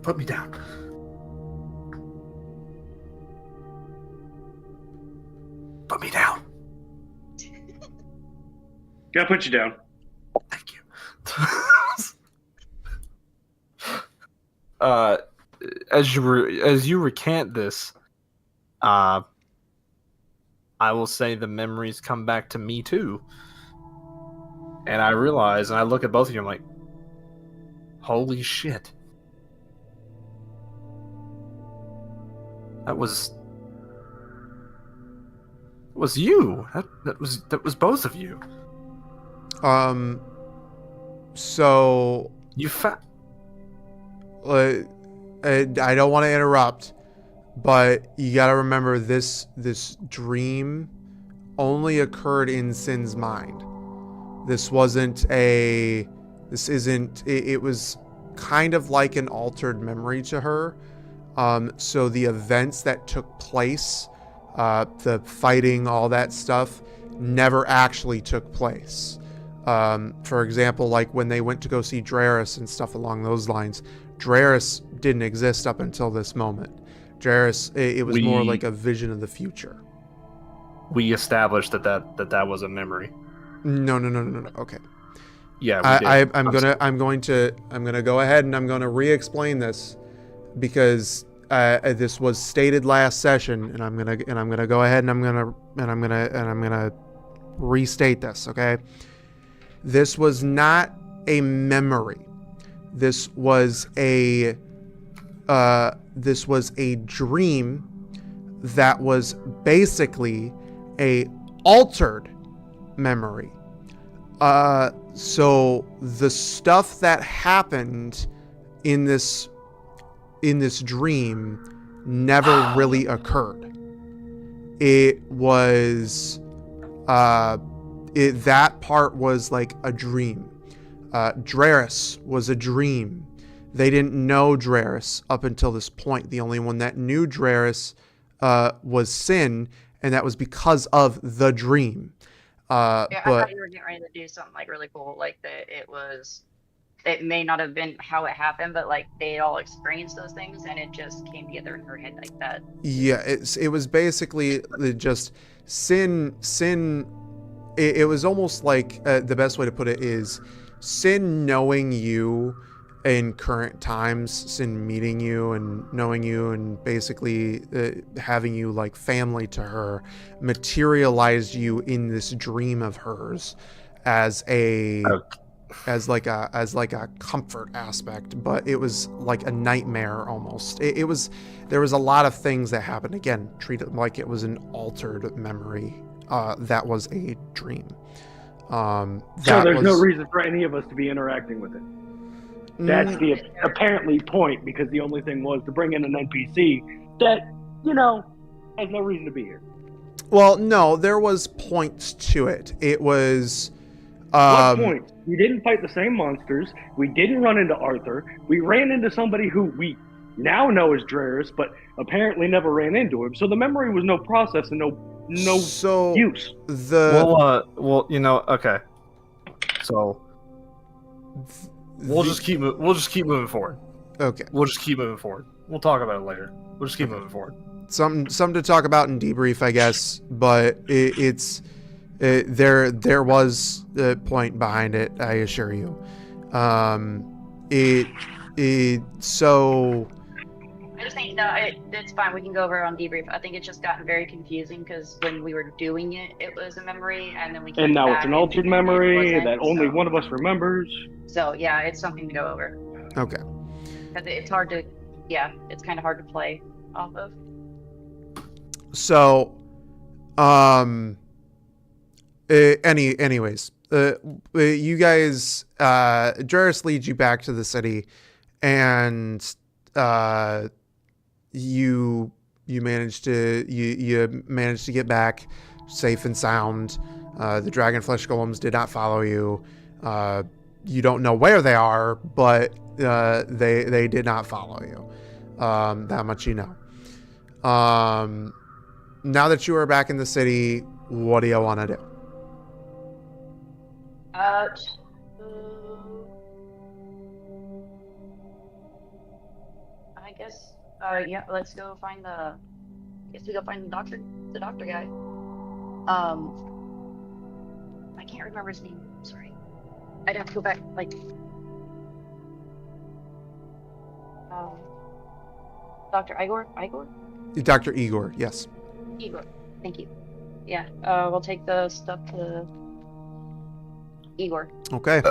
Put me down. Put me down. Gotta put you down. Thank you. As you recant this, I will say the memories come back to me too, and I realize, and I look at both of you, I'm like, holy shit, that was you. That was both of you. So You I don't want to interrupt, but you got to remember this dream only occurred in Sin's mind. It was kind of like an altered memory to her. So the events that took place, the fighting, all that stuff, never actually took place. For example, like when they went to go see Draeris and stuff along those lines, Draeris didn't exist up until this moment. Draeris, it was more like a vision of the future. We established that was a memory. No. Okay. Yeah, I'm going to go ahead and I'm going to re-explain this because this was stated last session, and I'm gonna go ahead and I'm gonna restate this. Okay. This was not a memory. This was a dream that was basically a altered memory. So the stuff that happened in this dream never really occurred. It was that part was like a dream. Draeris was a dream. They didn't know Draeris up until this point. The only one that knew Draeris was Sin, and that was because of the dream. I But thought you were getting ready to do something like really cool, like that it may not have been how it happened, but like they all experienced those things and it just came together in her head like that. yeah, it was basically just Sin. It was almost like the best way to put it is Sin knowing you in current times, Sin meeting you and knowing you and basically having you like family to her, materialized you in this dream of hers as like a comfort aspect, but it was like a nightmare almost. There was a lot of things that happened. Again, treat it like it was an altered memory. That was a dream. So there's no reason for any of us to be interacting with it. That's the apparently point, because the only thing was to bring in an NPC that, has no reason to be here. Well, no, there was points to it. It was... what point? We didn't fight the same monsters. We didn't run into Arthur. We ran into somebody who we now know as Draeris, but apparently never ran into him. So the memory was no process and no no so use. Okay. So we'll just keep moving forward. Okay. We'll just keep moving forward. We'll talk about it later. We'll just keep moving forward. Something to talk about in debrief, I guess. But there was a point behind it, I assure you. So. I just think it's fine. We can go over it on debrief. I think it's just gotten very confusing because when we were doing it, it was a memory, and then we came and now back it's an altered memory that only so. one of us remembers. So yeah, it's something to go over. Okay. Because it's hard to, it's kind of hard to play off of. So, anyways, you guys, Juris leads you back to the city, and you managed to get back safe and sound. The dragonflesh golems did not follow you. You don't know where they are, but they did not follow you. That much you know. Now that you are back in the city, what do you want to do? I guess, let's go find the doctor guy. I can't remember his name. Sorry. I'd have to go back, Dr. Igor? Dr. Igor, yes. Igor, thank you. Yeah, we'll take the stuff to Igor. Okay.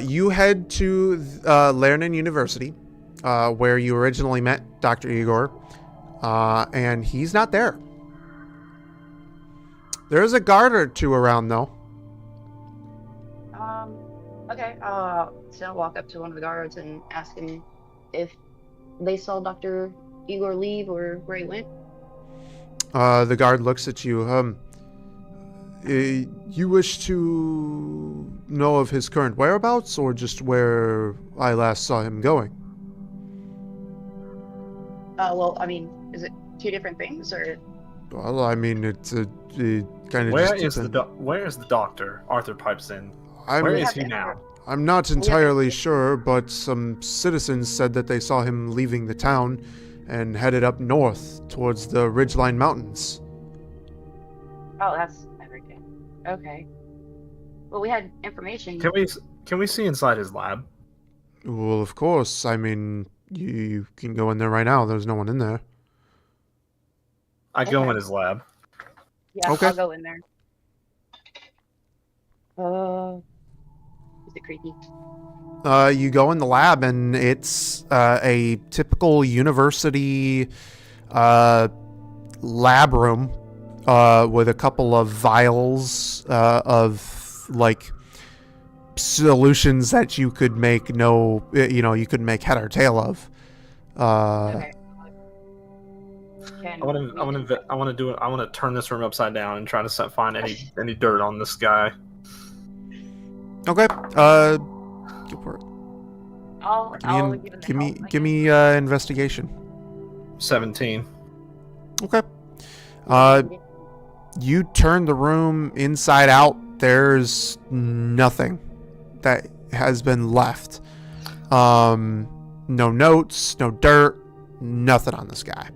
You head to Lernin University, where you originally met Dr. Igor, and he's not there. There's a guard or two around, though. Okay, so I'll walk up to one of the guards and ask him if they saw Dr. Igor leave or where he went. The guard looks at you. You wish to know of his current whereabouts, or just where I last saw him going? Well, I mean, is it two different things, or? Well, I mean, it's a kind of. Where is the doctor? Arthur pipes in. Where is he now? I'm not entirely sure, but some citizens said that they saw him leaving the town and headed up north towards the Ridgeline Mountains. Oh, that's everything. Okay. Well, we had information. Can we see inside his lab? Well, of course. I mean, you can go in there right now. There's no one in there. I go in his lab. Yeah, okay. I'll go in there. Is it creepy? You go in the lab, and it's a typical university lab room with a couple of vials of solutions that you could make you could make head or tail of. Okay. I want to turn this room upside down and try to find any dirt on this guy. Okay. Go for it. Give me investigation. 17. Okay. You turn the room inside out. There's nothing that has been left. No notes, no dirt, nothing on this guy.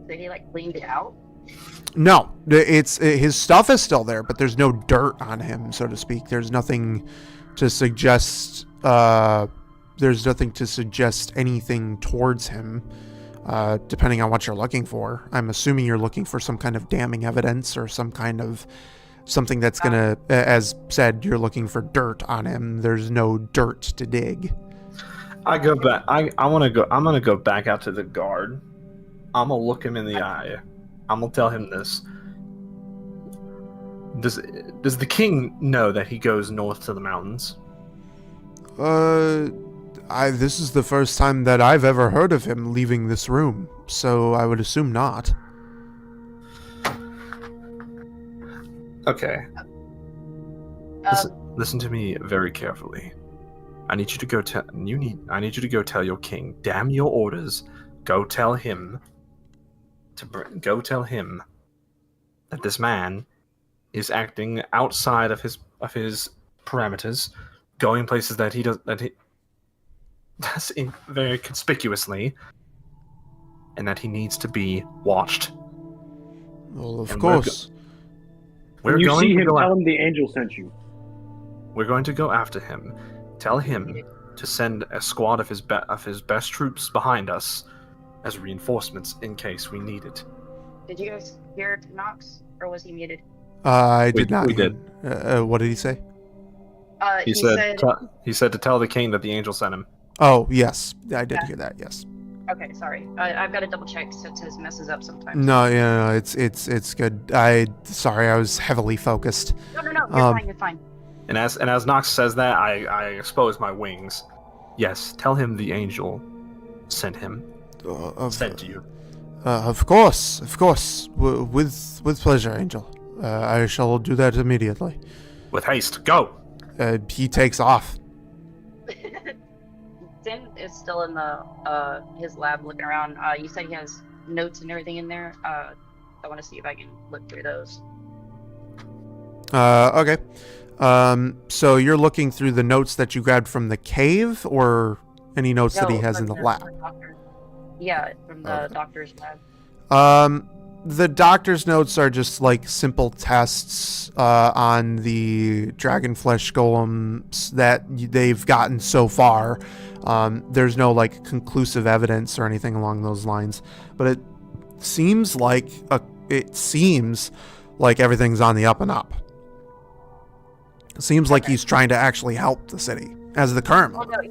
So he cleaned it out? No, his stuff is still there, but there's no dirt on him, so to speak. There's nothing to suggest. There's nothing to suggest anything towards him. Depending on what you're looking for, I'm assuming you're looking for some kind of damning evidence or some kind of something that's gonna, as said, you're looking for dirt on him. There's no dirt to dig. I go back. I'm gonna go back out to the guard. I'm gonna look him in the eye. I'm gonna tell him this. Does the king know that he goes north to the mountains? This is the first time that I've ever heard of him leaving this room, so I would assume not. Okay. Listen to me very carefully. I need you to go tell your king. Damn your orders. Go tell him to go tell him that this man is acting outside of his parameters, going places that he does very conspicuously, and that he needs to be watched. Well, of And course. When you see him, tell him the angel sent you. We're going to go after him. Tell him to send a squad of his best troops behind us as reinforcements in case we need it. Did you guys hear Knox, or was he muted? I did not. We did. What did he say? He said to tell the king that the angel sent him. Oh, yes. I did hear that, yes. Okay, sorry. I've got to double check since his messes up sometimes. No, it's good. Sorry, I was heavily focused. No, you're fine. And as Nox says that, I expose my wings. Yes, tell him the angel sent him. Sent you. Of course. With pleasure, Angel. I shall do that immediately. With haste, go! He takes off. Sin is still in the his lab looking around. You said he has notes and everything in there. I want to see if I can look through those. Okay. So you're looking through the notes that you grabbed from the cave, or any notes that he has in the lab? Yeah, from the doctor's lab. The doctor's notes are just like simple tests on the dragonflesh golems that they've gotten so far. There's no like conclusive evidence or anything along those lines, but it seems like everything's on the up and up. It seems like he's trying to actually help the city as the current one. Well, no,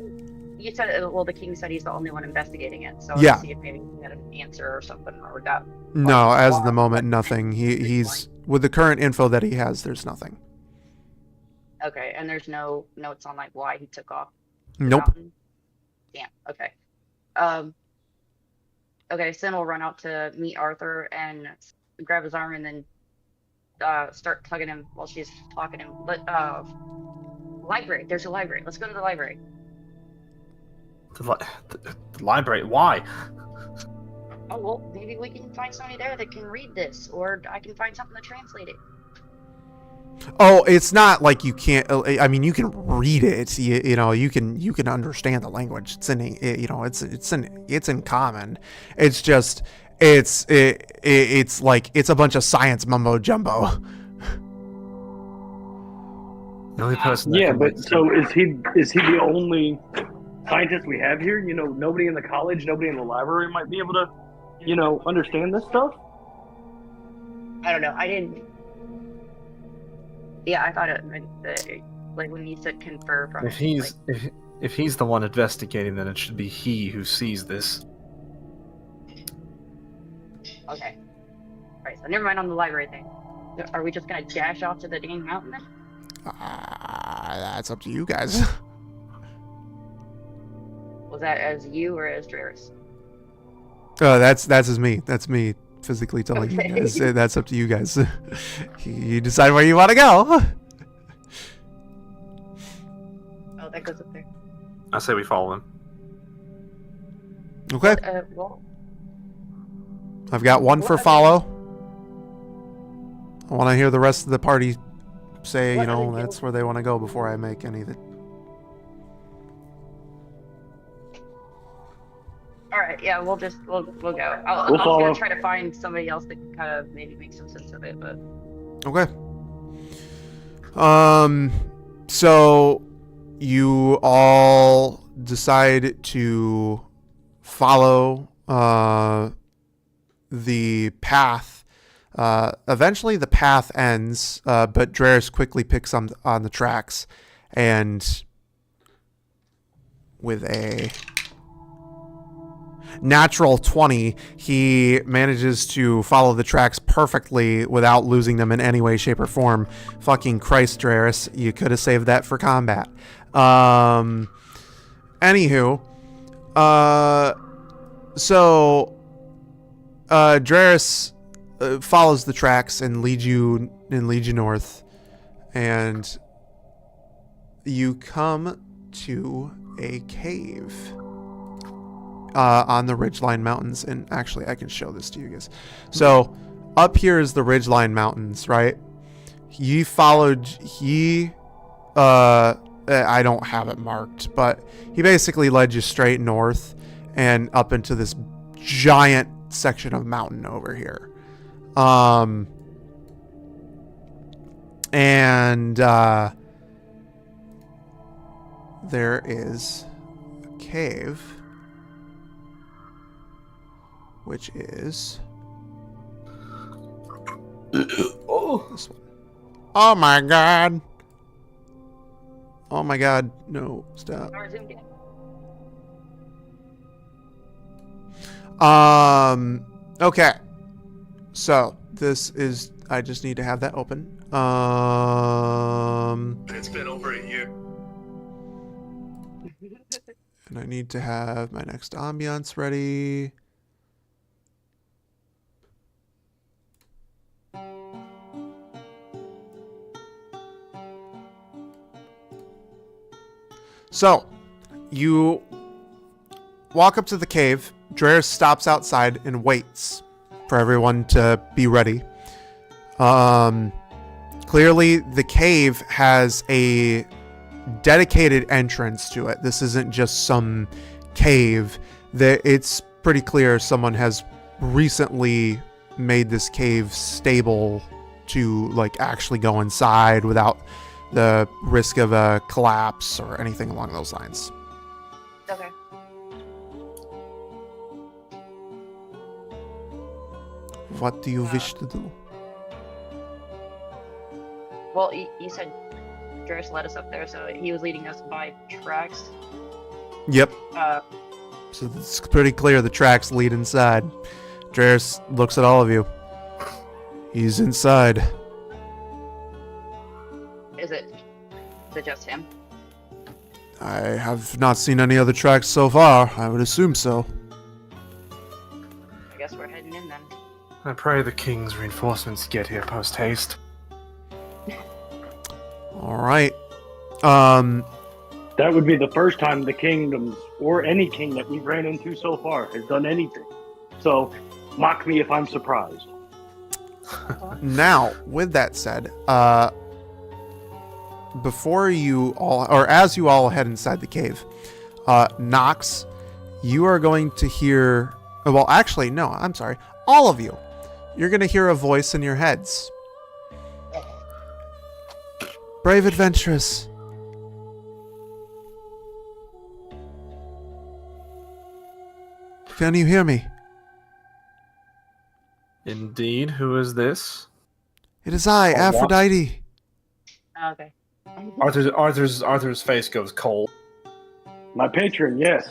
you said, the king said he's the only one investigating it, so yeah. Let's see if maybe he had an answer or something, or that. No, as of the moment, nothing. He's with the current info that he has, there's nothing. Okay, and there's no notes on like why he took off. Nope. Damn. Okay. Okay, Sin will run out to meet Arthur and grab his arm and then start tugging him while she's talking to him. But library. There's a library. Let's go to the library. The library? Why? Oh, well, maybe we can find somebody there that can read this, or I can find something to translate it. Oh, it's not like you can't. I mean, you can read it. You can understand the language. It's in common. It's just it's like it's a bunch of science mumbo jumbo. The only person. Yeah, but so is he the only scientist we have here? Nobody in the college, nobody in the library might be able to, understand this stuff. I don't know. I didn't. Yeah, I thought it meant like when you said confer from. If he's the one investigating, then it should be he who sees this. Okay. Alright, so never mind on the library thing. Are we just gonna dash off to the dang mountain then? That's up to you guys. Was that as you or as Draris? That's as me. That's me physically telling you guys. That's up to you guys. You decide where you want to go. Oh, that goes up there. I say we follow him. Okay. Well, I've got one for follow. I want to hear the rest of the party say, that's where they want to go before I make anything. all right, yeah, we'll go. I was gonna try to find somebody else that can kind of maybe make some sense of it, but. Okay. So you all decide to follow the path. Eventually the path ends, but Draris quickly picks on the tracks, and with a natural 20, he manages to follow the tracks perfectly without losing them in any way, shape, or form. Fucking Christ, Draris, you could have saved that for combat. Anywho, so Draris follows the tracks and leads you north, and you come to a cave. on the Ridgeline Mountains. And actually, I can show this to you guys. So up here is the Ridgeline Mountains, right? I don't have it marked, but he basically led you straight north and up into this giant section of mountain over here. There is a cave, which is this one. Oh my god. Oh my god. No, stop. Okay. So this is, I just need to have that open. It's been over a year. And I need to have my next ambiance ready. So, you walk up to the cave. Draeris stops outside and waits for everyone to be ready. Clearly, the cave has a dedicated entrance to it. This isn't just some cave. It's pretty clear someone has recently made this cave stable to like actually go inside without the risk of a collapse or anything along those lines. Okay. What do you wish to do? Well, you said Draeris led us up there, so he was leading us by tracks. Yep. So it's pretty clear the tracks lead inside. Draeris looks at all of you. He's inside. Is it just him? I have not seen any other tracks so far. I would assume so. I guess we're heading in then. I pray the king's reinforcements get here post haste. All right. That would be the first time the kingdoms or any king that we've ran into so far has done anything. So, mock me if I'm surprised. Now, with that said, before you all, or as you all head inside the cave, Nox, you are going to hear. Well, actually, no. I'm sorry. All of you, you're going to hear a voice in your heads. Brave adventurous. Can you hear me? Indeed. Who is this? It is I, Aphrodite. Okay. Arthur's face goes cold. My patron, yes.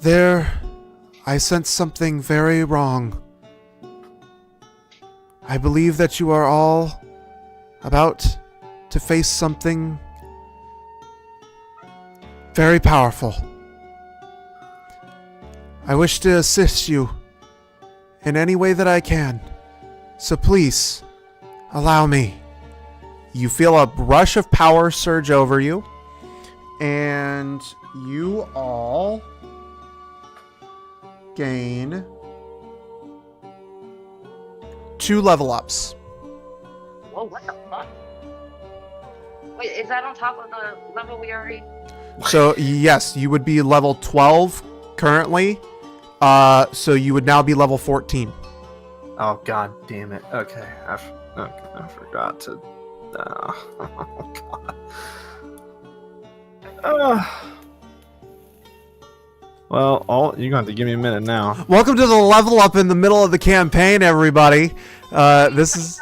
There, I sense something very wrong. I believe that you are all about to face something very powerful. I wish to assist you in any way that I can, so please allow me. You feel a rush of power surge over you, and you all gain 2 level ups. Whoa, what the fuck? Wait, is that on top of the level we already... So, yes, you would be level 12 currently. So you would now be level 14. Oh, god damn it. Okay, I forgot to... oh, god. Well, you're going to have to give me a minute now. Welcome to the level up in the middle of the campaign, everybody. This is...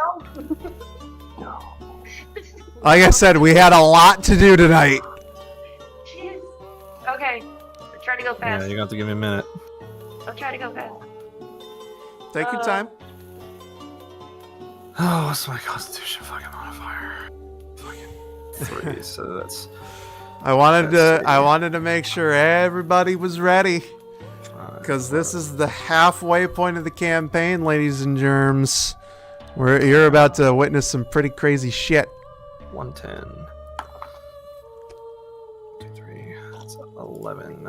Like I said, we had a lot to do tonight. Jeez. Okay. Try to go fast. Yeah, you're going to have to give me a minute. I'll try to go fast. Take your time. Oh, what's my constitution fucking modifier? Fucking 3, so that's... I wanted to make sure everybody was ready. Because this is the halfway point of the campaign, ladies and germs. You're about to witness some pretty crazy shit. 110. 2, 3, that's 11. 11.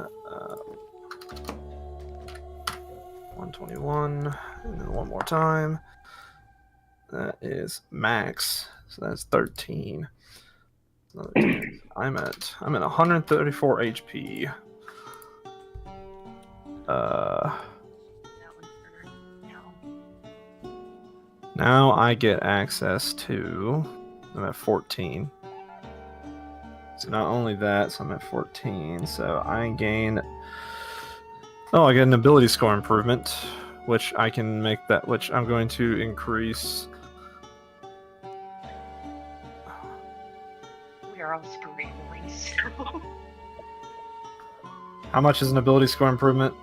121, and then one more time. That is max, so that's 13. Another 10. I'm at 134 HP. Now I get access to. I'm at 14. So not only that, so I'm at 14. So I gain. Oh, I get an ability score improvement, which I can make that. Which I'm going to increase. We are all scrambling. So. How much is an ability score improvement?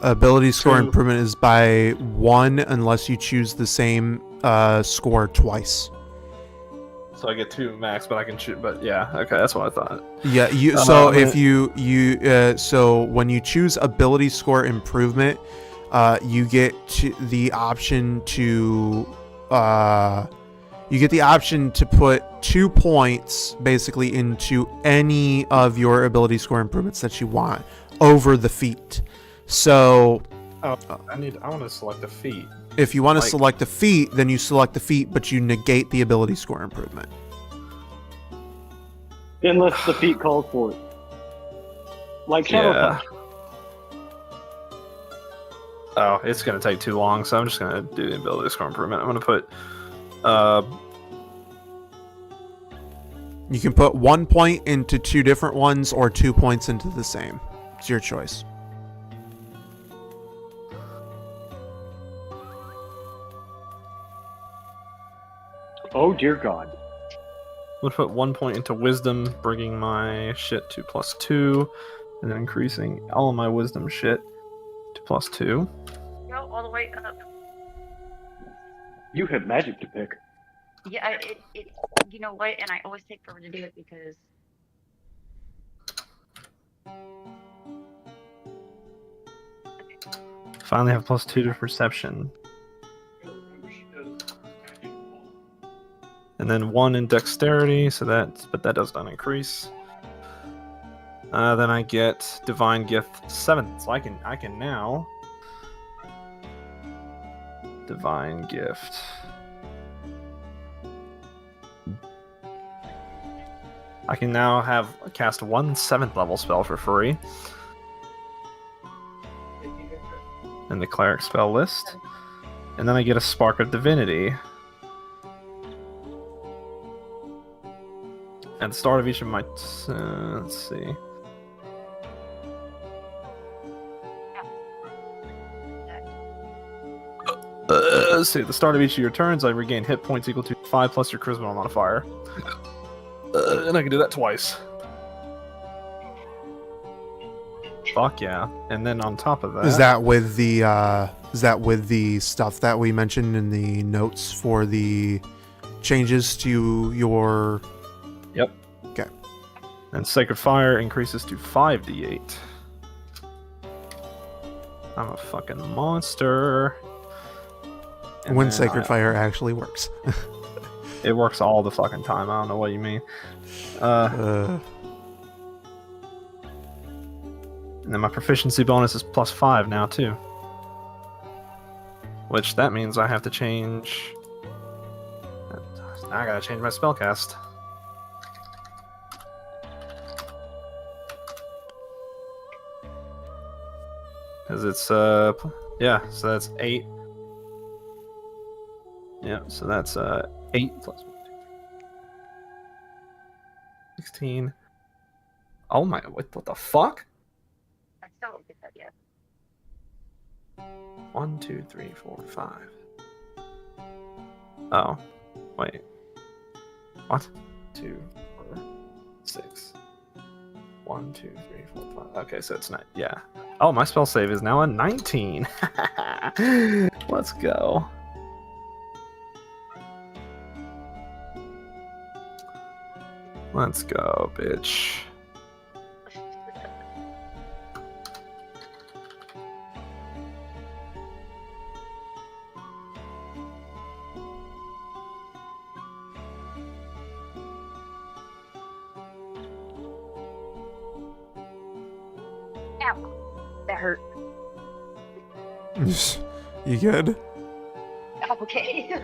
Ability score 2. improvement is by 1 unless you choose the same score twice. So I get 2 max, but I can shoot. But yeah, okay, that's what I thought. Yeah, so if so when you choose ability score improvement, you get the option to put 2 points basically into any of your ability score improvements that you want over the feat. So I want to select a feat. if you want to select the feat, then you select the feat, but you negate the ability score improvement. Unless the feat calls for it. Like Shadow Punch. Oh, it's going to take too long, so I'm just going to do the ability score improvement. I'm going to put... You can put 1 point into 2 different ones or 2 points into the same. It's your choice. Oh, dear God. I'm going to put 1 point into wisdom, bringing my shit to +2, and then increasing all of my wisdom shit to +2. Go all the way up. You have magic to pick. Yeah, you know what? And I always take forever to do it because. Finally have +2 to perception. And then 1 in dexterity, but that does not increase. Then I get divine gift 7, so I can now divine gift. I can now cast 1 7th level spell for free in the cleric spell list, and then I get a spark of divinity. At the start of each of my let's see. Let's see. At the start of each of your turns, I regain hit points equal to 5 plus your charisma modifier. And I can do that twice. Fuck yeah! And then on top of that, Is that with the stuff that we mentioned in the notes for the changes to your? Yep. Okay. And Sacred Fire increases to 5d8. I'm a fucking monster. And when Sacred Fire actually works. It works all the fucking time. I don't know what you mean. And then my proficiency bonus is +5 now too. Which that means I have to change. Now I gotta change my spellcast. Because it's yeah, so that's 8. Yeah, so that's 8 plus 1, 16. Oh my, what the fuck? I still don't get that yet. 1, 2, 3, 4, 5. Oh, wait. What? 2, 4, 6. 1, 2, 3, 4, 5. Okay, so it's not. Yeah. Oh, my spell save is now a 19. Let's go. Let's go, bitch. Ow. That hurt. You good? Okay.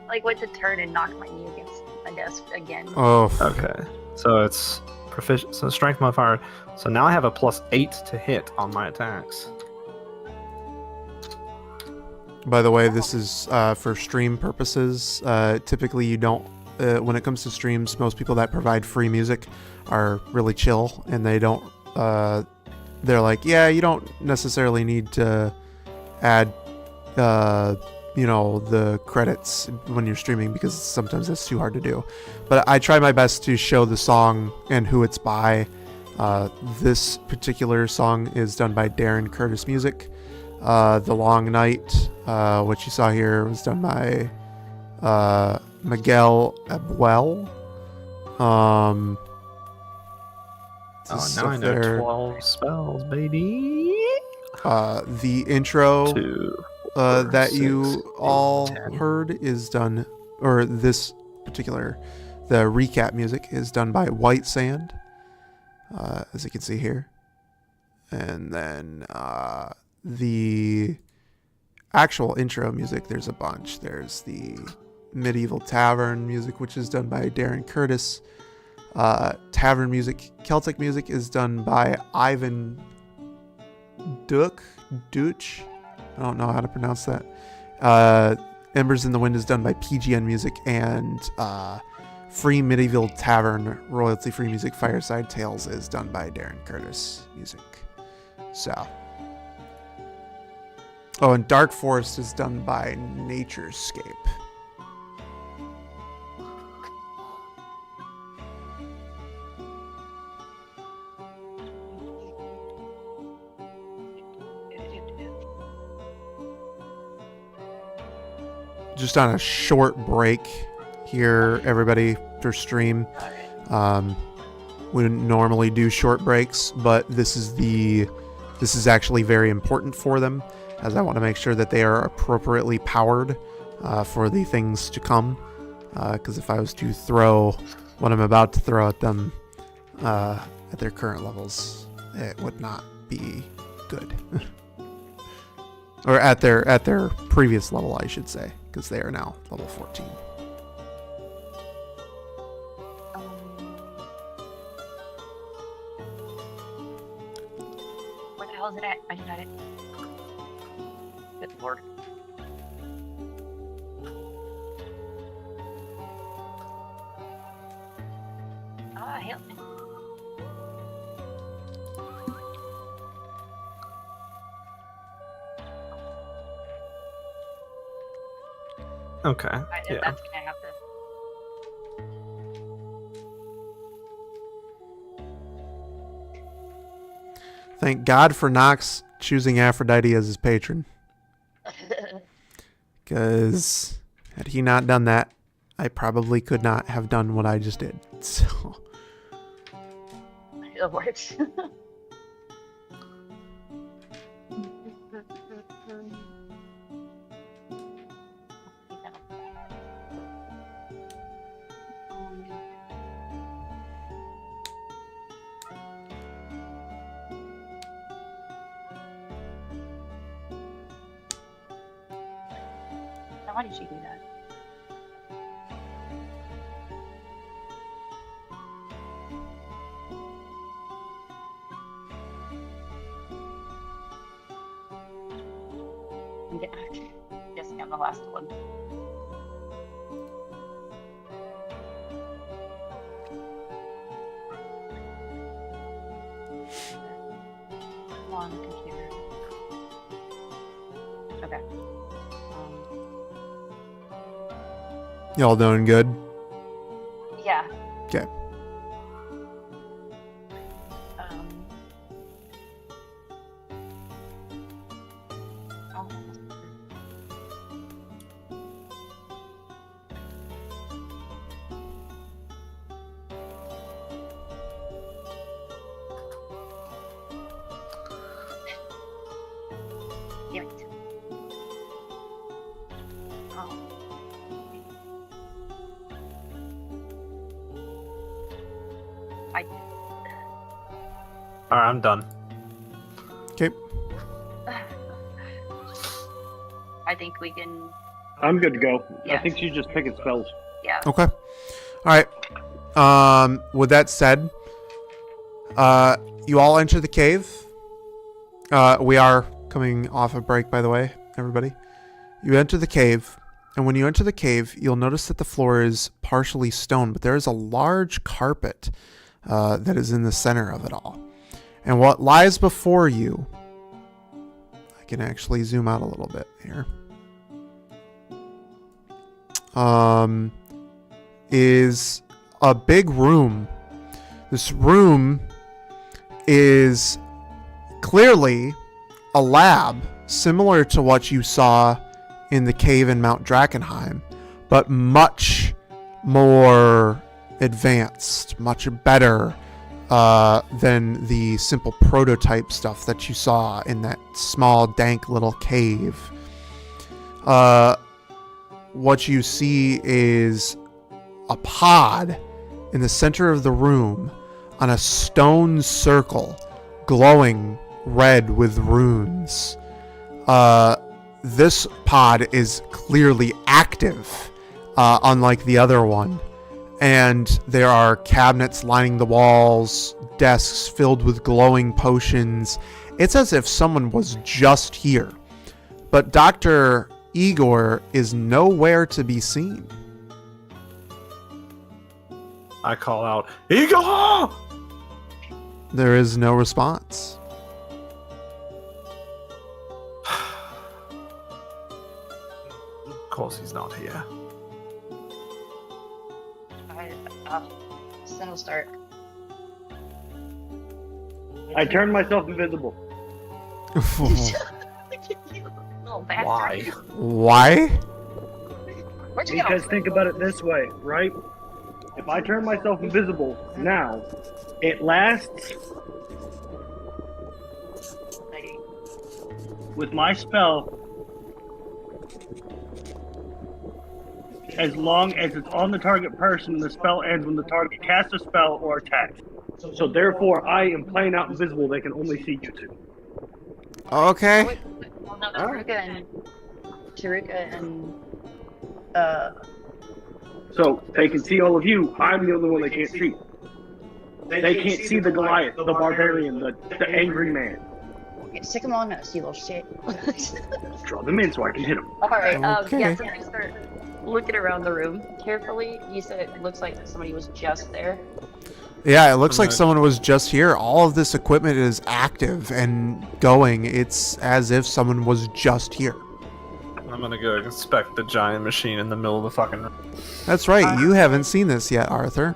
Like went to turn and knock my knee against my desk again. Oh. Okay. So it's proficient. So strength modifier. So now I have a +8 to hit on my attacks. By the way, this is for stream purposes. Typically, you don't. When it comes to streams, most people that provide free music are really chill, and they don't. They're like, yeah, you don't necessarily need to add, the credits when you're streaming because sometimes that's too hard to do. But I try my best to show the song and who it's by. This particular song is done by Darren Curtis Music. The Long Night, which you saw here, was done by Miguel Abuel. Now I know 12 spells, baby. The intro 2, 4, that 6, you all 10. heard is done, or this particular, the recap music is done by White Sand, as you can see here. And then the actual intro music, there's a bunch. There's the Medieval Tavern music, which is done by Darren Curtis. Tavern music, Celtic music is done by Ivan Dutch. I don't know how to pronounce that. Embers in the Wind is done by PGN Music, and Free Medieval Tavern, royalty-free music, Fireside Tales is done by Darren Curtis Music. So. Oh, and Dark Forest is done by Naturescape. Just on a short break here, everybody, for stream. We wouldn't normally do short breaks, but this is actually very important for them, as I want to make sure that they are appropriately powered for the things to come. Because if I was to throw what I'm about to throw at them at their current levels, it would not be good. Or at their previous level, I should say, because they are now level 14. Where the hell is it at? I just had it. Good lord. Hell. Okay. Yeah. That's gonna have to. Thank God for Nox choosing Aphrodite as his patron. Because had he not done that, I probably could not have done what I just did. So. It works. Why did she do that? I'm guessing I'm the last one. Come on, computer. Okay. Y'all doing good? Yeah. Okay. Damn it. Alright, I'm done. Okay. I think we can. I'm good to go. Yeah. I think she's just picking spells. Yeah. Okay. All right. With that said, you all enter the cave. We are coming off a break, by the way, everybody. You enter the cave, and when you enter the cave, you'll notice that the floor is partially stone, but there is a large carpet that is in the center of it all. And what lies before you, I can actually zoom out a little bit here, is a big room. This room is clearly a lab similar to what you saw in the cave in Mount Drakenheim, but much more advanced, much better than the simple prototype stuff that you saw in that small, dank little cave. What you see is a pod in the center of the room on a stone circle glowing red with runes. This pod is clearly active, unlike the other one. And there are cabinets lining the walls, desks filled with glowing potions. It's as if someone was just here. But Dr. Igor is nowhere to be seen. I call out, Igor! There is no response. Of course he's not here. Then we'll start. I turned myself invisible. Why? Why? Where'd you Because go? think about it this way, right? If I turn myself invisible now, it lasts with my spell as long as it's on the target person and the spell ends when the target casts a spell or attacks. So therefore, I am playing out invisible. They can only see you two. Okay. Well, no, Tarika and So they can see all of you. I'm the only one they can't see. They can't see the Goliath, the barbarian, the angry man. stick them on us, you little shit. Draw them in so I can hit them. Alright, Okay. yeah, so I start looking around the room carefully. You said it looks like somebody was just there. Yeah, it looks like Right. someone was just here. All of this equipment is active and going. It's as if someone was just here. I'm gonna go inspect the giant machine in the middle of the fucking room. That's right. You haven't seen this yet, Arthur.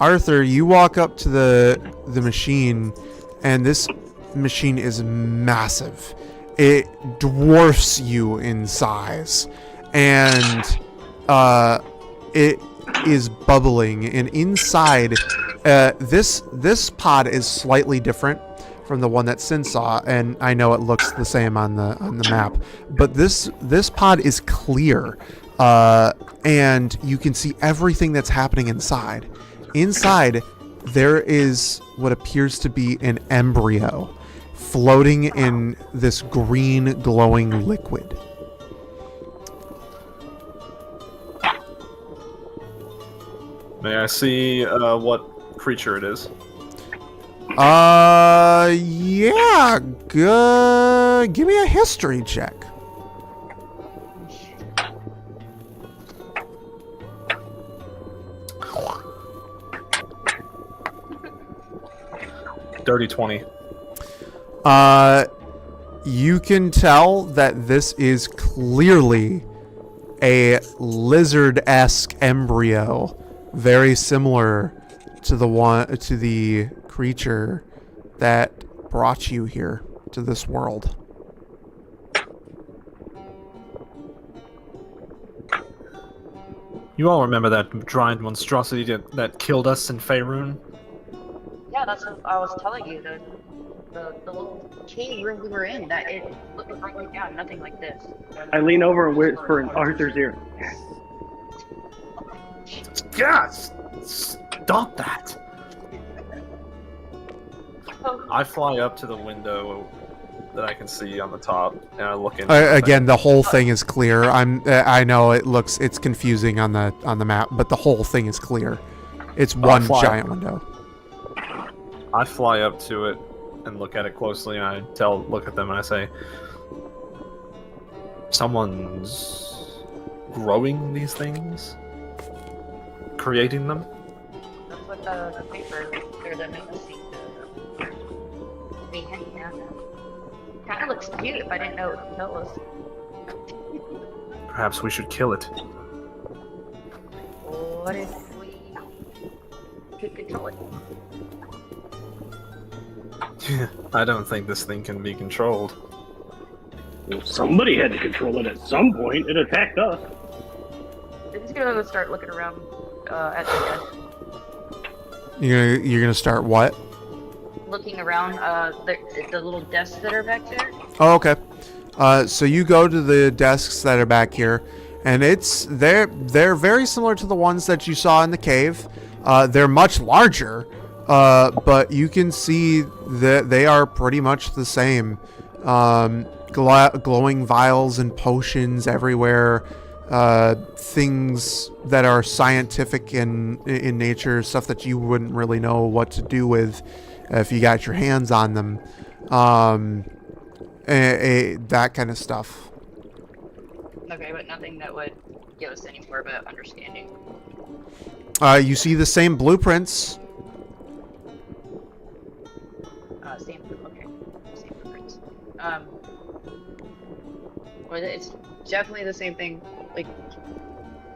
Arthur, you walk up to the machine, and this machine is massive. It dwarfs you in size, and it is bubbling. And inside, this pod is slightly different from the one that Sin saw, and I know it looks the same on the map. But this pod is clear, and you can see everything that's happening inside. Inside, there is what appears to be an embryo floating in this green glowing liquid. May I see what creature it is? Yeah, good. Give me a history check. Dirty 20. You can tell that this is clearly a lizard-esque embryo, very similar to the creature that brought you here to this world. You all remember that giant monstrosity that killed us in Faerun? Yeah, that's what I was telling you. The little cave room we were in, that it looked right down, nothing like this. I lean over and whisper in Arthur's ear. Yes! Stop that! I fly up to the window that I can see on the top, and I look in. Again, the whole thing is clear. I know it's confusing on the map, but the whole thing is clear. It's one giant window. I fly up to it and look at it closely, and I look at them, and I say, "Someone's growing these things, creating them." That's what the paper or the notice seemed to be hinting at. Kind of looks cute if I didn't know what to tell us. Perhaps we should kill it. What if we could control it? I don't think this thing can be controlled. Well, somebody had to control it at some point. It attacked us. I'm just gonna start looking around at the desk. You're gonna start what? Looking around the little desks that are back there. Oh, okay. So you go to the desks that are back here, and they're very similar to the ones that you saw in the cave. They're much larger, but you can see that they are pretty much the same. Glowing vials and potions everywhere. Things that are scientific in nature, stuff that you wouldn't really know what to do with if you got your hands on them. That kind of stuff. Okay, but nothing that would give us any more of an understanding. You see the same blueprints. Same blueprints. Well, it's definitely the same thing, like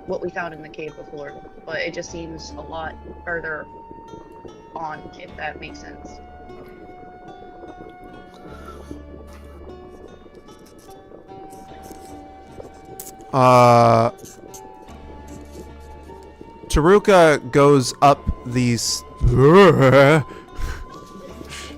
what we found in the cave before, but it just seems a lot further on, if that makes sense. Taruka goes up these.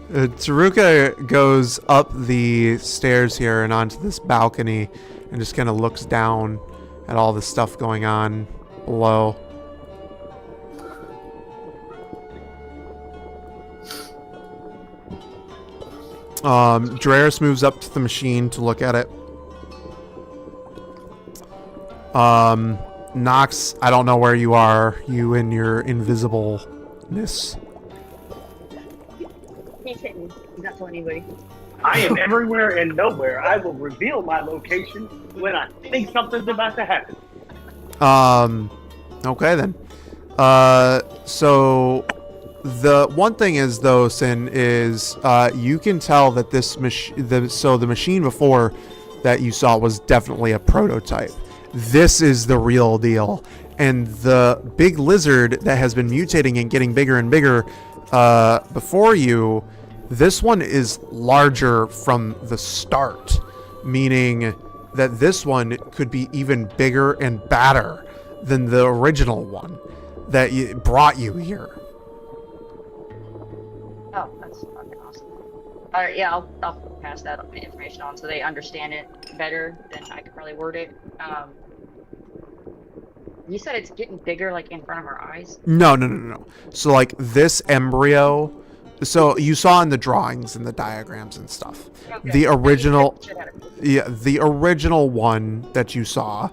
Taruka goes up the stairs here and onto this balcony and just kind of looks down at all the stuff going on below. Draris moves up to the machine to look at it. Nox, I don't know where you are. You in your invisibleness. He's hidden. He's not telling anybody. I am everywhere and nowhere. I will reveal my location when I think something's about to happen. Okay then. So the one thing is though, Sin, is you can tell that this the machine before that you saw was definitely a prototype. This is the real deal, and the big lizard that has been mutating and getting bigger and bigger before you, this one is larger from the start, meaning that this one could be even bigger and badder than the original one that brought you here. Oh, that's fucking awesome. Alright, yeah, I'll pass that information on so they understand it better than I could probably word it. You said it's getting bigger, like, in front of our eyes? No. So, like, this embryo... So, you saw in the drawings and the diagrams and stuff. Okay. The original... Yeah, the original one that you saw,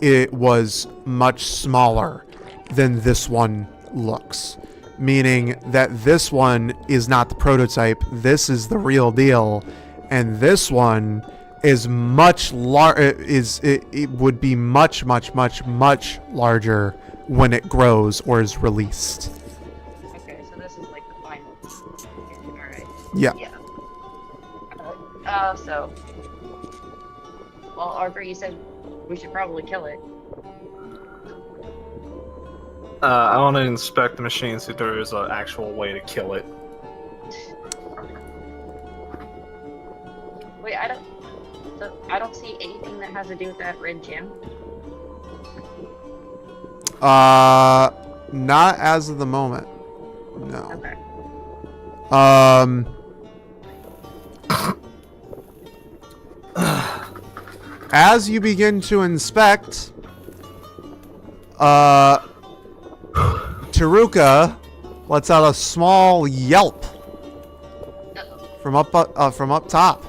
it was much smaller than this one looks. Meaning that this one is not the prototype, this is the real deal, and this one is much it would be much larger when it grows or is released. Okay, so this is like the final. Alright. Yeah. So well, Arthur, you said we should probably kill it. I want to inspect the machine, see if there is an actual way to kill it. Wait, I don't see anything that has to do with that red gem. Not as of the moment. No. Okay. As you begin to inspect, Taruka lets out a small yelp from up top.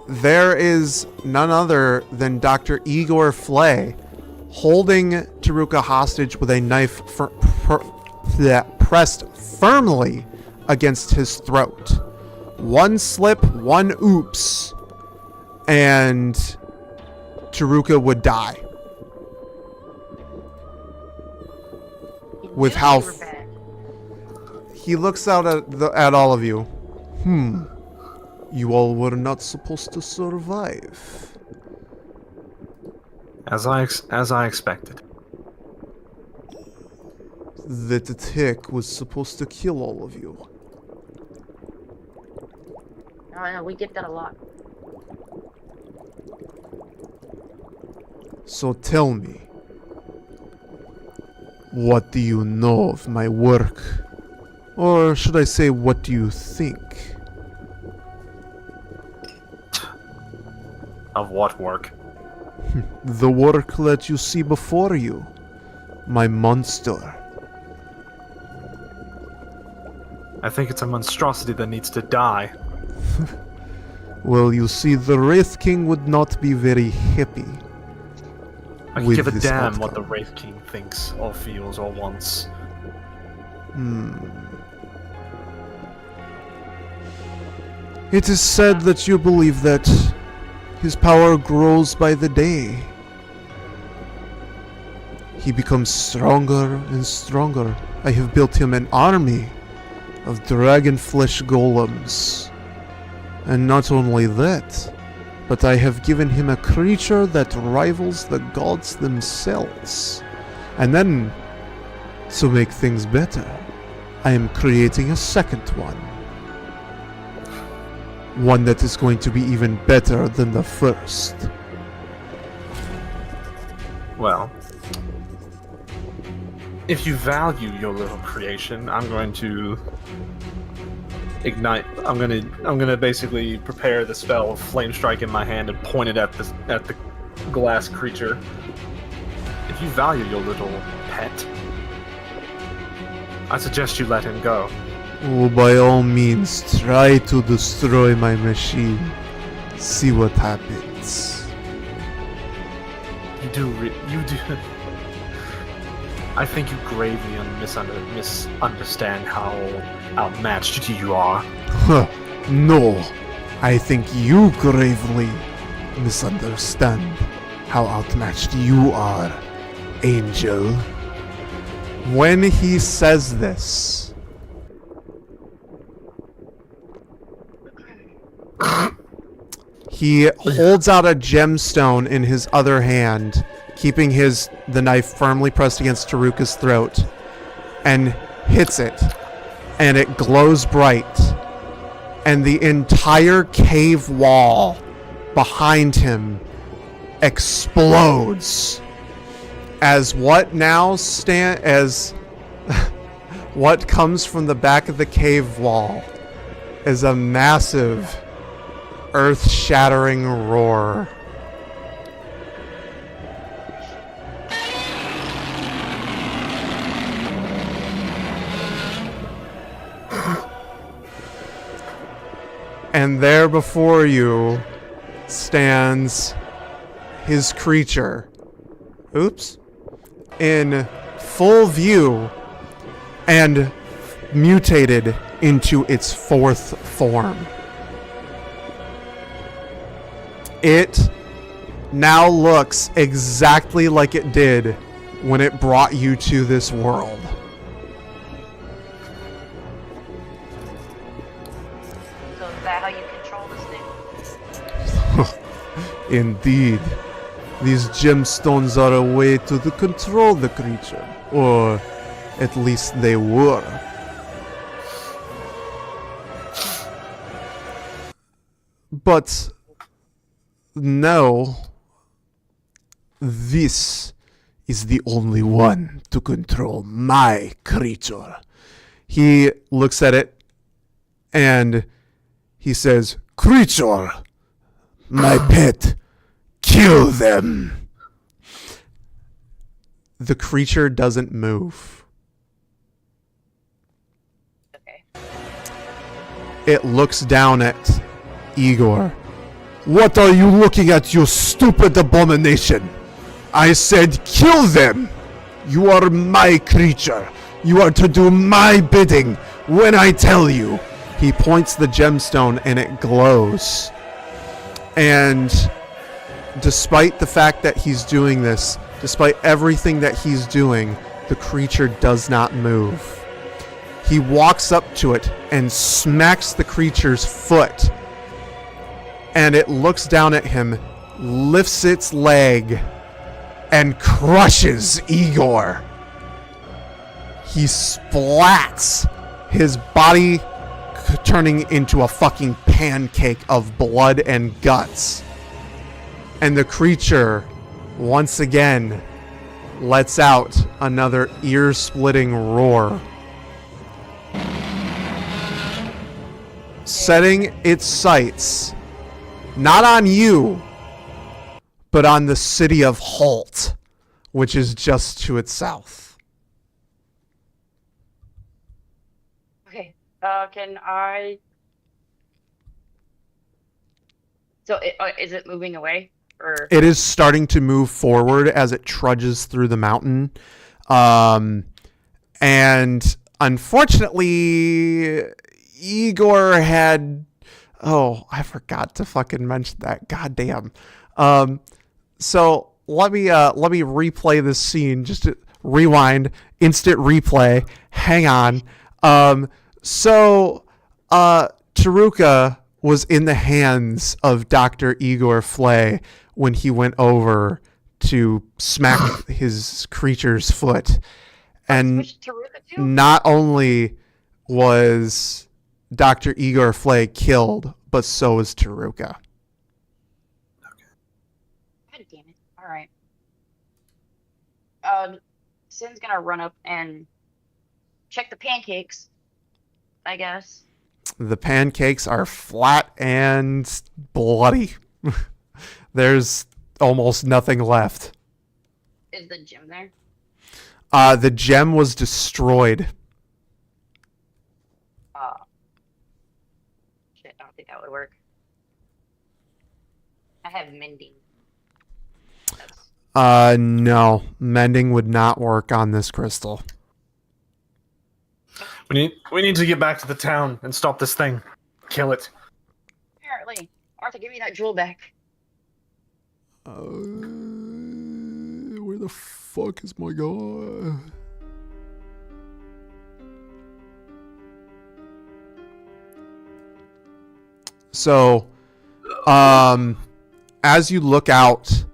There is none other than Dr. Igor Flay holding Taruka hostage with a knife pressed firmly against his throat. One slip, one oops, and Taruka would die. With how he looks out at all of you. You all were not supposed to survive. As I expected. That attack was supposed to kill all of you. No, we get that a lot. So tell me, what do you know of my work? Or should I say, what do you think? Of what work? The work that you see before you. My monster. I think it's a monstrosity that needs to die. Well, you see, the Wraith King would not be very happy. I can give a damn what the Wraith King thinks or feels or wants. It is said that you believe that his power grows by the day. He becomes stronger and stronger. I have built him an army of dragon flesh golems. And not only that, but I have given him a creature that rivals the gods themselves. And then, to make things better, I am creating a second one. One that is going to be even better than the first. Well, if you value your little creation, I'm going to ignite. I'm gonna basically prepare the spell of Flame Strike in my hand and point it at the glass creature. If you value your little pet, I suggest you let him go. Oh, by all means, try to destroy my machine. See what happens. You do. I think you gravely misunderstand how outmatched you are. No, I think you gravely misunderstand how outmatched you are, Angel. When he says this, he holds out a gemstone in his other hand, keeping the knife firmly pressed against Taruka's throat, and hits it, and it glows bright, and the entire cave wall behind him explodes as what comes from the back of the cave wall is a massive, earth-shattering roar. And there before you stands his creature. Oops. In full view and mutated into its fourth form. It now looks exactly like it did when it brought you to this world. So is that how you control this thing? Indeed. These gemstones are a way to control the creature. Or at least they were. But no, this is the only one to control my creature. He looks at it and he says, "Creature, my pet, kill them." The creature doesn't move. Okay. It looks down at Igor. What are you looking at, you stupid abomination? I said kill them! You are my creature. You are to do my bidding when I tell you. He points the gemstone and it glows. And despite the fact that he's doing this, despite everything that he's doing, the creature does not move. He walks up to it and smacks the creature's foot. And it looks down at him, lifts its leg, and crushes Igor. He splats, his body turning into a fucking pancake of blood and guts. And the creature, once again, lets out another ear-splitting roar. Setting its sights, not on you, but on the city of Holt, which is just to its south. Okay. Can I? So, is it moving away, or? It is starting to move forward as it trudges through the mountain, and unfortunately, Igor had. Oh, I forgot to fucking mention that. Goddamn. So let me replay this scene. Just to rewind, instant replay. Hang on. So Taruka was in the hands of Dr. Igor Flay when he went over to smack his creature's foot. And not only was Dr. Igor Flay killed, but so is Taruka. God damn it. Alright. Sin's gonna run up and check the pancakes, I guess. The pancakes are flat and bloody. There's almost nothing left. Is the gem there? The gem was destroyed. Shit, I don't think that would work. I have mending. No. Mending would not work on this crystal. We need to get back to the town and stop this thing. Kill it. Apparently. Arthur, give me that jewel back. Where the fuck is my guy? So, as you look out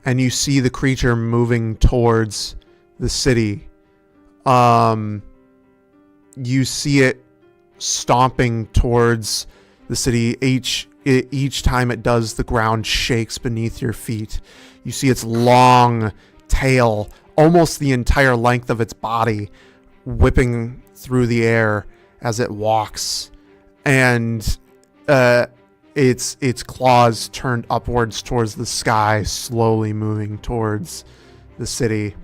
and you see the creature moving towards the city, you see it stomping towards the city. Each time it does, the ground shakes beneath your feet. You see its long tail, almost the entire length of its body, whipping through the air as it walks. And its claws turned upwards towards the sky, slowly moving towards the city.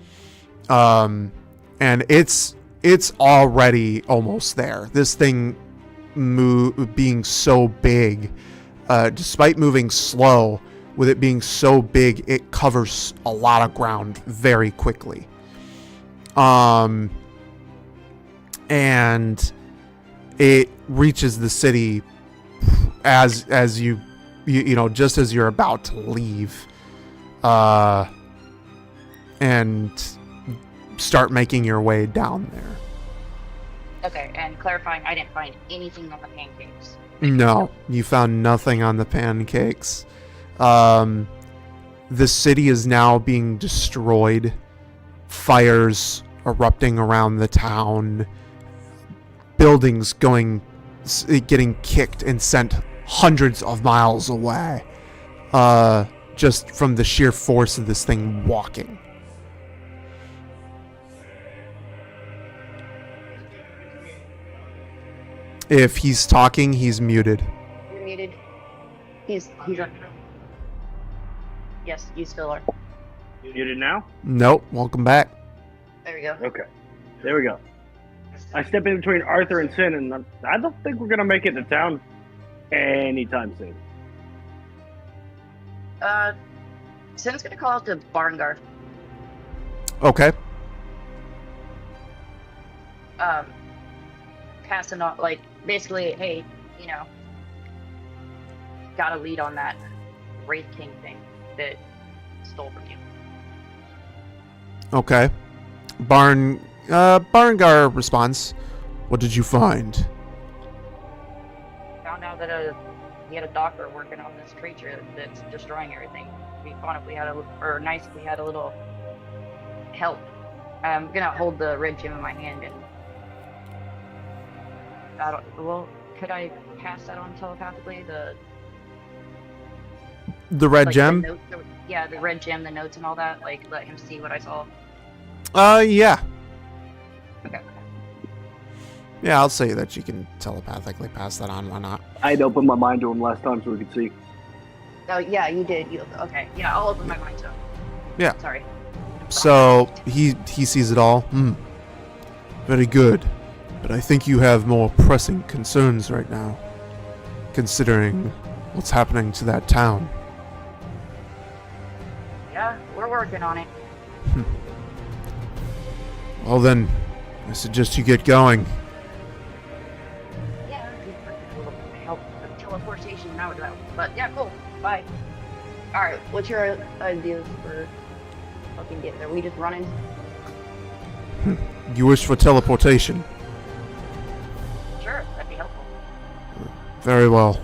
And it's already almost there. This thing being so big, despite moving slow, with it being so big, it covers a lot of ground very quickly. And it reaches the city as you just as you're about to leave, and start making your way down there. Okay, and clarifying, I didn't find anything on the pancakes. No, you found nothing on the pancakes. The city is now being destroyed. Fires erupting around the town. Buildings getting kicked and sent hundreds of miles away. Just from the sheer force of this thing walking. If he's talking, he's muted. You're muted. He's on. Yes, you still are. You muted now? Nope. Welcome back. There we go. Okay. There we go. I step in between Arthur and Sin, and I don't think we're gonna make it to town anytime soon. Sin's gonna call out to Barngar. Okay. Passing on, like, basically, hey, you know, got a lead on that Wraith King thing that stole from you. Okay. Barngar responds, "What did you find?" Found out that he had a doctor working on this creature that's destroying everything. It'd be fun if we had nice if we had a little help. I'm gonna hold the red gem in my hand and could I pass that on telepathically? The red like, gem? the red gem, the notes and all that. Like, let him see what I saw. Yeah. Okay. Yeah, I'll say that you can telepathically pass that on. Why not? I'd opened my mind to him last time so we could see. Oh yeah, you did. Okay. Yeah, I'll open my mind to him. Yeah. Sorry. So he sees it all. Very good. But I think you have more pressing concerns right now, considering what's happening to that town. Yeah, we're working on it. Well then, I suggest you get going. Yeah, a little help with teleportation and out. But yeah, cool. Bye. Alright, what's your ideas for fucking getting there? We just running? You wish for teleportation? Sure, that'd be helpful. Very well.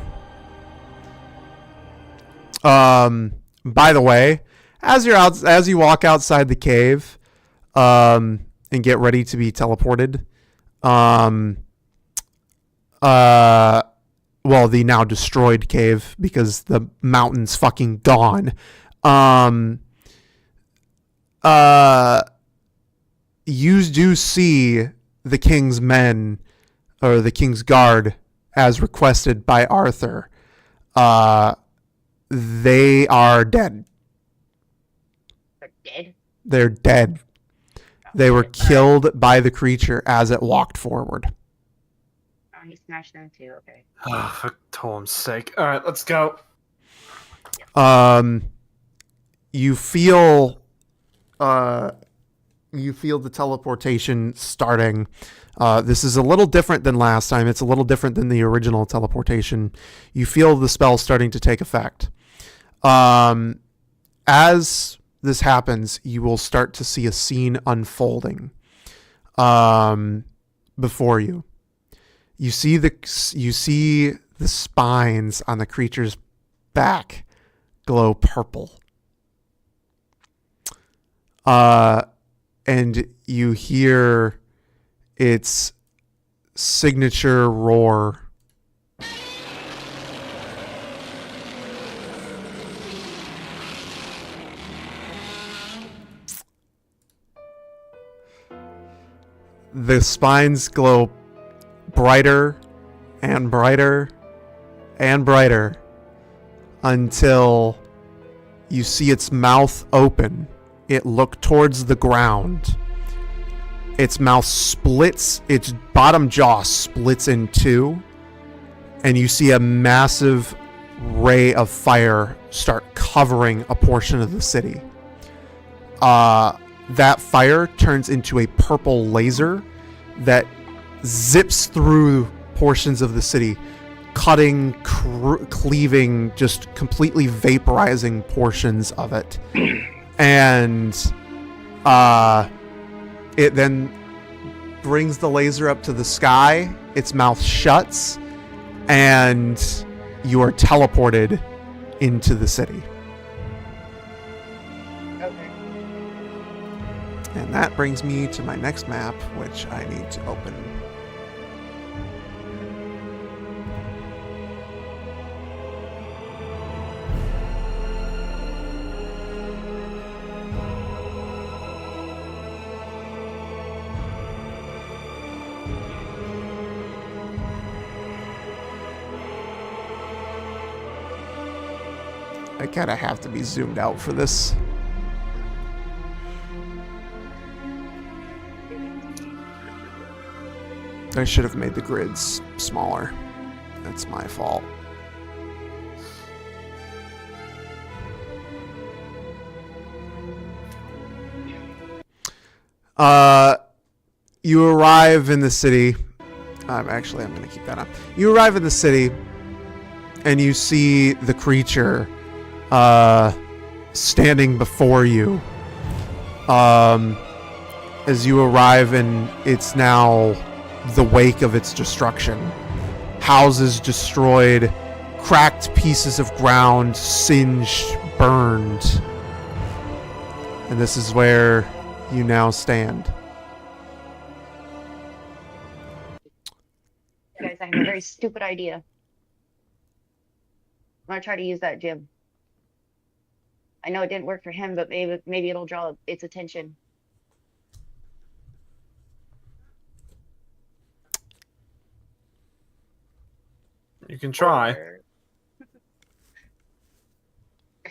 By the way, as you walk outside the cave, and get ready to be teleported, well, the now destroyed cave because the mountain's fucking gone. You do see the king's men, or the king's guard, as requested by Arthur. They are dead. They're dead? They're dead. They were killed by the creature as it walked forward. Oh, he smashed them too, okay. Oh, for Tom's sake. Alright, let's go. You feel the teleportation starting. This is a little different than last time. It's a little different than the original teleportation. You feel the spell starting to take effect. As this happens, you will start to see a scene unfolding before you. You see the spines on the creature's back glow purple. And you hear its signature roar. The spines glow brighter and brighter and brighter until you see its mouth open. It looked towards the ground. Its mouth splits, its bottom jaw splits in two, and you see a massive ray of fire start covering a portion of the city. That fire turns into a purple laser that zips through portions of the city, cutting, cleaving, just completely vaporizing portions of it. And it then brings the laser up to the sky, its mouth shuts, and you are teleported into the city. Okay. And that brings me to my next map, which I need to open. I kind of have to be zoomed out for this. I should have made the grids smaller. That's my fault. You arrive in the city. Actually, I'm going to keep that on. You arrive in the city, and you see the creature standing before you. As you arrive, and it's now the wake of its destruction. Houses destroyed, cracked pieces of ground singed, burned. And this is where you now stand. Guys, I have a very stupid idea. I'm gonna try to use that gym. I know it didn't work for him, but maybe it'll draw its attention. You can try.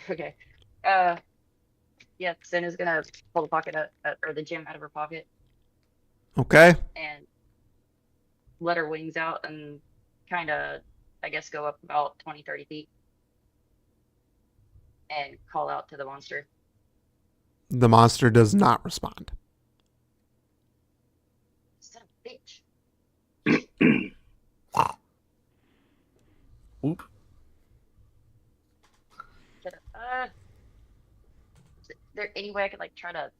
Okay. Yeah, Sin is gonna pull the pocket or the gem out of her pocket Okay. and let her wings out and kind of, I guess, go up about 20, 30 feet and call out to the monster. The monster does not respond. Son of a bitch. Oop. Is there any way I could like try to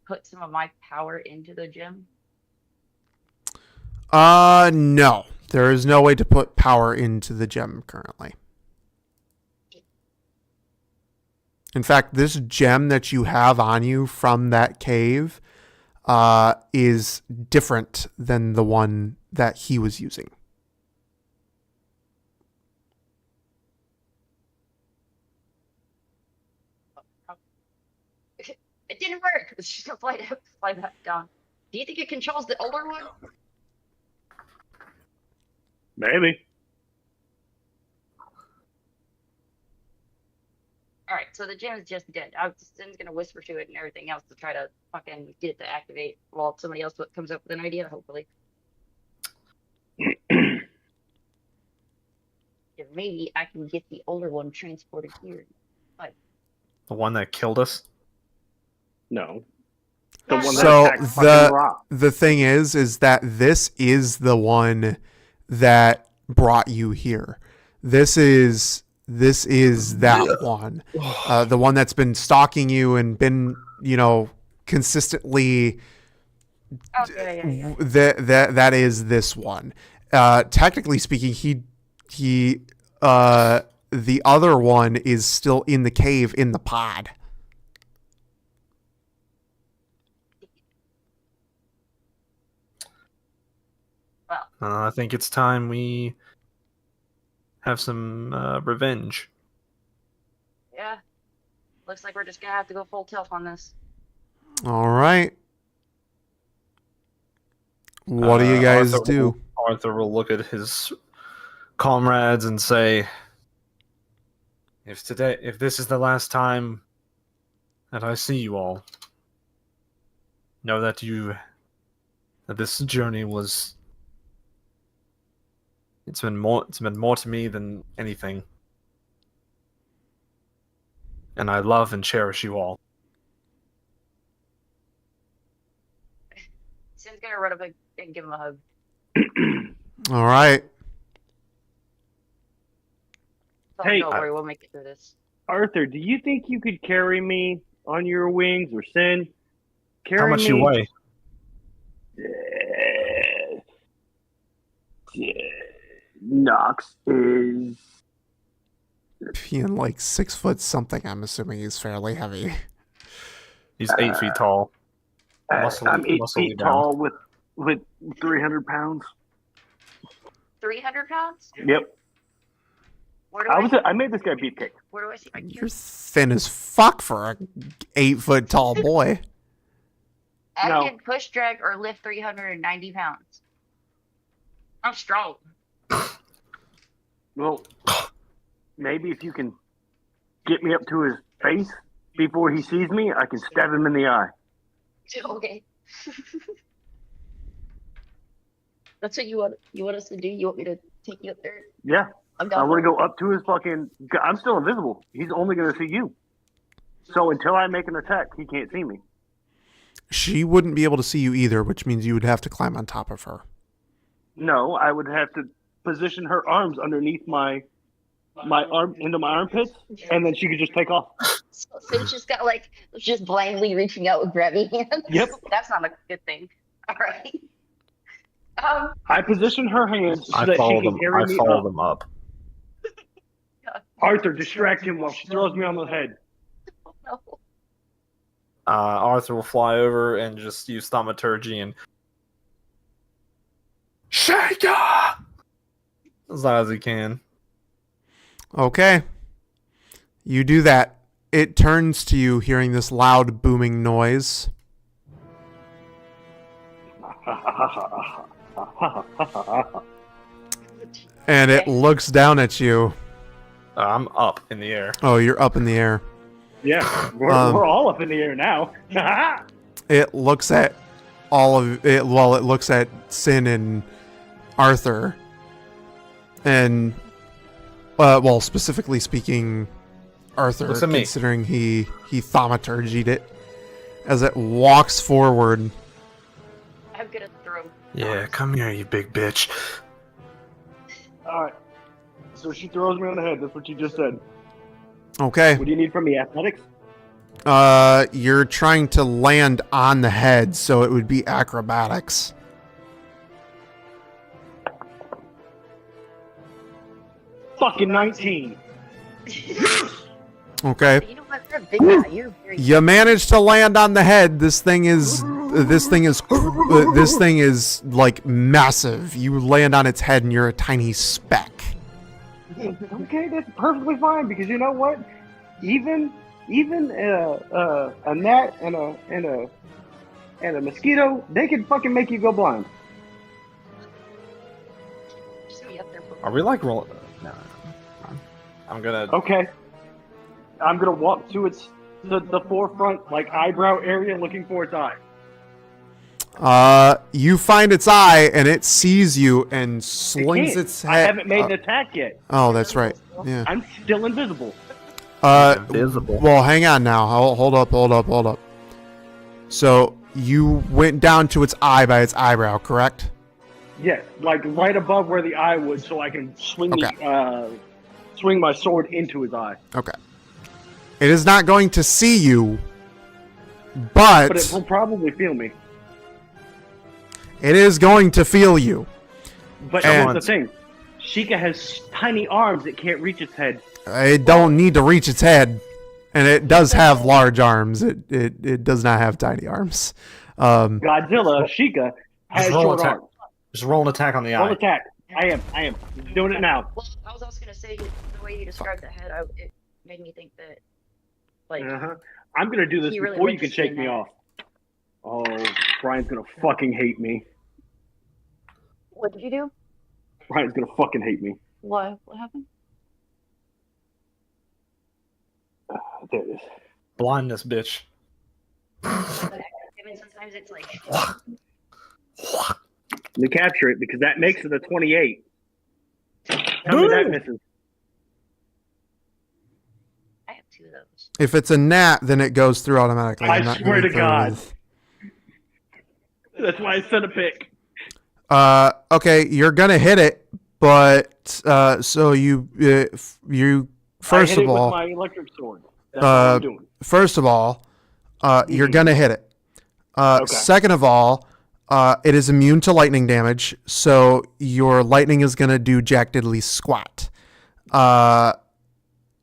put some of my power into the gem? No. There is no way to put power into the gem currently. In fact, this gem that you have on you from that cave is different than the one that he was using. It didn't work. She's gonna fly back down. Do you think it controls the older one? Maybe. All right, so the gem is just dead. Sin's gonna whisper to it and everything else to try to fucking get it to activate while somebody else comes up with an idea, hopefully. If maybe I can get the older one transported here. But The one that killed us? No. The one that So attacked fucking Rock. the thing is that this is the one that brought you here. This is that one. The one that's been stalking you and been, consistently. yeah. That is this one. Technically speaking, the other one is still in the cave in the pod. Well, I think it's time we have some revenge. yeah. Looks like we're just gonna have to go full tilt on this. All right. What do you guys do? Arthur will look at his comrades and say, if this is the last time that I see you all, know that this journey was, it's been more to me than anything. And I love and cherish you all. Sin's gonna run up and give him a hug. All right. So Hey, don't worry, we'll make it through this. Arthur, do you think you could carry me on your wings, or Sin? How much you weigh? Knox is Being like 6 foot something, I'm assuming he's fairly heavy. He's 8 feet tall. I'm 8 feet tall with 300 pounds. 300 pounds? Yep. Where do I made this guy beefcake. Where do I see my You're thin as fuck for a 8 foot tall boy. I No. can push, drag, or lift 390 pounds. I'm strong. Well, maybe if you can get me up to his face before he sees me, I can stab him in the eye. Okay. That's what you want us to do? You want me to take you up there? Yeah. I'm I down. want to go up to his fucking. I'm still invisible. He's only going to see you. So until I make an attack, he can't see me. She wouldn't be able to see you either, which means you would have to climb on top of her. No, I would have to position her arms underneath my arm into my armpits, and then she could just take off. So she's got like just blindly reaching out with grabby hands. Yep. That's not a good thing. All right. I position her hands so I that she follow can them. carry I me follow up. them up. Arthur, distract him while she throws me on the head. No. Arthur will fly over and just use thaumaturgy and shake ya as loud as he can. Okay. You do that. It turns to you hearing this loud booming noise. And it looks down at you. I'm up in the air. Oh, you're up in the air. Yeah, we're all up in the air now. It looks at all of it. Well, it looks at Sin and Arthur. And, well, specifically speaking, Arthur, Looks at me. considering he thaumaturgied it, as it walks forward. I'm gonna throw. Yeah, come here, you big bitch. All right. So she throws me on the head. That's what you just said. Okay. What do you need from me? Athletics? You're trying to land on the head, so it would be acrobatics. Fucking 19. Okay. You know what? You're a big guy. You're very. You managed to land on the head. This thing is like massive. You land on its head and you're a tiny speck. Okay, that's perfectly fine because you know what? Even a gnat and a mosquito, they can fucking make you go blind. Just be up there. Are we like rolling? No. I'm gonna. Okay. I'm gonna walk to the forefront, like eyebrow area, looking for its eye. You find its eye and it sees you and slings its head. I haven't made an attack yet. Oh, that's right. Yeah. I'm still invisible. Invisible. Well, hang on now. Hold up. So you went down to its eye by its eyebrow, correct? Yes, like right above where the eye would, so I can swing swing my sword into his eye. Okay. It is not going to see you, but it will probably feel me. it is going to feel you. But here's the thing. Sheikah has tiny arms that can't reach its head. It don't need to reach its head, and it does have large arms. It does not have tiny arms. Godzilla, Sheikah, has short arms. Just roll an attack on the Roll eye. attack. I am. Doing it now. Well, I was also gonna say the way you described the head, it made me think that, like, I'm gonna do this He really before you likes can shake seeing me that. off. Oh, Brian's gonna fucking hate me. what did you do? Brian's gonna fucking hate me. What happened? There it is. Blindness, bitch. I mean, sometimes it's like. Let me capture it because that makes it a 28. Tell me that misses. I have two of those. If it's a gnat, then it goes through automatically. I I'm not swear going to through God. with- That's why I said a pick. Okay, you're gonna hit it, but so you first I hit of it all, with my electric sword. That's what I'm doing. first of all, you're gonna hit it. Okay. Second of all, it is immune to lightning damage, so your lightning is gonna do jack diddly squat.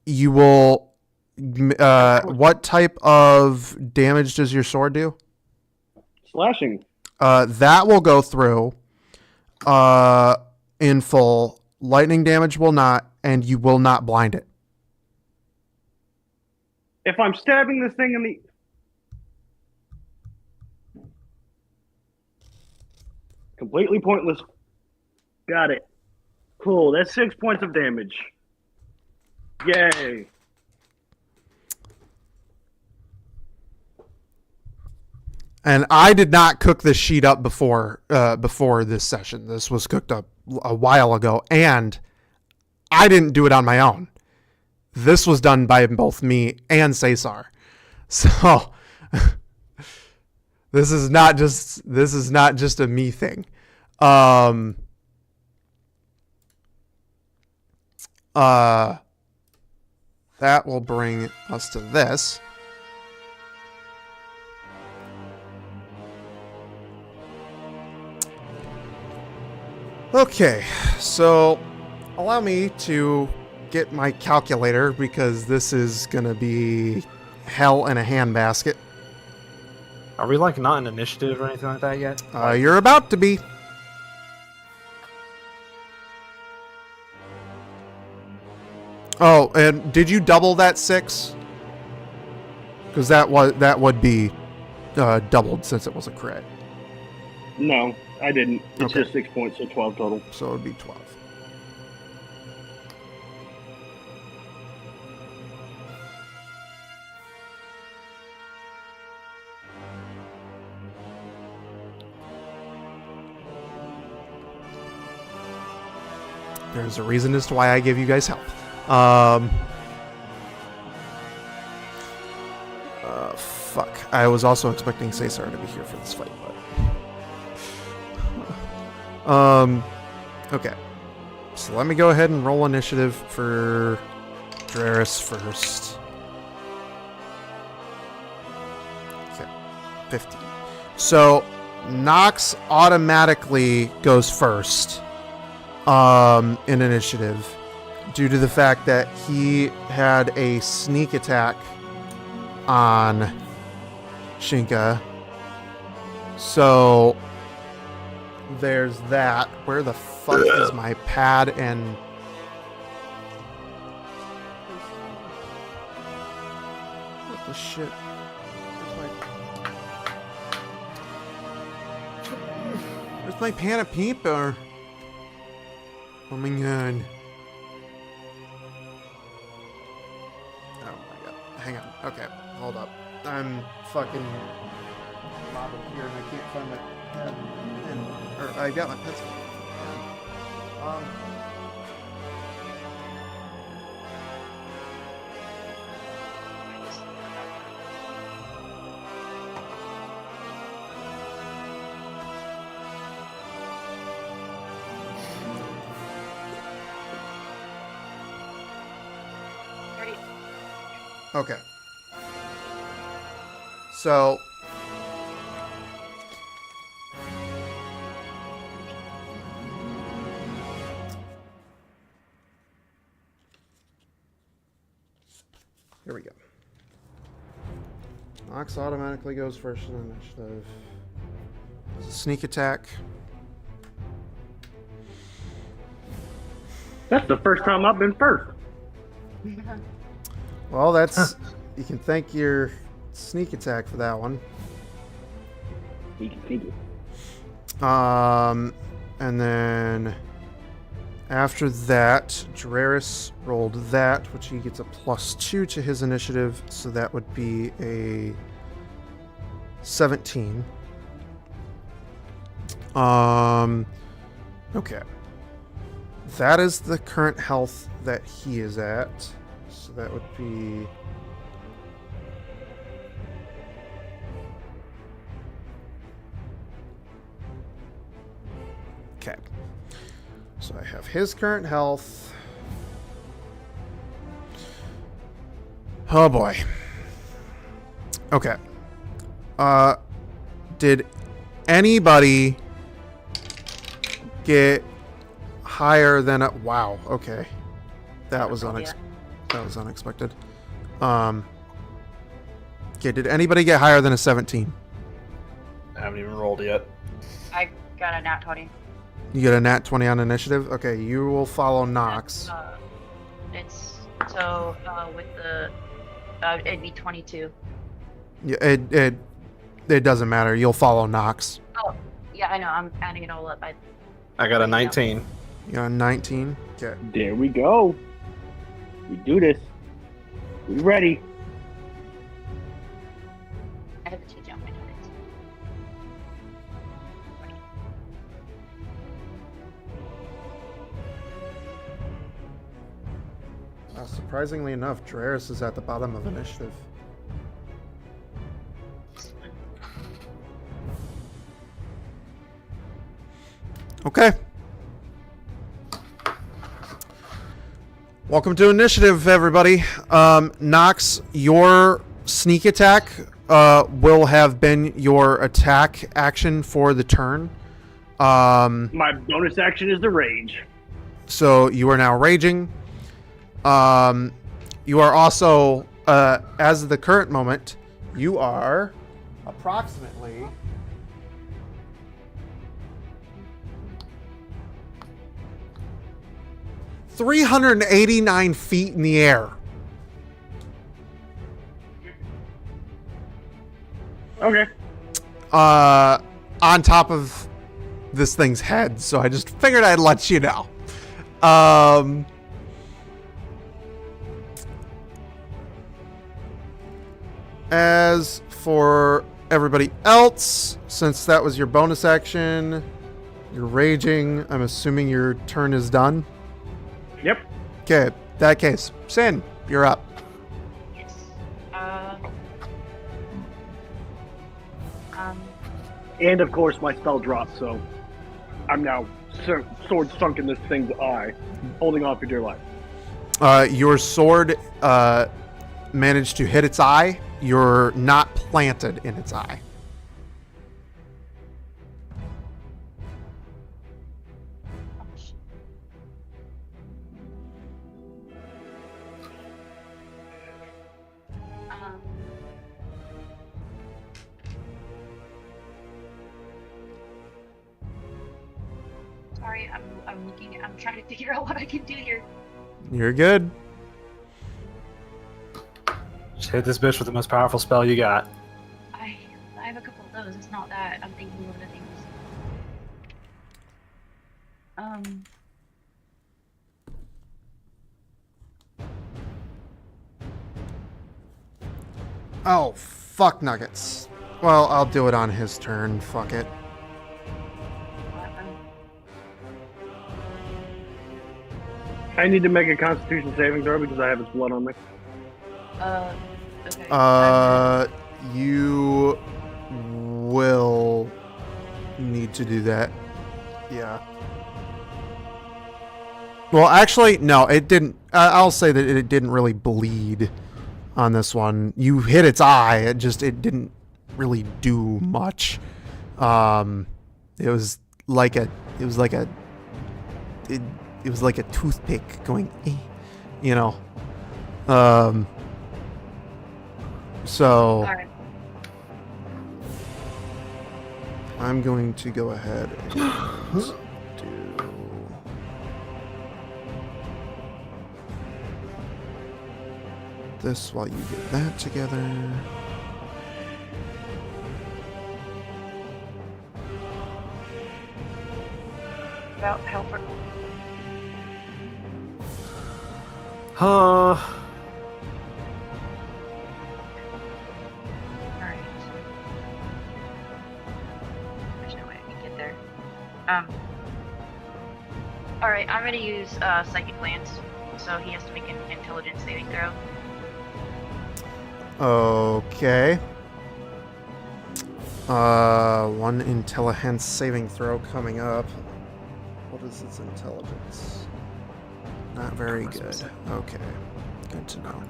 You will. What type of damage does your sword do? Slashing. That will go through in full. Lightning damage will not, and you will not blind it. If I'm stabbing this thing in the... Completely pointless. Got it. Cool. That's 6 points of damage. Yay. And I did not cook this sheet up before this session. This was cooked up a while ago, and I didn't do it on my own. This was done by both me and Cesar. So this is not just a me thing. That will bring us to this. Okay, so allow me to get my calculator because this is gonna be hell in a handbasket. Are we like not in initiative or anything like that yet? You're about to be. Oh, and did you double that 6? Because that would be doubled since it was a crit. No, I didn't. It's Okay. just 6 points, so 12 total. So it would be 12. There's a reason as to why I give you guys help. Fuck. I was also expecting Cesar to be here for this fight, but... okay. So let me go ahead and roll initiative for Draris first. Okay. 15. So, Nox automatically goes first in initiative due to the fact that he had a sneak attack on Shinka. So there's that. Where the fuck is my pad and what the shit? Where's my pan of paper? Oh my god. Oh my god. Hang on. Okay, hold up. I'm fucking bobbled here and I can't find my pen. Or I got my pencil. Okay. So here we go. Nox automatically goes first in initiative. Sneak attack. That's the first time I've been first. Well, that's you can thank your sneak attack for that one. You can think it. And then after that, Draris rolled that, which he gets a +2 to his initiative, so that would be a 17. Okay. That is the current health that he is at. So that would be... Okay. So I have his current health. Oh boy. Okay. Did anybody get higher than a... Wow, okay. That was unexpected. Okay, did anybody get higher than a 17? I haven't even rolled yet. I got a nat 20. You get a nat 20 on initiative? Okay, you will follow Nox. It's so with the it'd be 22. Yeah, it doesn't matter. You'll follow Nox. Oh, yeah, I know. I'm adding it all up. I got a 19. You got a 19? Okay. There we go. We do this. We ready. I have to change out my notes. Surprisingly enough, Draris is at the bottom of initiative. Okay. Welcome to initiative, everybody. Nox, your sneak attack will have been your attack action for the turn. My bonus action is the rage. So you are now raging. You are also, as of the current moment, you are approximately 389 feet in the air. Okay. On top of this thing's head, so I just figured I'd let you know. As for everybody else, since that was your bonus action, you're raging, I'm assuming your turn is done? Yep. Okay, that case, Sin, you're up. Yes. And of course, my spell dropped, so I'm now sword sunk in this thing's eye, holding on for dear life. Your sword managed to hit its eye. You're not planted in its eye. Sorry, I'm looking. I'm trying to figure out what I can do here. You're good. Just hit this bitch with the most powerful spell you got. I have a couple of those. It's not that. I'm thinking of other things. Oh, fuck nuggets. Well, I'll do it on his turn. Fuck it. I need to make a Constitution saving throw because I have his blood on me. Okay. You will need to do that. Yeah. Well, actually, no, it didn't. I'll say that it didn't really bleed on this one. You hit its eye. It didn't really do much. It was like a toothpick going, eh, you know. So All right. I'm going to go ahead and do this while you get that together. About helper. Alright. There's no way I can get there. Alright, I'm gonna use Psychic Glance, so he has to make an intelligence saving throw. Okay. One intelligence saving throw coming up. What is its intelligence? Not very good. Okay. Good to know.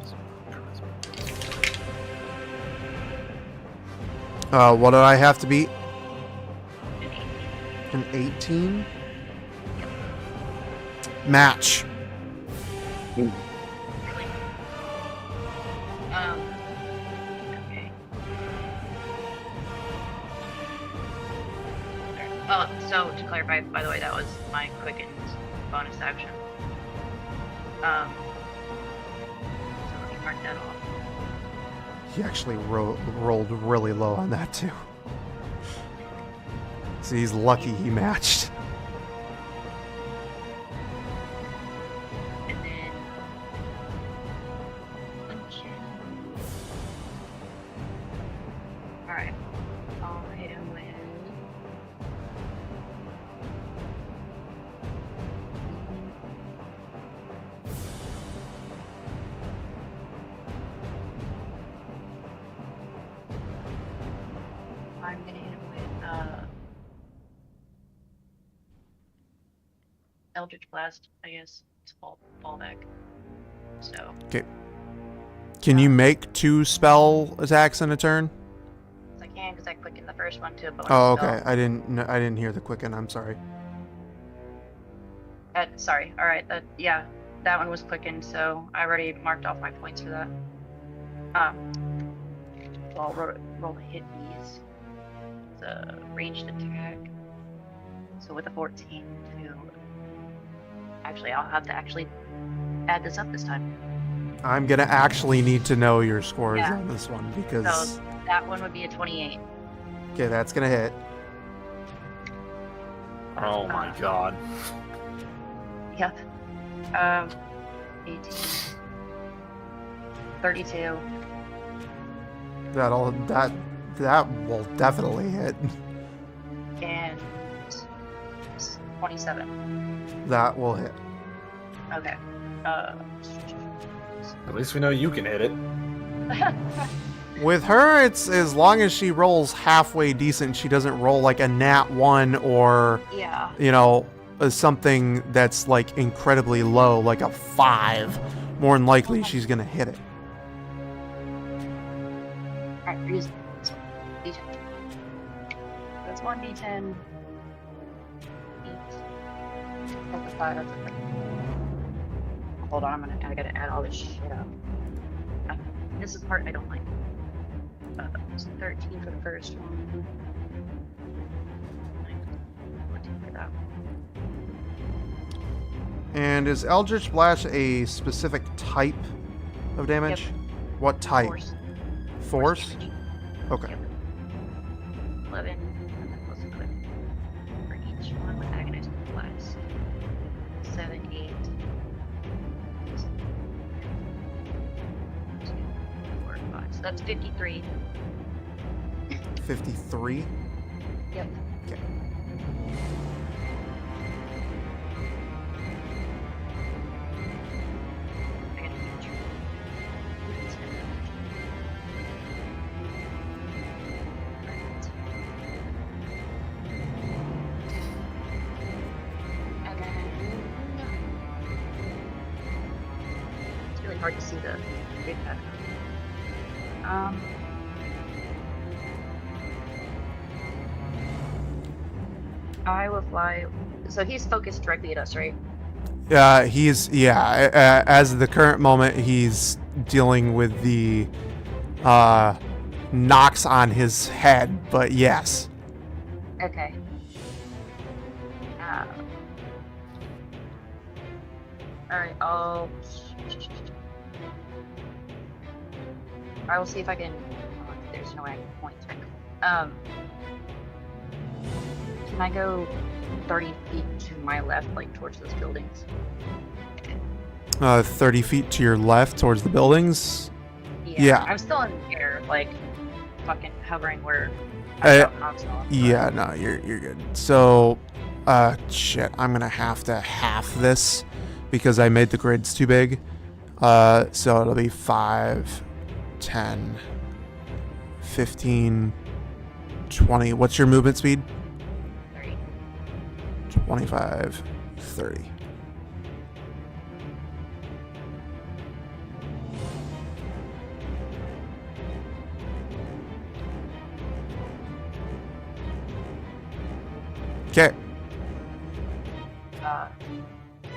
What did I have to beat? An 18? Match. Really? Okay. Oh, so to clarify, by the way, that was my quickened bonus action. So let me mark that off. He actually rolled really low on that too. So he's lucky he matched. And then alright. I'll hit him with I'm gonna hit him with Eldritch Blast, I guess. It's fall back. So. Okay. Can you make 2 spell attacks in a turn? I can, because I click in the first one to a bonus Oh, spell. okay. I didn't hear the quicken. I'm sorry. Sorry. All right. Yeah, that one was quickened, so I already marked off my points for that. So I'll roll to hit these. It's a ranged attack. So with a 14 to... Actually, I'll have to actually add this up this time. I'm gonna actually need to know your scores Yeah. on this one because. So that one would be a 28. Okay, that's gonna hit. Oh my god. Yep. 18. 32. That will definitely hit. And 27. That will hit. Okay. At least we know you can hit it. With her, it's as long as she rolls halfway decent, she doesn't roll like a nat 1 or, Yeah. something that's like incredibly low, like a 5. More than likely, she's gonna hit it. Alright, we're using this one. D10. That's 1d10. 8. That's a 5. That's a 3. Hold on, I gotta add all this shit up. This is the part I don't like. It's 13 for the first one. 14 for that one. And is Eldritch Blast a specific type of damage? Yep. What type? Force. Force? Okay. Yep. 11, and then plus a click for each one with agonized blast. 7, 8. 2, 4, 5. So that's 53. 53? Yep. Okay. I gotta get you. And then it's really hard to see the big pattern. I will fly. So he's focused directly at us, right? As of the current moment, he's dealing with the knocks on his head, but yes. Okay. Alright, I will see if I can. Oh, there's no way I can point. Can I go 30 feet to my left, like towards those buildings? 30 feet to your left towards the buildings. Yeah. I'm still in the air, like fucking hovering where I got knocks off. Yeah, no, you're good. So, shit, I'm gonna have to half this because I made the grids too big. So it'll be 5, 10, 15, 20. What's your movement speed? 30. 25, 30. Okay.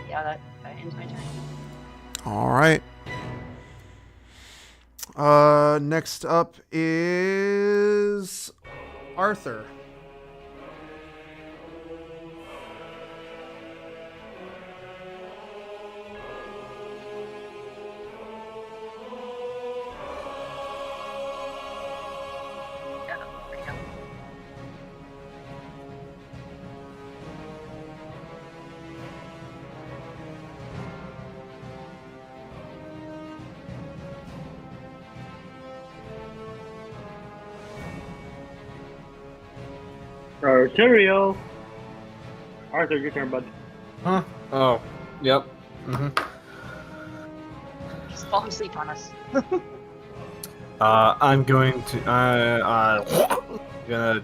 Yeah, that ends my turn. All right. Next up is Arthur. Yeah, there you go. Arterial. Arthur, your turn, bud. Huh? Oh, yep. Mm-hmm. Just fall asleep on us. I'm going to. gonna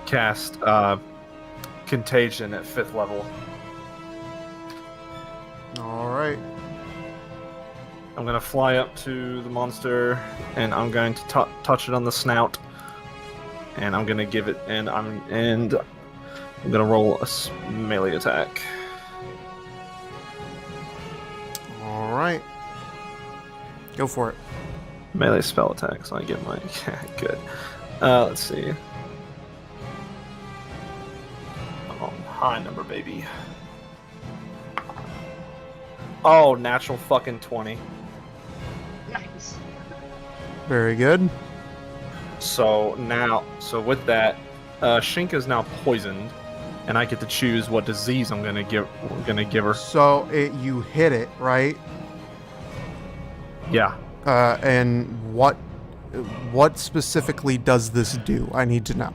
cast Contagion at 5th level. All right. I'm gonna fly up to the monster, and I'm going to touch it on the snout, and I'm gonna give it, and I'm gonna roll a melee attack. All right. Go for it. Melee spell attack, so I get my good. Let's see. Oh, high number, baby. Oh, natural fucking 20. Nice. Very good. So with that, Shinka's now poisoned, and I get to choose what disease I'm gonna give her. So you hit it, right? Yeah. And what specifically does this do? I need to know.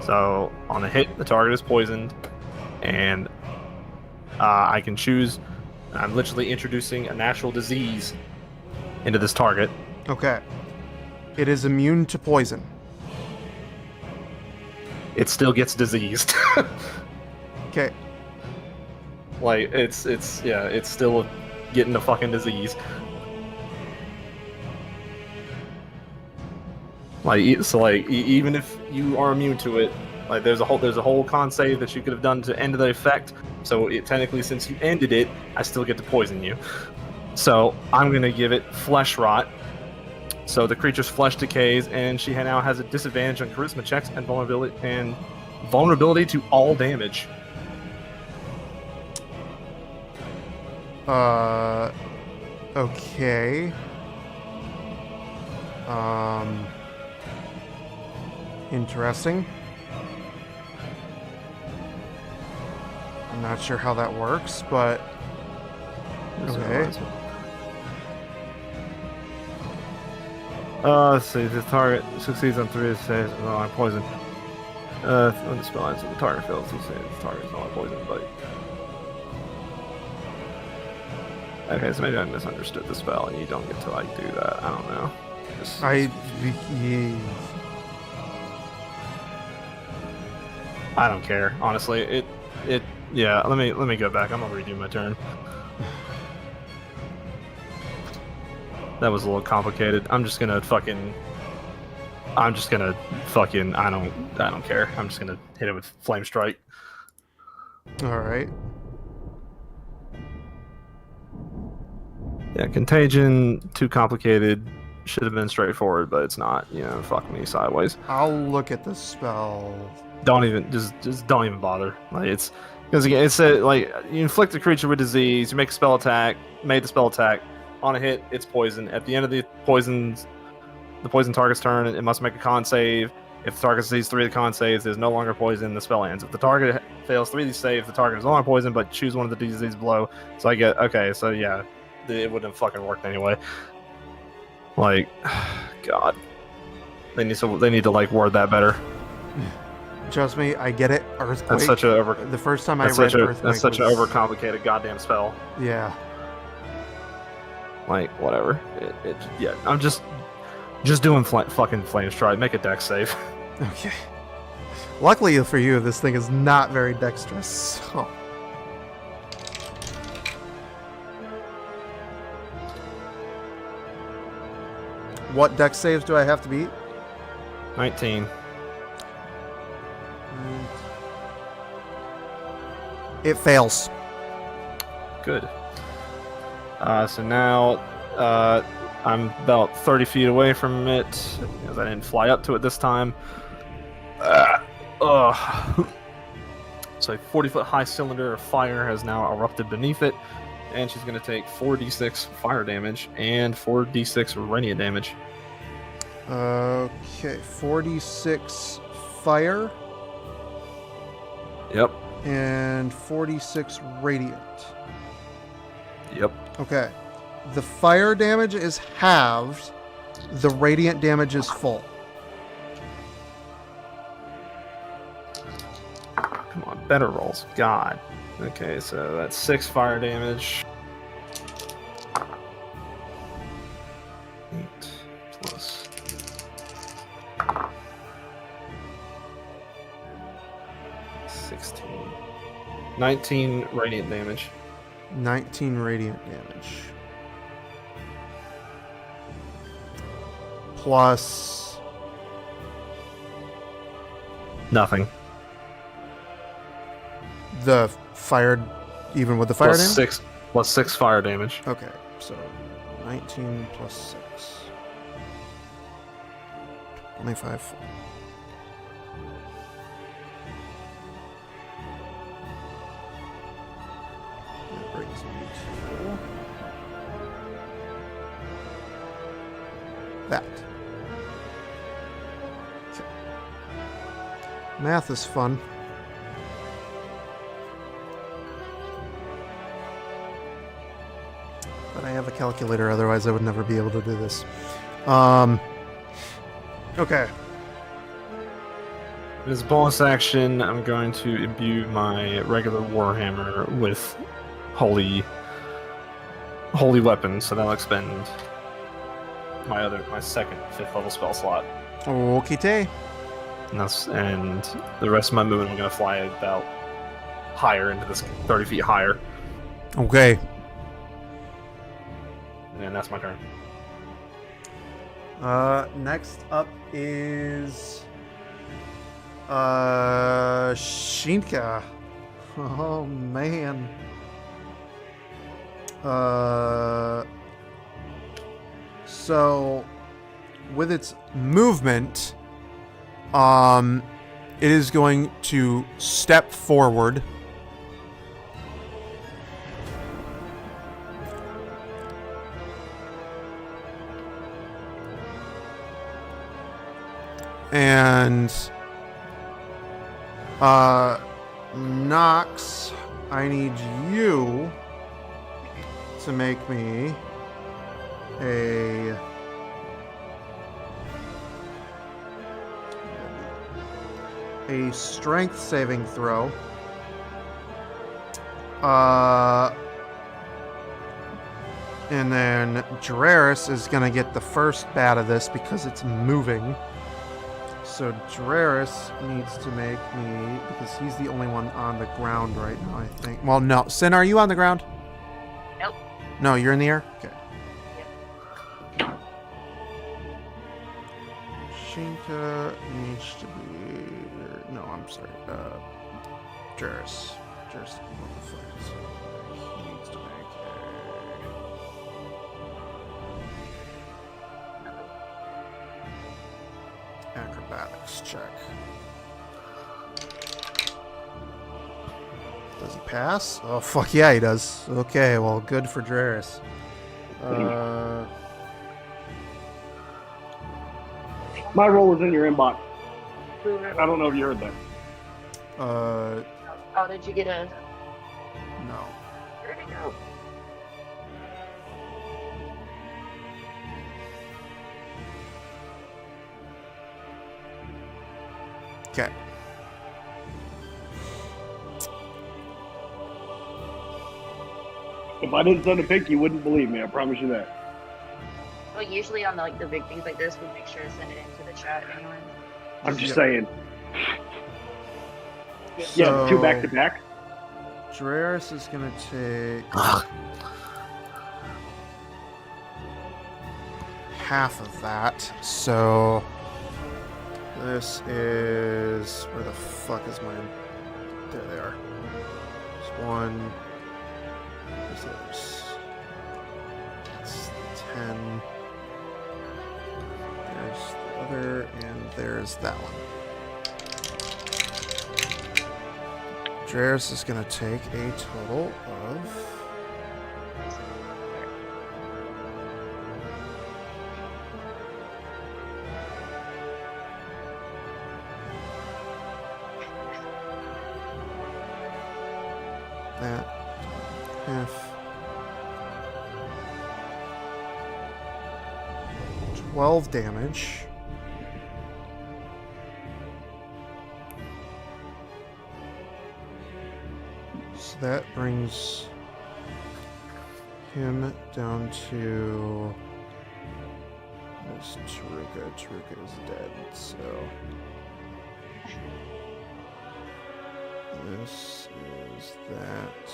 So on a hit, the target is poisoned, and I can choose. I'm literally introducing a natural disease into this target. Okay. It is immune to poison. It still gets diseased. Okay. Like it's still getting the fucking disease. Even if you are immune to it, like there's a whole con save that you could have done to end the effect. So technically, since you ended it, I still get to poison you. So I'm gonna give it flesh rot. So the creature's flesh decays, and she now has a disadvantage on charisma checks and vulnerability to all damage. Okay. Interesting. I'm not sure how that works, but okay. Let's see. The target succeeds on 3 saves. No, I'm poisoned. When the spell ends, the target fails to save. The target is not poisoned, but. Okay, so maybe I misunderstood the spell, and you don't get to like do that. I don't know. I don't care, honestly. Yeah. Let me go back. I'm gonna redo my turn. That was a little complicated. I'm just gonna fucking. I don't care. I'm just gonna hit it with Flame Strike. All right. Yeah, Contagion, too complicated. Should have been straightforward, but it's not. Fuck me sideways. I'll look at the spell. Don't even don't even bother. Like it's because again, it's like you inflict a creature with disease. You make a spell attack. Made the spell attack. On a hit, it's poison. At the end of the poison target's turn, it must make a con save. If the target sees 3 of the con saves, there's no longer poison. The spell ends. If the target fails 3 of these saves, the target is no longer poison, but choose one of the diseases below. So I get okay. So yeah, it wouldn't have fucking worked anyway. Like, God, they need to like word that better. Trust me, I get it. Earthquake. That's such a The first time I read Earthquake, that's such an overcomplicated goddamn spell. Yeah. Like whatever. Yeah. I'm just doing fucking Flame Strike. Make a dex save. Okay. Luckily for you, this thing is not very dexterous. So. What dex saves do I have to beat? 19. It fails. Good. So now I'm about 30 feet away from it, because I didn't fly up to it this time. So a 40-foot high cylinder of fire has now erupted beneath it, and she's going to take 4d6 fire damage and 4d6 radiant damage. Okay, 46 fire. Yep. And 46 radiant. Yep. Okay. The fire damage is halved. The radiant damage is full. Come on, better rolls. God. Okay, so that's 6 fire damage. 8 plus 19 radiant damage. 19 radiant damage. Plus Nothing. the fired, even with the fire Plus damage? 6. Plus 6 fire damage. Okay, so 19 plus 6. 25. That brings me to that. Okay. Math is fun. But I have a calculator, otherwise I would never be able to do this. Okay. As a bonus action, I'm going to imbue my regular Warhammer with holy weapon, so that'll expend my second 5th level spell slot. Okay. And the rest of my movement, I'm going to fly about higher into this 30 feet higher, Okay. and that's my turn. Next up is Shinka. Oh man. So with its movement, it is going to step forward. And Nox, I need you to make me a strength saving throw. And then Draris is gonna get the first bat of this because it's moving. So Draris needs to make me, because he's the only one on the ground right now, I think. Well, no. Sin, are you on the ground? Nope. No, you're in the air? Okay. Yep. Shinka needs to be... No, I'm sorry. Draris. Draris, what the fuck is it? He needs to make acrobatics check. Does he pass? Oh, fuck yeah, he does. Okay, well, good for Draris. My roll is in your inbox. I don't know if you heard that. How did you get a? No. Where'd it go? Okay. If I didn't send a pic, you wouldn't believe me. I promise you that. Well, usually on the big things like this, we make sure to send it into the chat anyway. I'm just saying. So, Yeah, 2 back to back. Draris is gonna take half of that. So this is, where the fuck is mine? There they are. There's one. There's the others. That's 10. There's the other, and there's that one. Draris is going to take a total of... that half 12 damage. So that brings him down to... There's Taruka. Taruka is dead, so... this is that.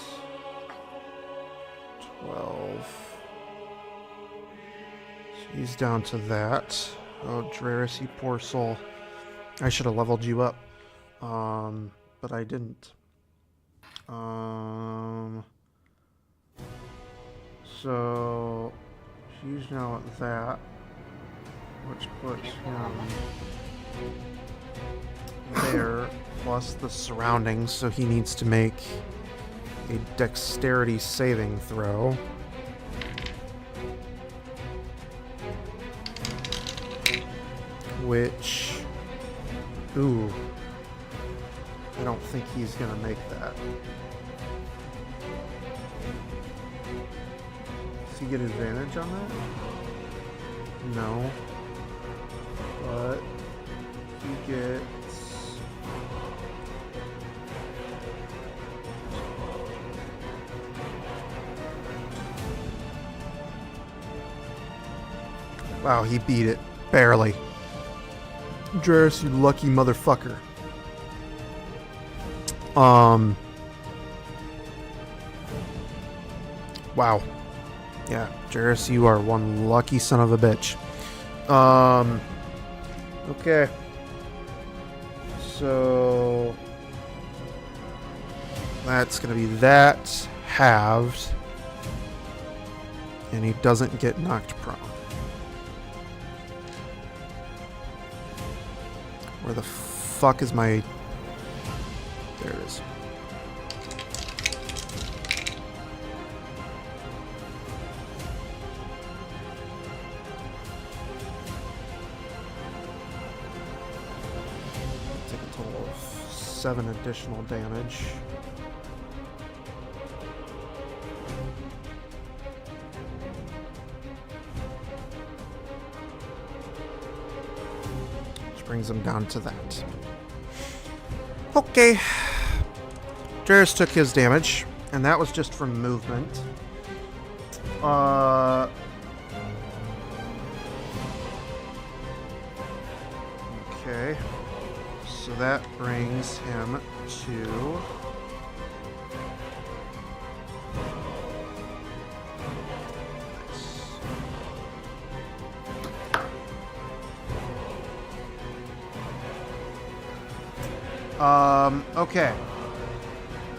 12. So he's down to that. Oh, Draris, you poor soul. I should have leveled you up. But I didn't. So he's now at that, which puts him there, plus the surroundings, so he needs to make a dexterity saving throw. Which, ooh, I don't think he's gonna make that. Does he get advantage on that? No. But he gets... Wow, he beat it. Barely. Draris, you lucky motherfucker. Wow. Yeah, Draris, you are one lucky son of a bitch. Okay. So that's gonna be that halved. And he doesn't get knocked prone. Where the fuck is my... There it is. Take a total of 7 additional damage. Brings him down to that. Okay. Draris took his damage, and that was just from movement. Okay. So that brings him to... Okay.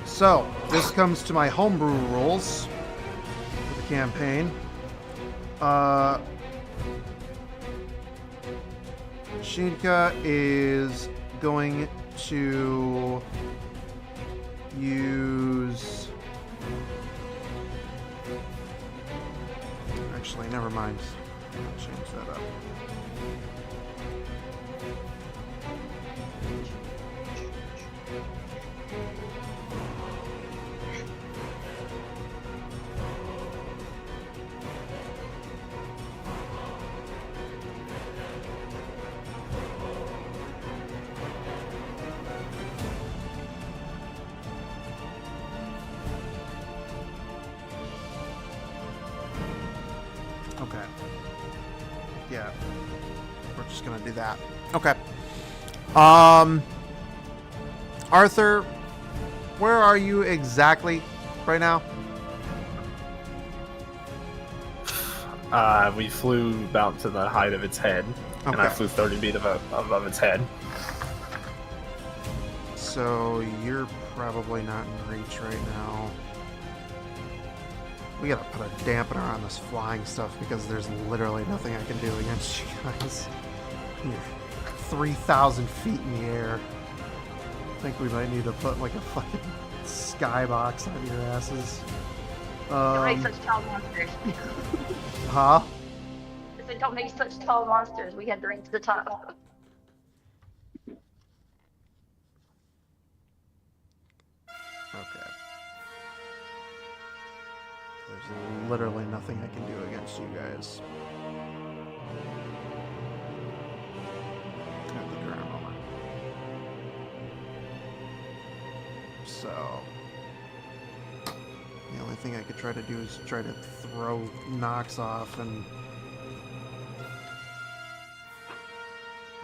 So, this comes to my homebrew rules for the campaign. Shinka is going to use... Actually, never mind. I'll change that up. Okay. Yeah. We're just gonna do that. Okay. Arthur, where are you exactly right now? We flew about to the height of its head, and I flew 30 feet above its head. So you're probably not in reach right now. We gotta put a dampener on this flying stuff because there's literally nothing I can do against you guys. You're 3,000 feet in the air. I think we might need to put like a fucking skybox on your asses. Don't make such tall monsters. Huh? I said, don't make such tall monsters. We had to ring to the top. Okay. There's literally nothing I can do against you guys. At the current moment. So the only thing I could try to do is try to throw Nox off, and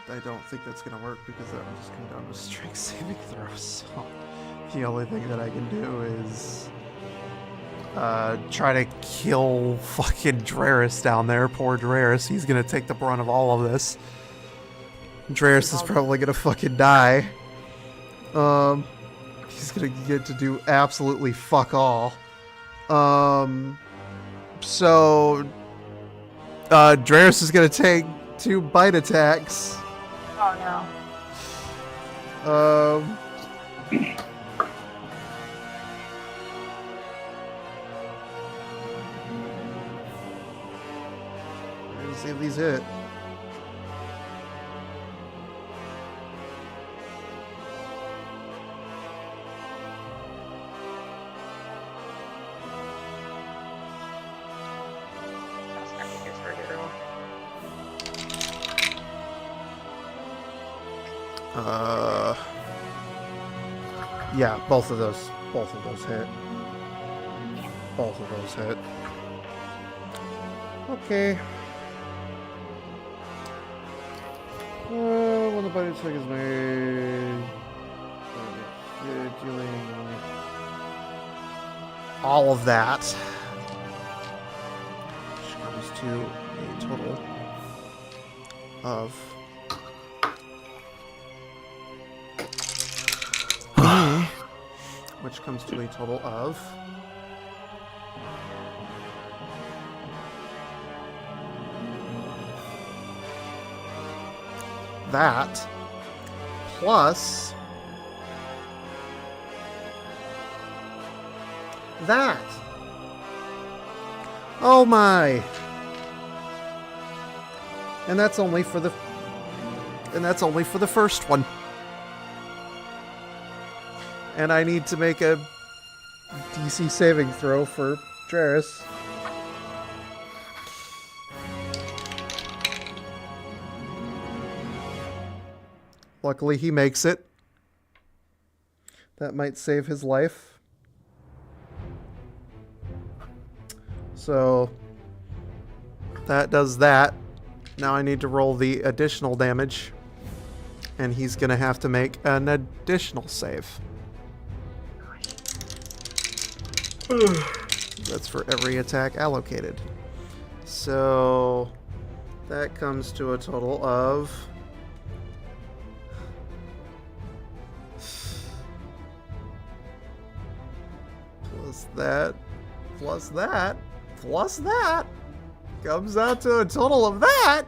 I don't think that's gonna work because that would just come down to strength saving throws. So The only thing that I can do is try to kill fucking Draris down there. Poor Draris. He's gonna take the brunt of all of this. Draris is probably gonna fucking die. He's gonna get to do absolutely fuck all. So Draris is gonna take 2 bite attacks. Oh no. Let's see if these hit. Yeah, both of those hit. Both of those hit. Okay. When the bite attack is made, dealing all of that, which comes to a total of that plus that. Oh my. And that's only for the first one. And I need to make a DC saving throw for Draris. Luckily, he makes it. That might save his life. So, that does that. Now I need to roll the additional damage. And he's going to have to make an additional save. That's for every attack allocated. So, that comes to a total of... plus that, comes out to a total of that.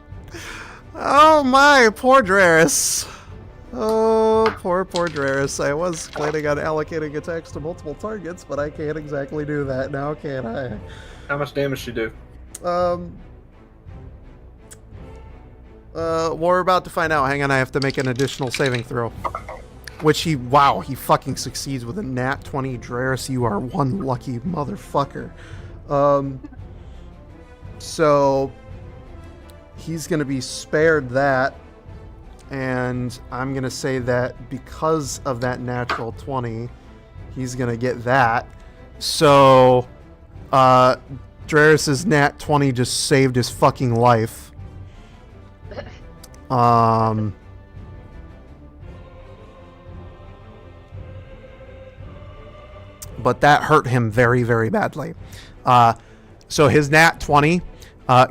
Oh my, poor Draris. Oh, poor Draris. I was planning on allocating attacks to multiple targets, but I can't exactly do that now, can I? How much damage did you do? We're about to find out. Hang on, I have to make an additional saving throw. Which he fucking succeeds with a nat 20. Draris, you are one lucky motherfucker. So he's going to be spared that. And I'm going to say that because of that natural 20, he's going to get that. So Draris' nat 20 just saved his fucking life. But that hurt him very, very badly. So his nat 20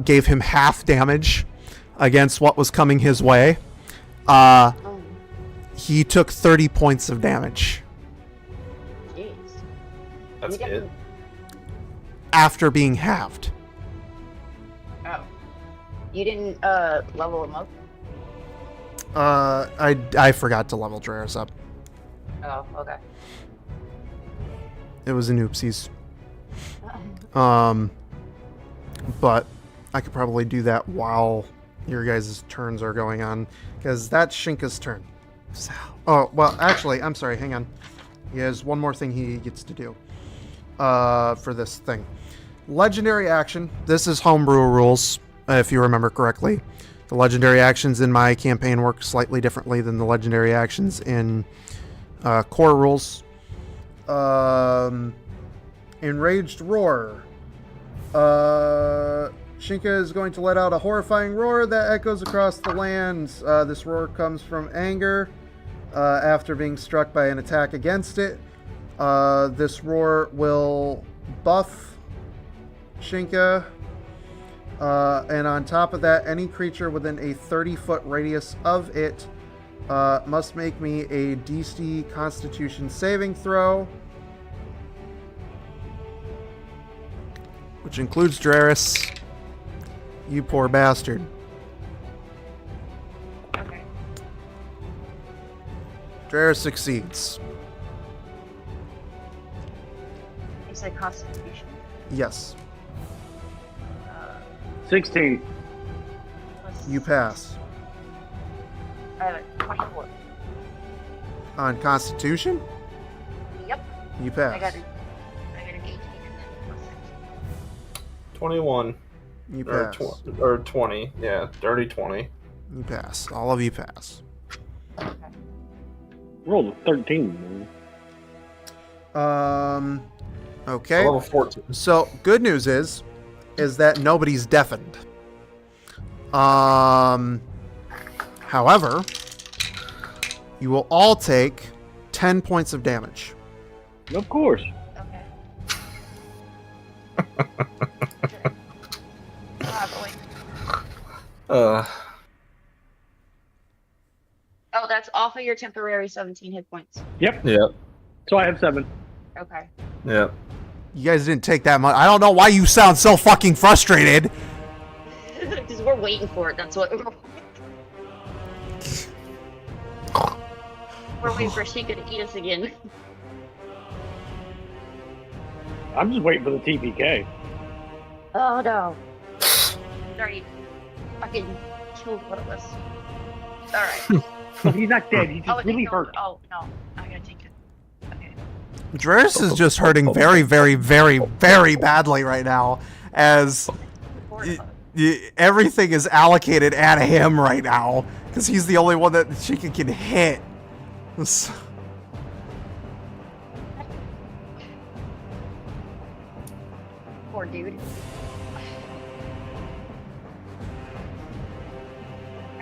gave him half damage against what was coming his way. He took 30 points of damage. Jeez. That's it. After being halved. Oh. You didn't level him up? I forgot to level Draris up. Oh, okay. It was an oopsies. But I could probably do that while your guys' turns are going on, because that's Shinka's turn. So, oh, well, actually, I'm sorry, hang on. He has one more thing he gets to do for this thing. Legendary action. This is homebrew rules, if you remember correctly. The legendary actions in my campaign work slightly differently than the legendary actions in core rules. Enraged roar. Shinka is going to let out a horrifying roar that echoes across the land. This roar comes from anger after being struck by an attack against it. This roar will buff Shinka. And on top of that, any creature within a 30-foot radius of it must make me a DC Constitution saving throw. Which includes Draris. You poor bastard. Okay. Draris succeeds. You said Constitution. Yes. 16. You pass. I have a 24. On Constitution? Yep. You pass. I got an 18 and then plus 21. You Or, pass. or 20. Yeah, dirty 20. You pass. All of you pass. 6. Okay. Rolled a 13. Okay. Level 14. So, good news is that nobody's deafened. However, you will all take 10 points of damage. Of course. Okay. Boy. Uh, Oh, that's off of your temporary 17 hit points. Yep. yep, So I have 7. Okay. yep. You guys didn't take that much. I don't know why you sound so fucking frustrated. Because we're waiting for it. That's what. We're waiting for Sheikah to eat us again. I'm just waiting for the TPK. Oh no. Sorry. Fucking killed one of us. Alright. He's not dead. He's just really hurt. Oh no. I gotta take it. Okay. Draris is just hurting very, very, very, very badly right now, as everything is allocated at him right now, because he's the only one that she can hit. Poor dude.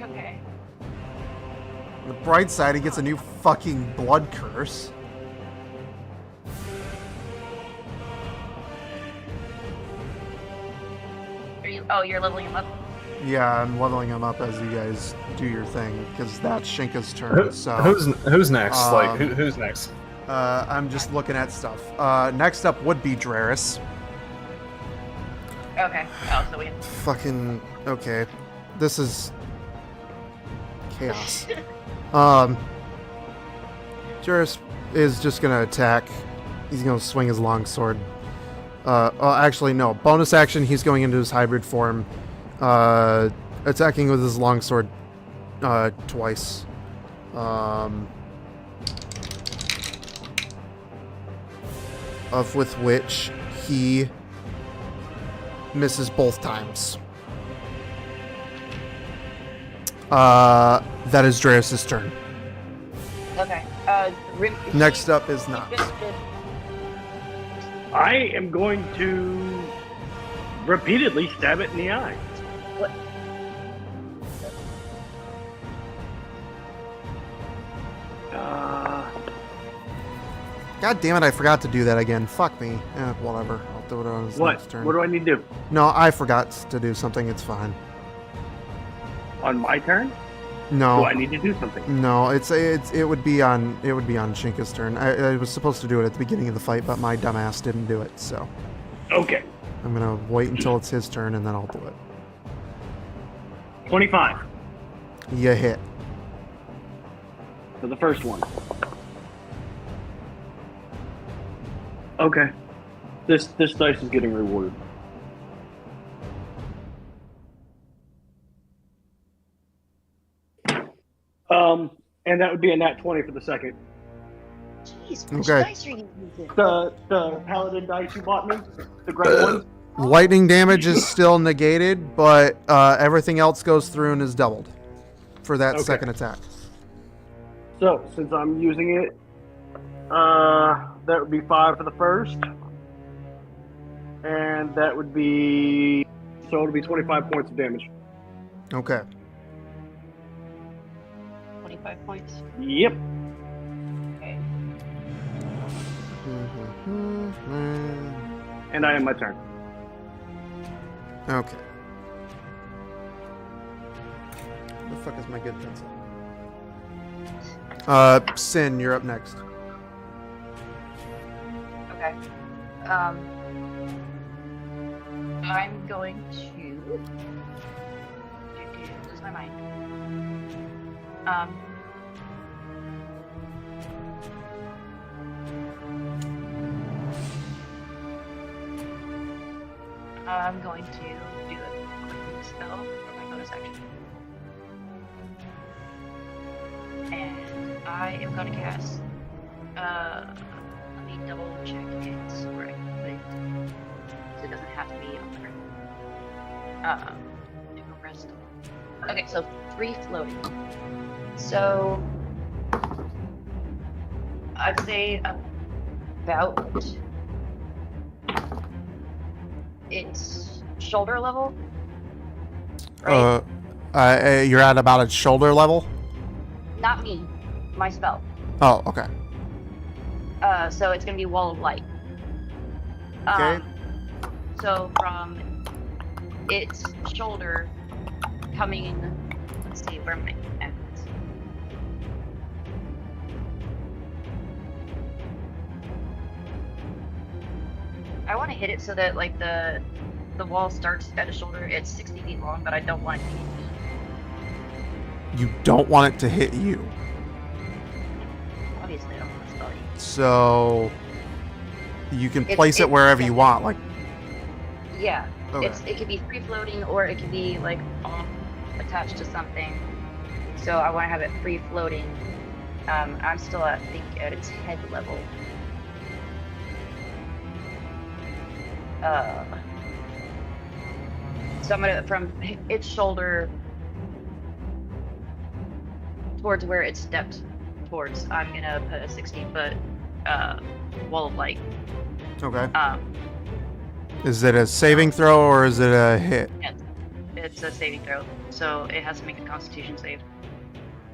Okay. On the bright side, he gets a new fucking blood curse. You're leveling him up? Yeah, I'm leveling him up as you guys do your thing, because that's Shinka's turn. So Who's next? Who's next? I'm just looking at stuff. Next up would be Draris. Okay. Oh, so we Fucking okay. This is chaos. Draris is just gonna attack. He's gonna swing his longsword. Actually, no. Bonus action, he's going into his hybrid form. Attacking with his longsword twice. With which he misses both times. That is Draris' turn. Okay. Next up is Nox. I am going to repeatedly stab it in the eye. What? God damn it, I forgot to do that again. Fuck me. Whatever. I'll do it on his next turn. What do I need to do? No, I forgot to do something. It's fine. On my turn? No. Do I need to do something? No, it would be on Shinka's turn. I was supposed to do it at the beginning of the fight, but my dumbass didn't do it, so Okay. I'm gonna wait until it's his turn and then I'll do it. 25 You hit. for the first one. Okay. This dice is getting rewarded. And that would be a nat 20 for the second. Jeez, which Okay. dice are you using? The paladin dice you bought me, the gray ones. Lightning damage is still negated, but everything else goes through and is doubled for that Okay. second attack. So since I'm using it, that would be 5 for the first, and that would be 25 points of damage. Okay. 25 points. Yep. Okay. And I end my turn. Okay. Where the fuck is my good pencil? Sin, you're up next. Okay. I'm going to lose my mind. I'm going to do a quick spell for my bonus action. And I am going to cast, let me double check it's where I can put it, so it doesn't have to be on the ground. Do a rest. Okay, so 3 floating. So, I'd say about its shoulder level. Right? You're at about its shoulder level? Not me, my spell. Oh, okay. So it's gonna be Wall of Light. Okay. So from its shoulder coming, let's see, where am I at? I want to hit it so that like the wall starts at a shoulder. It's 60 feet long, but I don't want it to hit me. You don't want it to hit you. Obviously, I don't want to spell you. So you can place it wherever you want, like. Yeah. Okay. It could be free floating or it could be like off attached to something. So I want to have it free floating. I'm still at, I think, at its head level. So I'm gonna, from its shoulder towards where it stepped towards, I'm gonna put a 60-foot wall of light. Okay. Is it a saving throw or is it a hit? It's a saving throw, so it has to make a Constitution save.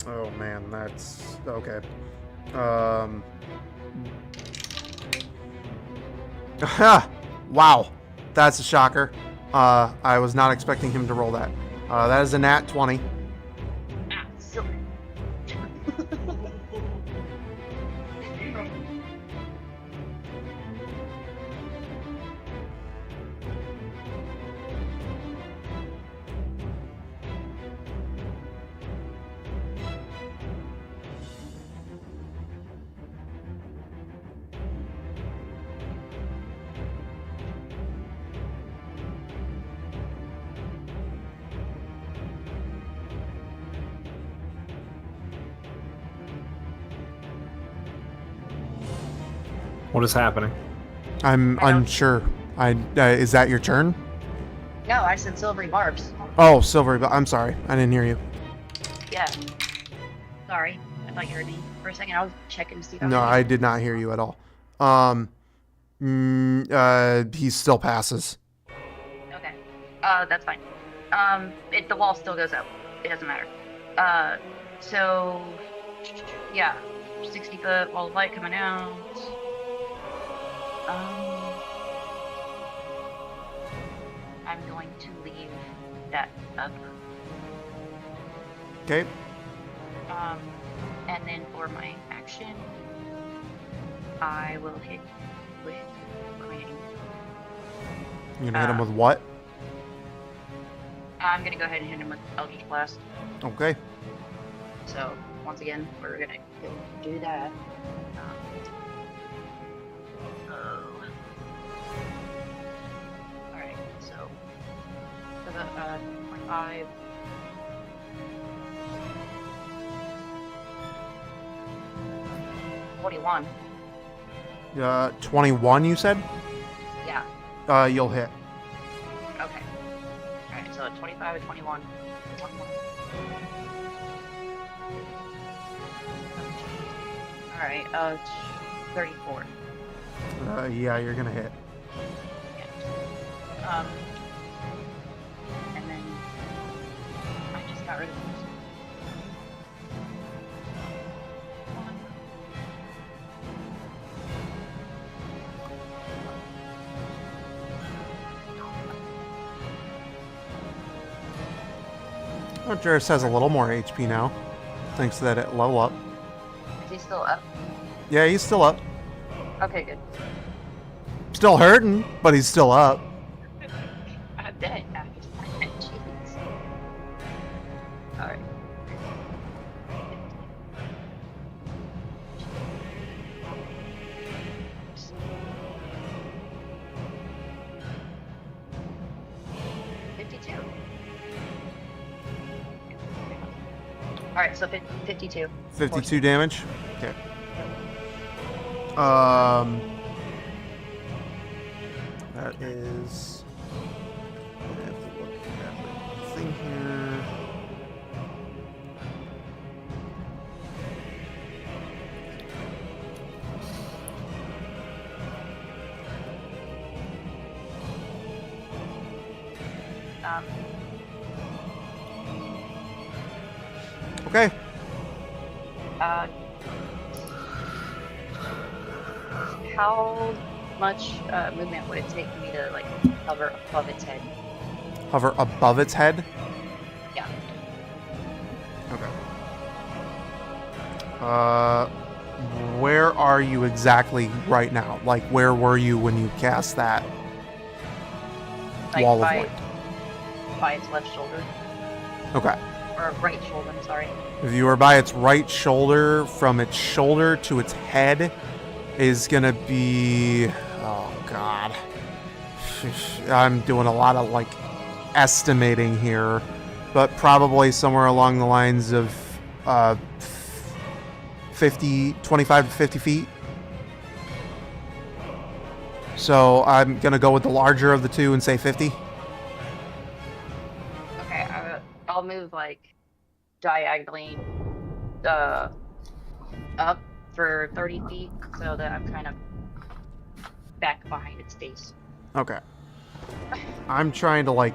Oh man, that's okay. Wow, that's a shocker. I was not expecting him to roll that. That is a nat 20. Ah, silver. What is happening? I'm unsure. Is that your turn? No, I said silvery barbs. Oh, silvery. I'm sorry, I didn't hear you. Yeah. Sorry, I thought you heard me. For a second, I was checking to see if No, I did not hear you at all. He still passes. Okay. That's fine. The wall still goes up. It doesn't matter. So, yeah, 60-foot wall of light coming out. I'm going to leave that up. Okay. And then for my action, I will hit with. What am I hitting? You're gonna hit him with what? I'm gonna go ahead and hit him with Eldritch Blast. Okay. So once again, we're gonna go do that. Alright, so for the 25. $41. 21, you said? Yeah. You'll hit. Okay. Alright, so 25 and 21. 21. Alright, 34. Yeah, you're gonna hit. Yeah. And then I just got rid of this. Oh, Jairus has a little more HP now, thanks to that level up. Is he still up? Yeah, he's still up. Okay, good. Still hurting, but he's still up. I'm dead. Jeez. Alright. Alright, so 52. 52 damage? Okay. That is... I have to look at the thing here. Okay. How much movement would it take me to like hover above its head? Hover above its head? Yeah. Okay. Where are you exactly right now? Like, where were you when you cast that Like wall of light? By its left shoulder. Okay. Or right shoulder, I'm sorry. If you are by its right shoulder, from its shoulder to its head is gonna be... Oh, God. I'm doing a lot of, like, estimating here, but probably somewhere along the lines of 25 to 50 feet. So I'm gonna go with the larger of the two and say 50. Okay, I'll move like diagonally up for 30 feet so that I'm kind of back behind its face. Okay. I'm trying to, like,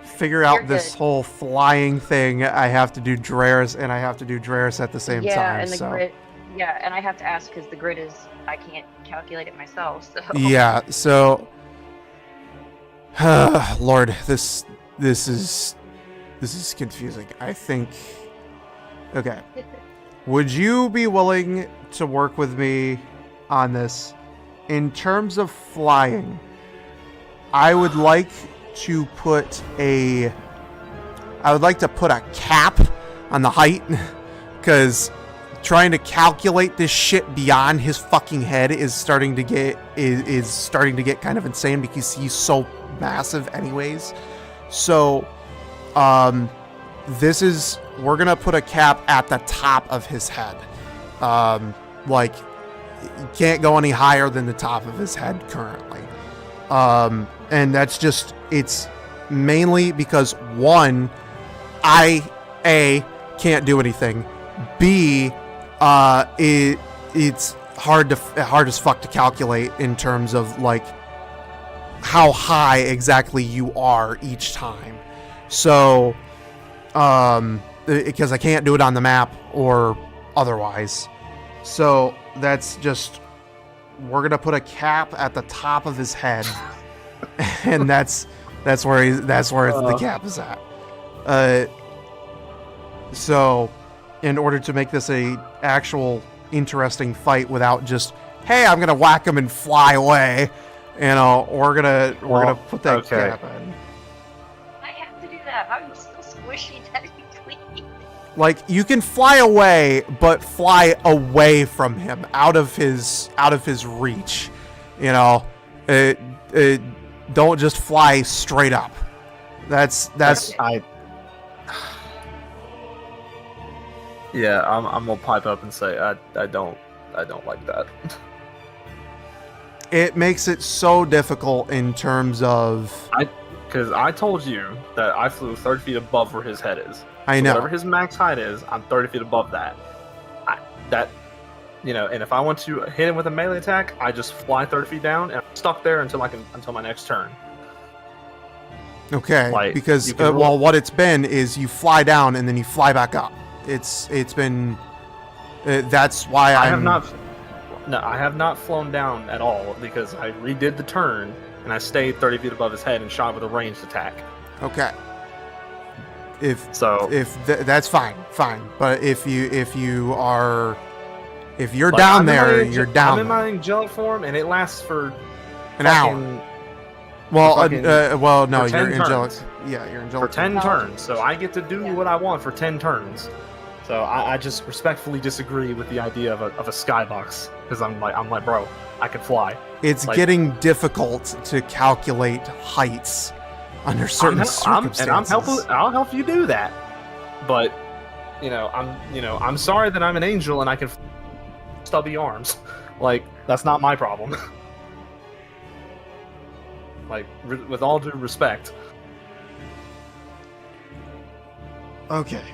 figure out this whole flying thing. I have to do Draris, and I have to do Draris at the same time. Yeah, and the so. grid. Yeah, and I have to ask because the grid is, I can't calculate it myself. So. Yeah. So, Lord, this is confusing. I think. Okay. Would you be willing to work with me on this? In terms of flying, I would like to put a cap on the height, because trying to calculate this shit beyond his fucking head is starting to get kind of insane because he's so massive anyways. So we're gonna put a cap at the top of his head. Like, you can't go any higher than the top of his head currently. And that's just, it's mainly because, one, I can't do anything. B, it's hard as fuck to calculate in terms of, like, how high exactly you are each time. So, because I can't do it on the map or otherwise. So that's just, we're gonna put a cap at the top of his head, and that's where the cap is at. So, in order to make this a actual interesting fight without just, hey, I'm gonna whack him and fly away, we're gonna put that cap in. I have to do that. I'm so squishy technically. Like, you can fly away, but fly away from him, out of his reach. Don't just fly straight up. That's. Yeah, I'm gonna pipe up and say I don't like that. It makes it so difficult in terms of. Because I told you that I flew 30 feet above where his head is. I know. Whatever his max height is, I'm 30 feet above that. And if I want to hit him with a melee attack, I just fly 30 feet down and I'm stuck there until my next turn. Okay, because what it's been is you fly down and then you fly back up. It's been. That's why I have not flown down at all because I redid the turn and I stayed 30 feet above his head and shot with a ranged attack. Okay. That's fine, but if you're like, down there, you're down. I'm in my angelic form, and it lasts for an hour. No, you're angelic. Turns. Yeah, you're angelic For 10 turns, so I get to do what I want for 10 turns. So I just respectfully disagree with the idea of a skybox, because I'm like, bro, I can fly. It's like, getting difficult to calculate heights under certain circumstances. I'll help you do that. But I'm sorry that I'm an angel and I can stubby arms. Like, that's not my problem. Like, with all due respect. Okay.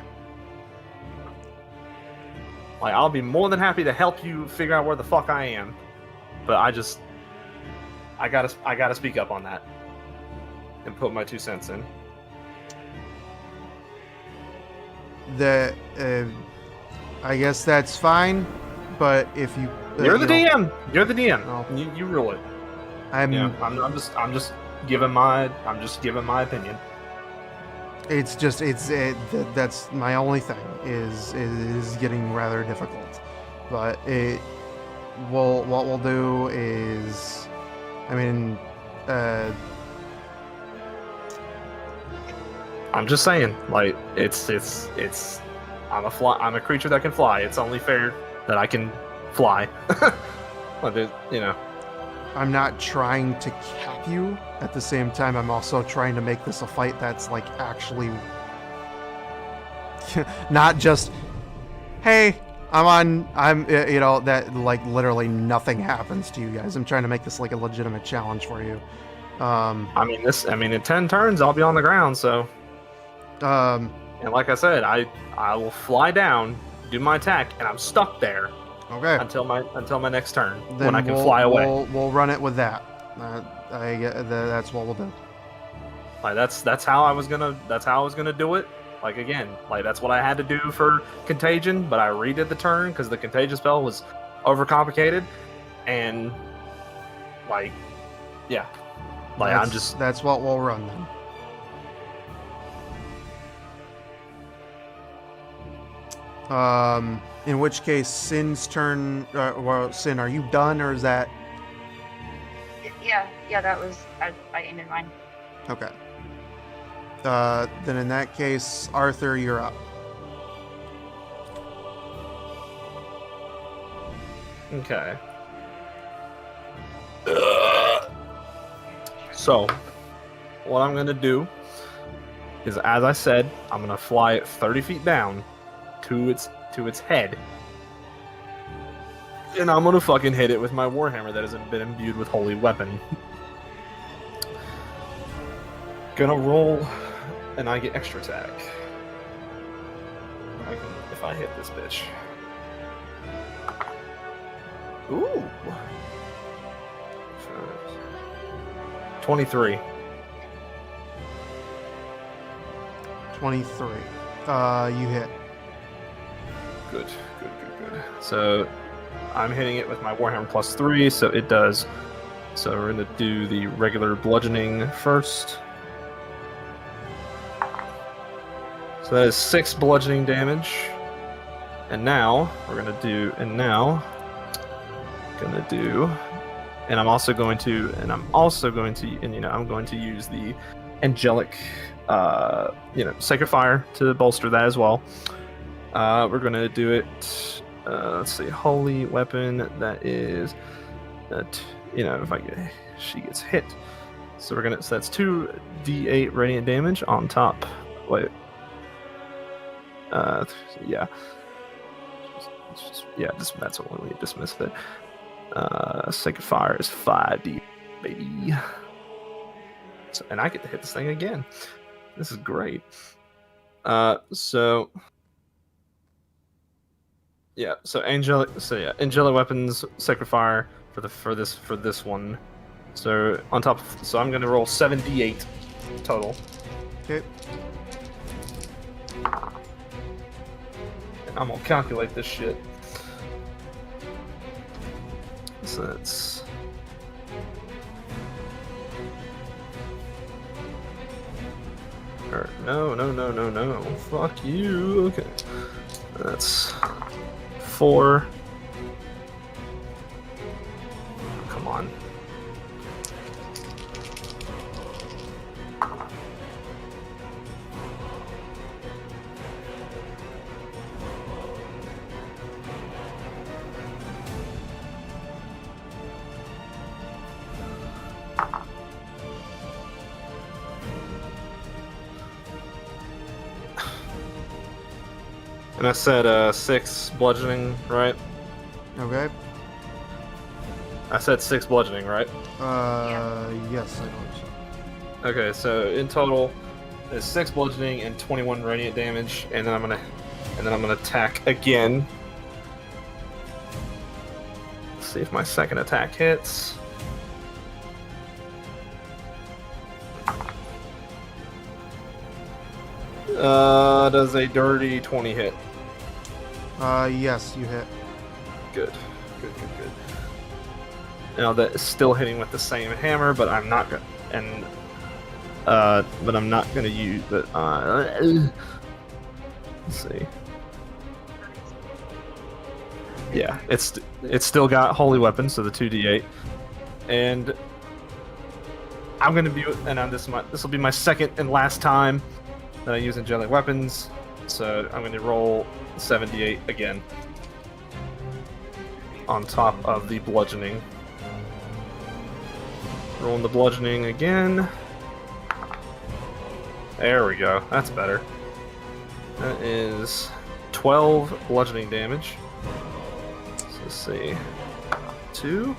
Like, I'll be more than happy to help you figure out where the fuck I am. But I gotta speak up on that. And put my 2 cents in. I guess that's fine, but if you... You're the DM! You're the DM! Oh. You rule it. I'm just giving my opinion. That's my only thing is getting rather difficult, but what we'll do is, I'm just saying, like, I'm a creature that can fly. It's only fair that I can fly. But I'm not trying to cap you. At the same time, I'm also trying to make this a fight that's like actually not just, hey, that like literally nothing happens to you guys. I'm trying to make this like a legitimate challenge for you. In 10 turns, I'll be on the ground, so. And like I said, I will fly down, do my attack, and I'm stuck there. Okay. Until my next turn, then when I can fly away. We'll run it with that. That's what we'll do. Like that's how I was gonna do it. Like, again, like that's what I had to do for Contagion, but I redid the turn because the Contagion spell was overcomplicated, and like, yeah, like that's what we'll run then. In which case, Sin's turn. Sin, are you done, or is that? Yeah, that was. I ended mine. Okay. Then in that case, Arthur, you're up. Okay. So, what I'm gonna do is, as I said, I'm gonna fly it 30 feet down to its head, and I'm gonna fucking hit it with my warhammer that hasn't been imbued with holy weapon. Gonna roll, and I get extra attack. If I hit this bitch. Ooh. 23. 23. You hit. Good. So I'm hitting it with my Warhammer +3, so it does. So we're gonna do the regular bludgeoning first. So that is 6 bludgeoning damage. And now I'm going to use the angelic Sacred Fire to bolster that as well. We're going to do it, let's see, holy weapon, that is, she gets hit. So that's 2d8 radiant damage on top. Wait. That's what we dismissed it. Sacred Fire is 5d, baby. So, and I get to hit this thing again. This is great. So angelic weapons, Sacred Fire for this one. So I'm gonna roll 7d8 total. Okay. And I'm gonna calculate this shit. So that's Or, no. Fuck you. Okay. That's 4. Come on. And I said 6 bludgeoning, right? Okay. I said 6 bludgeoning, right? Yes, I believe so. Okay, so in total, it's 6 bludgeoning and 21 radiant damage, and then I'm gonna attack again. Let's see if my second attack hits. Does a dirty 20 hit? Yes, you hit. Good. Now that is still hitting with the same hammer, but I'm not gonna use it. Let's see. Yeah, it's still got holy weapons, so the 2d8, and I'm gonna be this will be my second and last time that I use angelic weapons, so I'm gonna roll 78 again on top of the bludgeoning. Rolling the bludgeoning again. There we go. That's better. That is 12 bludgeoning damage. So let's see. 2.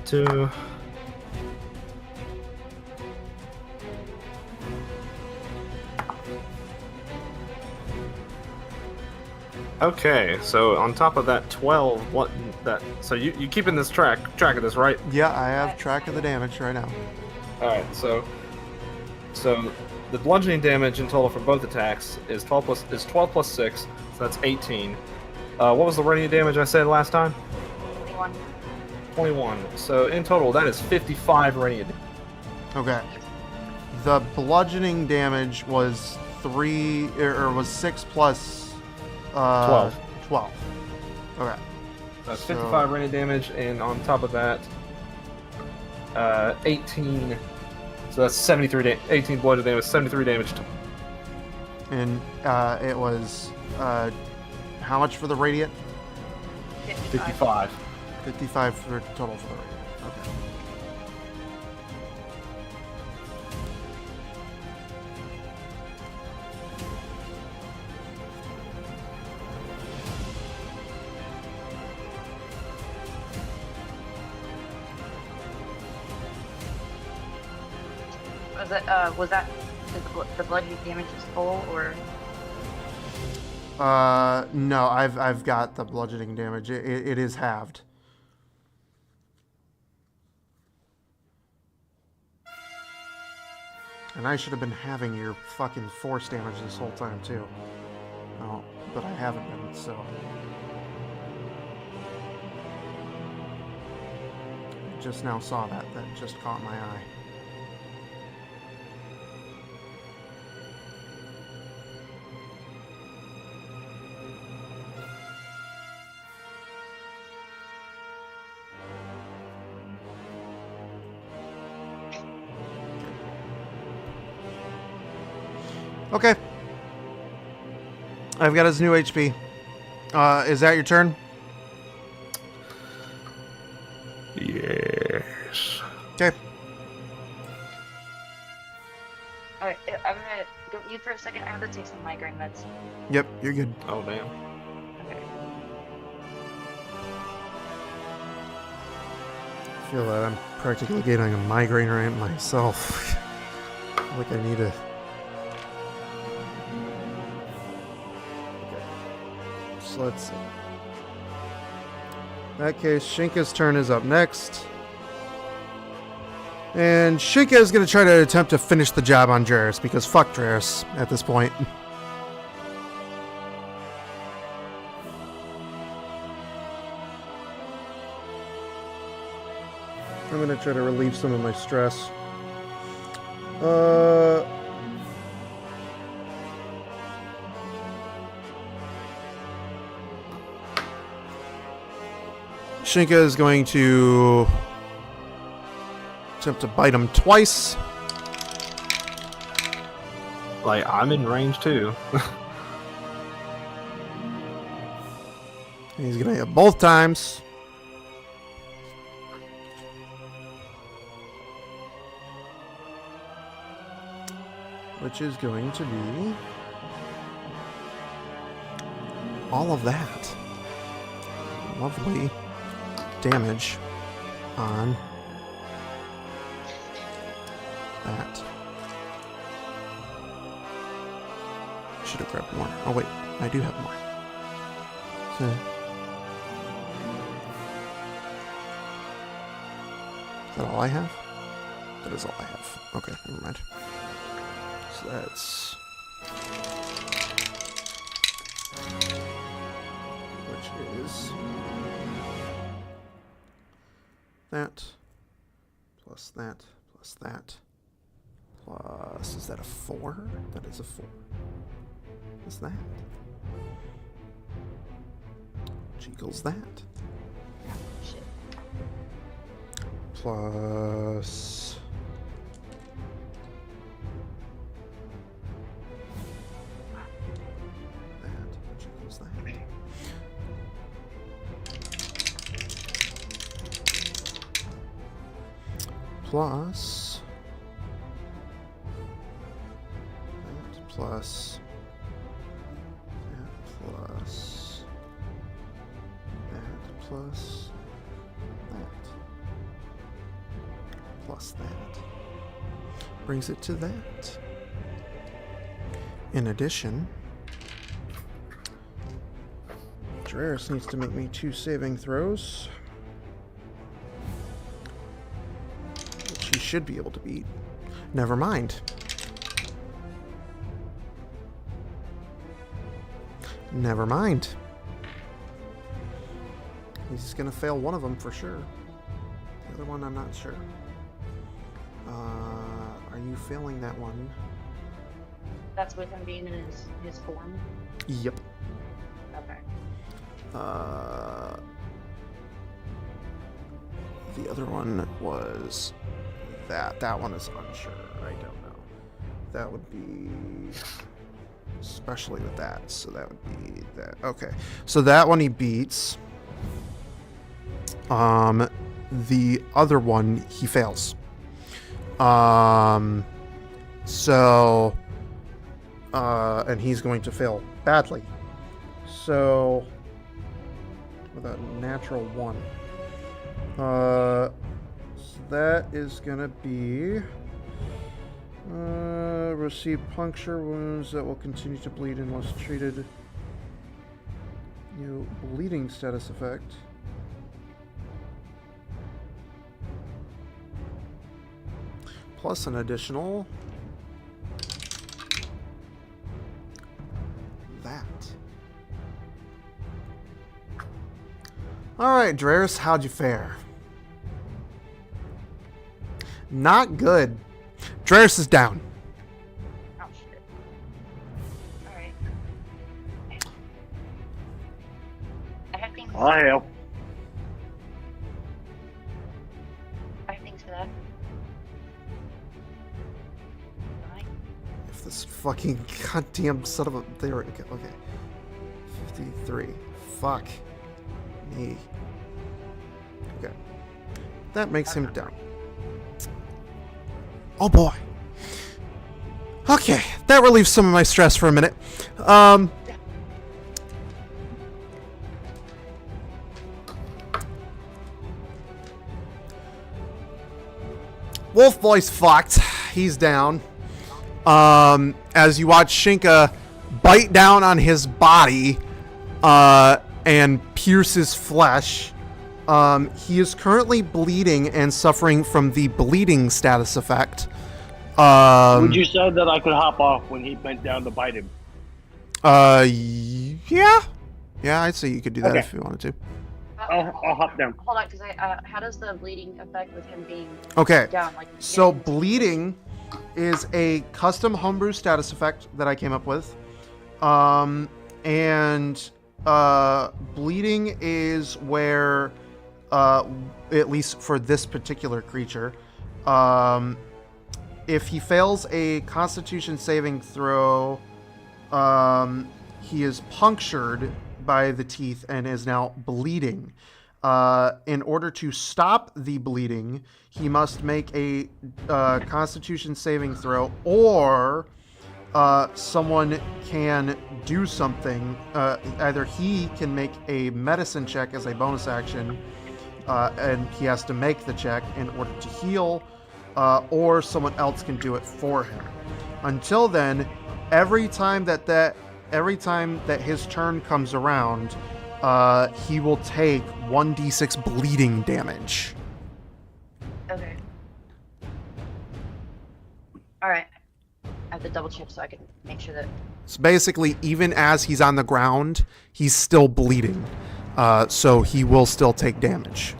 Two. Okay, so on top of that 12, so you keeping this track of this, right? Yeah, I have track of the damage right now. All right, so the bludgeoning damage in total for both attacks is 12 plus 6, so that's 18. What was the radiant damage I said last time? 21. 21. So in total, that is 55 radiant. Okay. The bludgeoning damage was 3 or was 6 plus 12. 12. Okay. That's 55 radiant damage, and on top of that, 18. So that's 73. 18 bludgeoning damage, 73 damage. And it was how much for the radiant? 55. 55 for total for the radiant. Okay. Was that the bludgeoning damage is full, or? No, I've got the bludgeoning damage. It is halved. And I should have been having your fucking force damage this whole time too. Oh, but I haven't been, so. I just now saw that. That just caught my eye. Okay. I've got his new HP. Is that your turn? Yes. Okay. Alright, I'm gonna go mute for a second. I have to take some migraine meds. Yep, you're good. Oh, damn. Okay. I feel that I'm practically getting a migraine right myself. Like I need to. So let's see. In that case, Shinka's turn is up next. And Shinka is going to try to attempt to finish the job on Draris, because fuck Draris at this point. I'm going to try to relieve some of my stress. Shinka is going to attempt to bite him twice. Like, I'm in range too. He's going to hit both times. Which is going to be all of that. Lovely damage on that. Should have grabbed more. Oh wait, I do have more. So, is that all I have? That is all I have. Okay, never mind. So that's... which is... that, plus that, plus that, plus... is that a 4? That is a 4. What's that? Which equals that. Shit. Plus... that, which equals that. Plus... that, plus... that, plus... that, plus... that. Plus that. Brings it to that. In addition, Draris needs to make me 2 saving throws, which he should be able to beat. Never mind. Never mind. He's gonna fail one of them for sure. The other one, I'm not sure. Are you failing that one? That's with him being in his form? Yep. Okay. The other one was that. That one is unsure. I don't know. That would be... especially with that. So that would be that. Okay. So that one he beats. The other one he fails. So... and he's going to fail badly. So... with a natural 1. So that is gonna be... receive puncture wounds that will continue to bleed unless treated. New bleeding status effect. Plus an additional... that. Alright, Draris, how'd you fare? Not good. Draris is down. Oh shit. Alright. I have things. Oh, hell. I have things for that. Fine. If this fucking goddamn son of a... there, okay. 53. Fuck me. Okay. That makes him down. Oh boy. Okay, that relieves some of my stress for a minute. Wolf Boy's fucked. He's down. As you watch Shinka bite down on his body and pierce his flesh He is currently bleeding and suffering from the bleeding status effect. Would you say that I could hop off when he bent down to bite him? Yeah. Yeah, I'd say you could do that if you wanted to. I'll hop down. Hold on, because how does the bleeding affect with him being down? Like, so bleeding is a custom homebrew status effect that I came up with. Bleeding is where, at least for this particular creature, if he fails a Constitution saving throw, he is punctured by the teeth and is now bleeding. In order to stop the bleeding, he must make a Constitution saving throw, or someone can do something. Either he can make a medicine check as a bonus action, and he has to make the check in order to heal, or someone else can do it for him. Until then, every time that his turn comes around, he will take 1d6 bleeding damage. Okay. All right. I have to double check so I can make sure that. So basically, even as he's on the ground, he's still bleeding. So he will still take damage.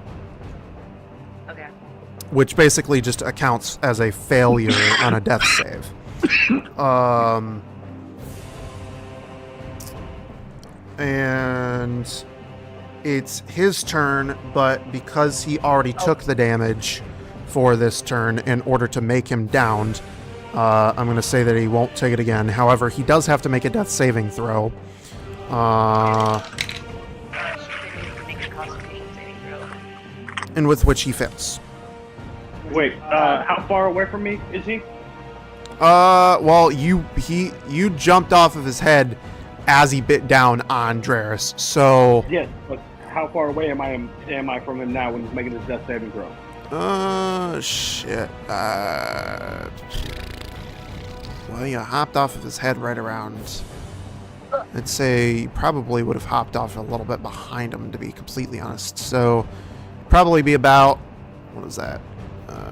Okay. Which basically just accounts as a failure on a death save. And it's his turn, but because he already took the damage for this turn, in order to make him downed, I'm going to say that he won't take it again. However, he does have to make a death saving throw. And with which he fails. Wait, how far away from me is he? Well, you jumped off of his head as he bit down on Draris, so... Yes, but how far away am I from him now when he's making his death saving throw? Shit. Well, you hopped off of his head right around... I'd say you probably would have hopped off a little bit behind him, to be completely honest. So, probably be about... What is that?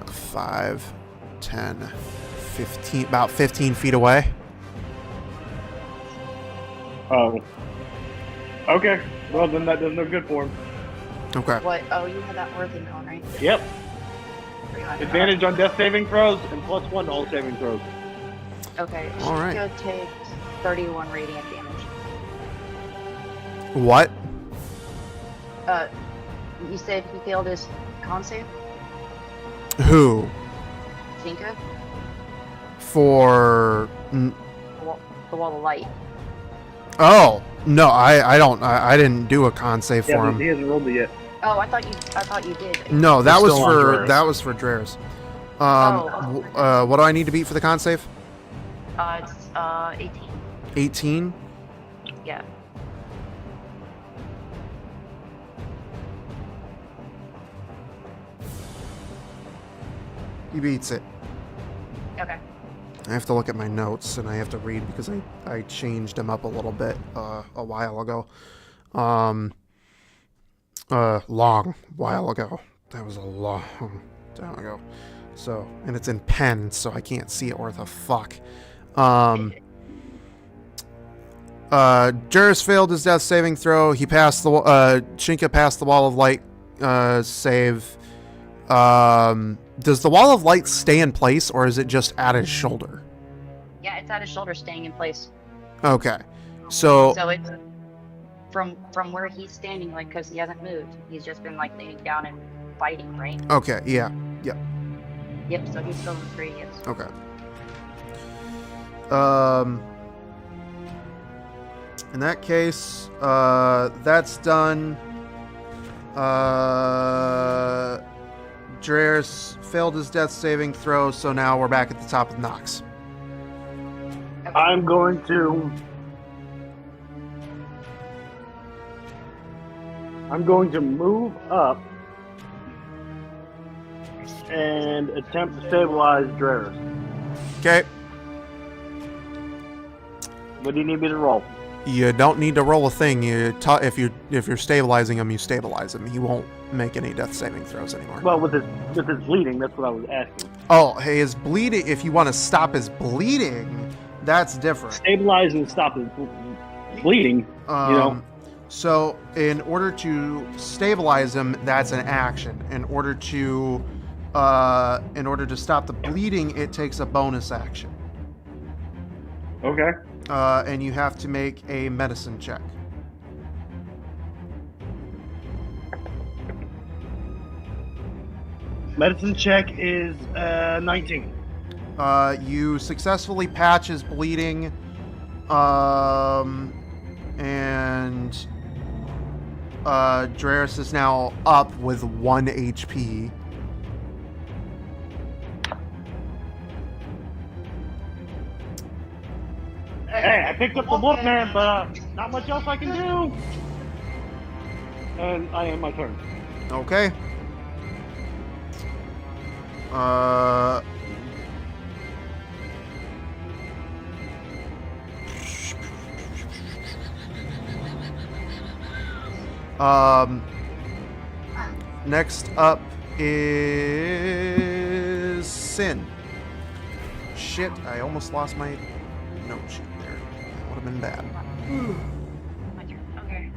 5, 10, 15... About 15 feet away. Oh. Okay. Well, then that does no good for him. Okay. What? Oh, you had that working on, right? Yep. Advantage on death saving throws and +1 to all saving throws. Okay. All right. She's gonna take 31 radiant damage. What? You said he failed his con save? Who? Jinka? For... The wall of light. Oh, no, I didn't do a con save for him. He hasn't rolled it yet. Oh, I thought you did. No, that was Draris. for Draris. What do I need to beat for the con save? It's 18. 18? Yeah. He beats it. Okay. I have to look at my notes, and I have to read because I changed them up a little bit a while ago. Long while ago. That was a long time ago. So, and it's in pen, so I can't see it worth a fuck. Juris failed his death saving throw. He passed the Shinka passed the wall of light save. Does the wall of light stay in place, or is it just at his shoulder? Yeah, it's at his shoulder, staying in place. Okay, so it's from where he's standing, like, because he hasn't moved. He's just been like leaning down and fighting, right? Okay, yeah, yep. Yep. So he's still in radius. Okay. In that case, that's done. Draris failed his death saving throw, so now we're back at the top of Nox. Okay. I'm going to move up and attempt to stabilize Draris. Okay. What do you need me to roll? You don't need to roll a thing. If you're stabilizing him, you stabilize him. He won't make any death saving throws anymore. Well, with his bleeding, that's what I was asking. Oh, hey, his bleeding. If you want to stop his bleeding, that's different. Stabilize and stop his bleeding. So in order to stabilize him, that's an action. In order to stop the bleeding, it takes a bonus action. Okay. And you have to make a medicine check. Medicine check is 19. You successfully patch his bleeding, and Draris is now up with 1 HP. Hey, I picked up the Wolfman, but not much else I can do. And I end my turn. Okay. Next up is Sin. Shit, I almost lost my note sheet there. That would have been bad. My turn. Okay.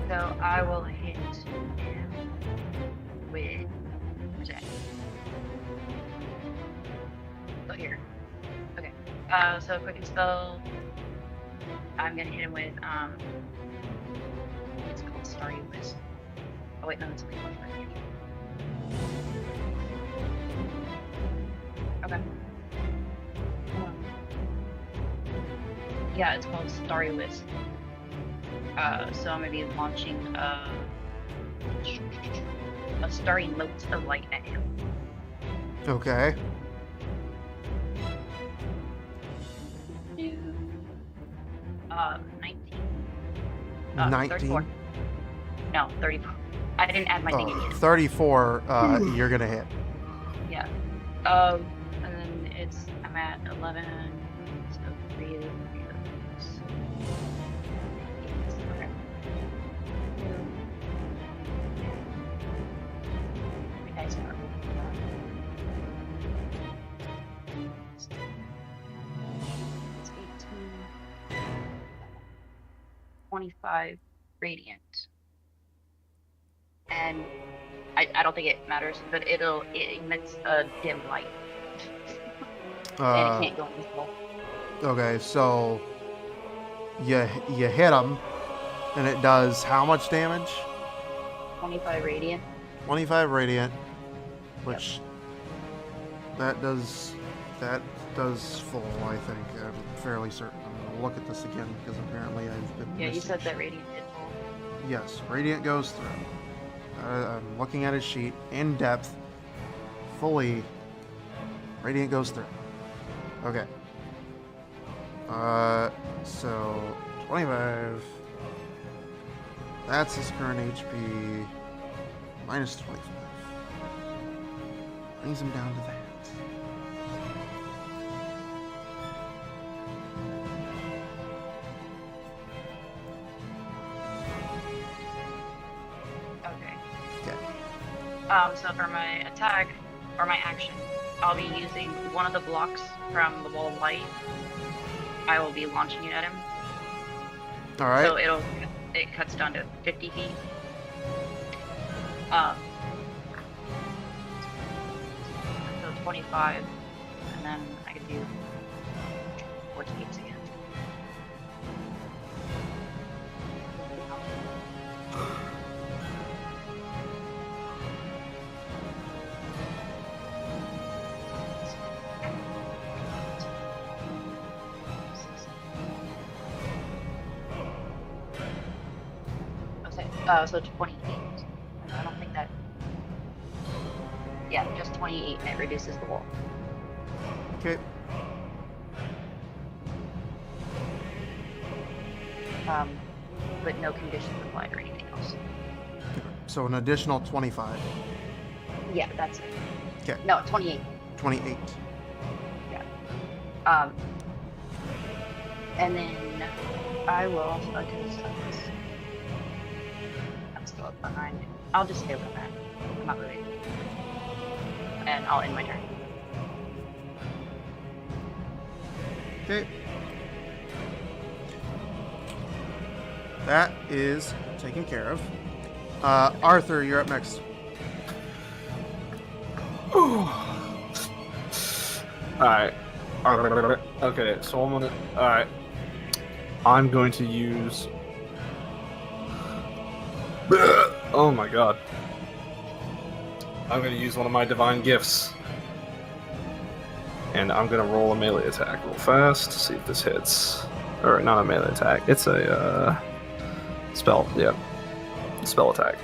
So I will hit him with. Where's that? Oh, here. Okay. So quick spell. I'm gonna hit him with it's called Starry Whiz. Oh wait, no, it's only one for me. Okay. Yeah, it's called Starry Whiz. So I'm gonna be launching a starry mote of light at him. Okay. 19. 19? 34. No, 34. I didn't add my thing in yet. 34, you're gonna hit. Yeah. And then I'm at 11, so 3 of those. Okay. 2. My dice are 25 radiant. And I don't think it matters, but it emits a dim light. And it can't go invisible. Okay, so you hit him, and it does how much damage? 25 radiant. 25 radiant, which that does full, I think. I'm fairly certain. I'm gonna look at this again because apparently I've been Yeah, you missing said that shit. radiant did full. Yes, radiant goes through. I'm looking at his sheet in depth, fully. Radiant goes through. Okay. So 25. That's his current HP. Minus 25. Brings him down to that. Okay. Okay. So for my attack, or my action, I'll be using one of the blocks from the wall of light. I will be launching it at him. All right. So it cuts down to 50 feet. So 25, and then I can do 40 feet again. So 28. I don't think that. Yeah, just 28, and it reduces the wall. Okay. But no conditions applied or anything else. So an additional 25. Yeah, that's it. Okay. No, 28. 28. And then I will also let's go up behind it. I'll just stay with that. I'm not really. And I'll end my turn. Okay. That is taken care of. Arthur, you're up next. Alright. Okay, so I'm gonna. Alright. I'm going to use. Oh my god. I'm gonna use one of my divine gifts. And I'm gonna roll a melee attack real fast to see if this hits. Or not a melee attack, it's a spell, yeah. Spell attack.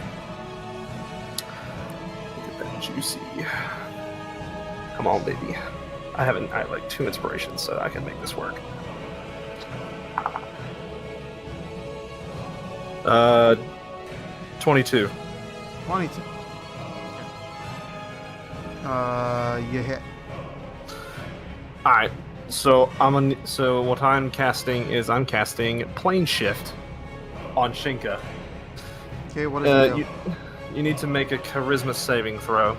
Get that juicy. Come on, baby. I have like 2 inspirations, so I can make this work. 22. 22. You hit. Alright, so what I'm casting is I'm casting Plane Shift on Shinka. Okay, what does it do? You need to make a charisma saving throw.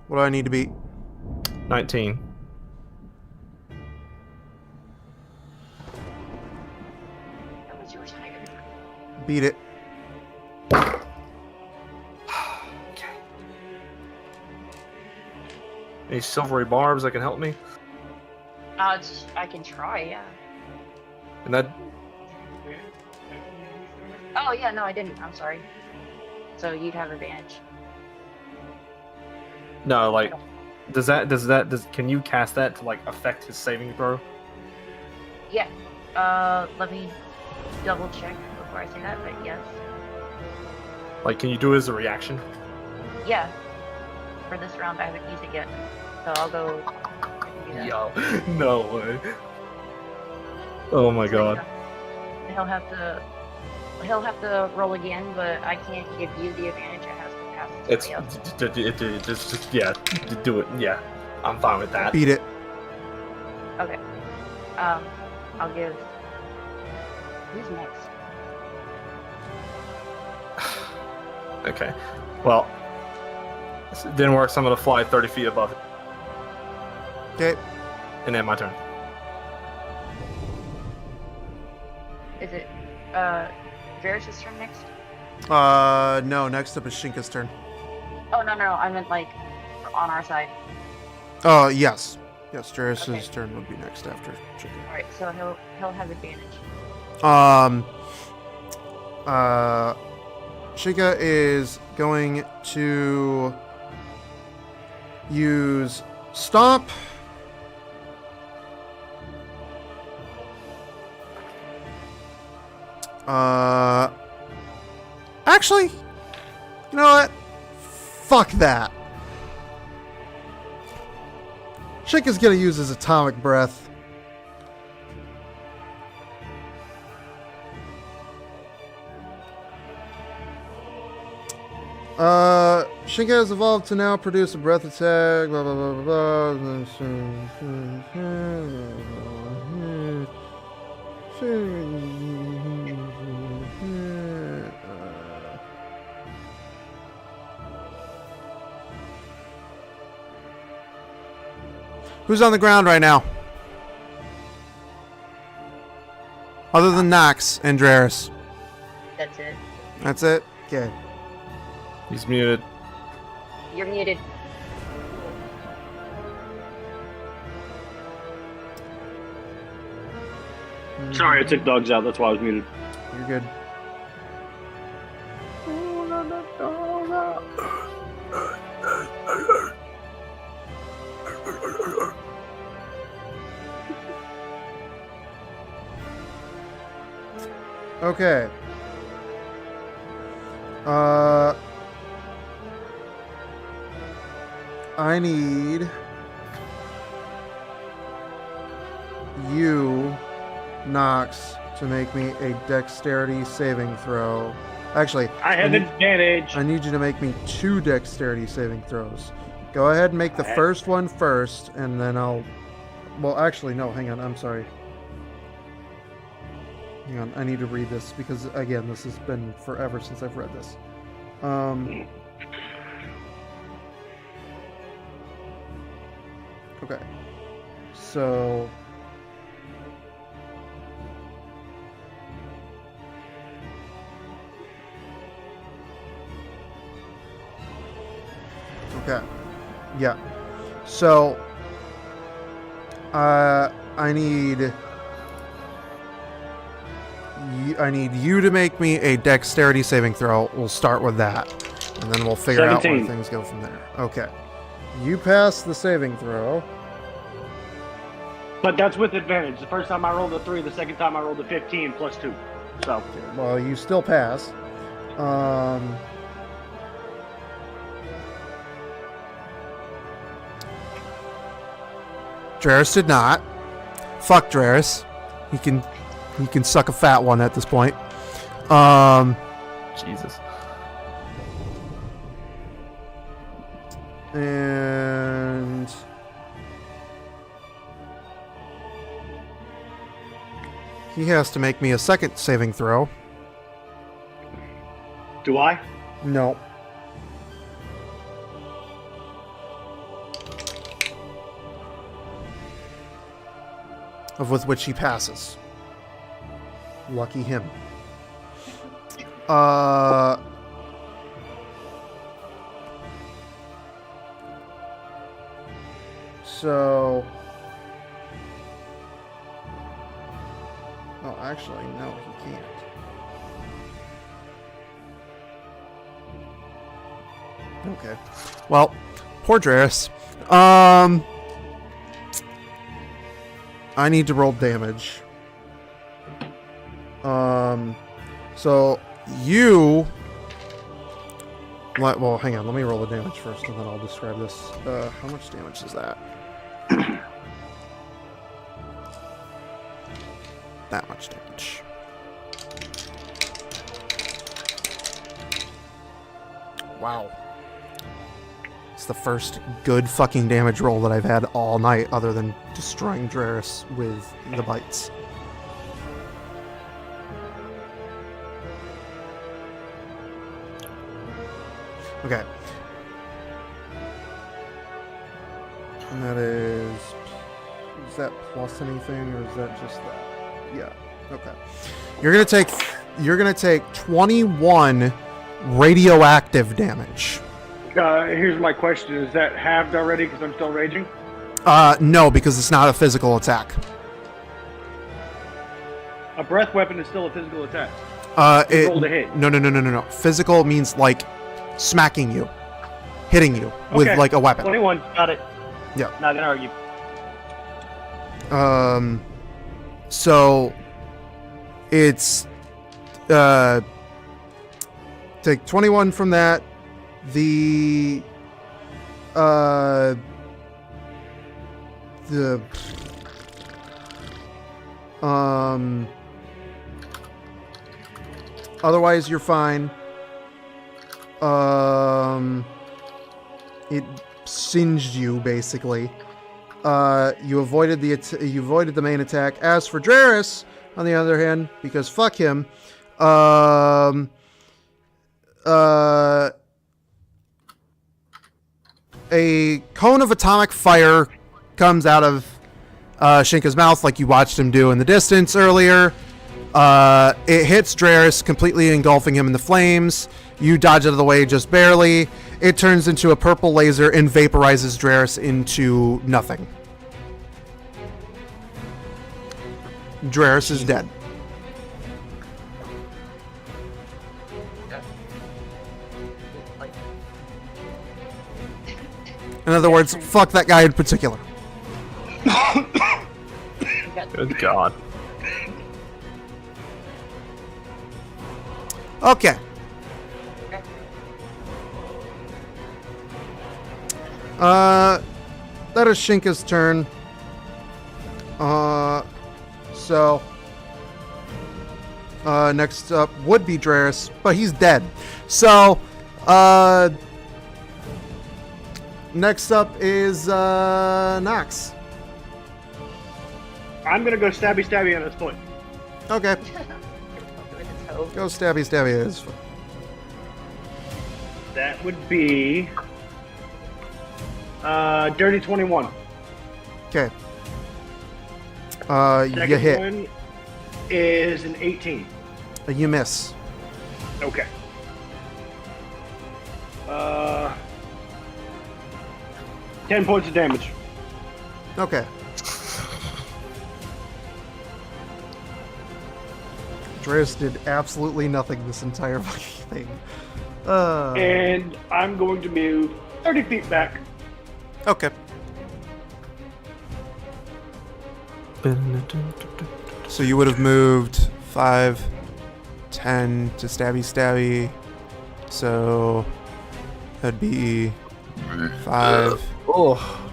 What do I need to beat? 19. That was yours higher. Beat it. Okay. Any silvery barbs that can help me? I can try, yeah. And that Oh yeah, no, I didn't. I'm sorry. So you'd have advantage. no, like, can you cast that to like affect his saving throw? Yeah. Let me double check before I say that, but yes. Like, can you do it as a reaction? Yeah. For this round, I haven't used it yet, so I'll go. I can do that. Yo, no way. Oh my So, god. yeah, he'll have to roll again, but I can't give you the advantage. It has to pass It's somebody else. just yeah, do it. Yeah, I'm fine with that. Beat it. Okay. I'll give. Who's next? Okay. Well, it didn't work, so I'm gonna fly 30 feet above it, Okay. and then my turn. Is it Varys' turn next? No, next up is Shinka's turn. Oh no, I meant like on our side. Oh, yes. Yes, Jairus' Okay. turn would be next after Shinka. All right, so he'll have advantage. Shinka is going to use Stomp. Actually, you know what? Fuck that. Shinka's gonna use his atomic breath. Shinka has evolved to now produce a breath attack. Blah blah blah blah blah. Who's on the ground right now? Other than Nox and Draris. That's it. That's it? Okay. He's muted. You're muted. Sorry, I took dogs out. That's why I was muted. You're good. Okay. I need you, Nox, to make me a dexterity saving throw. Actually, I have advantage. I need you to make me 2 dexterity saving throws. Go ahead and make the first one first, and then I'll... Well, actually, no, hang on. I'm sorry. Hang on. I need to read this because, again, this has been forever since I've read this. Okay. So... Okay. Yeah. So, I need you to make me a dexterity saving throw. We'll start with that, and then we'll figure out where things go from there. Okay. You pass the saving throw. But that's with advantage. The first time I rolled a 3, the second time I rolled a 15 plus 2. So. Well, you still pass. Draris did not. Fuck Draris. He can suck a fat one at this point. Jesus. And he has to make me a second saving throw. Do I? No. With which he passes. Lucky him. So... Oh, actually, no, he can't. Okay. Well, poor Draris. I need to roll damage. So you... Well, hang on. Let me roll the damage first, and then I'll describe this. How much damage is that? That much damage. Wow. It's the first good fucking damage roll that I've had all night, other than destroying Draris with the bites. Okay. And that is that plus anything, or is that just that? Yeah. Okay. You're gonna take 21 radioactive damage. Here's my question. Is that halved already because I'm still raging? No, because it's not a physical attack. A breath weapon is still a physical attack. Rolled a hit. No. Physical means like smacking you, hitting you with like a weapon. 21, got it. Yeah. Not gonna argue. So it's take 21 from that. The otherwise you're fine. It singed you basically. You avoided the main attack. As for Draris, on the other hand, because fuck him, a cone of atomic fire comes out of Shinka's mouth like you watched him do in the distance earlier. It hits Draris, completely engulfing him in the flames. You dodge out of the way just barely. It turns into a purple laser and vaporizes Draris into nothing. Draris is dead. In other words, fuck that guy in particular. Good God. Okay. That is Shinka's turn. So Next up would be Draris, but he's dead. So, next up is Nox. I'm gonna go stabby on his foot. Okay, With its hoe. go stabby at his foot. That would be dirty 21. Okay. Second You hit. one is an 18. You miss. Okay. 10 points of damage. Okay. Draris did absolutely nothing this entire fucking thing. And I'm going to move 30 feet back. Okay. So you would have moved 5, 10 to stabby. So that'd be 5,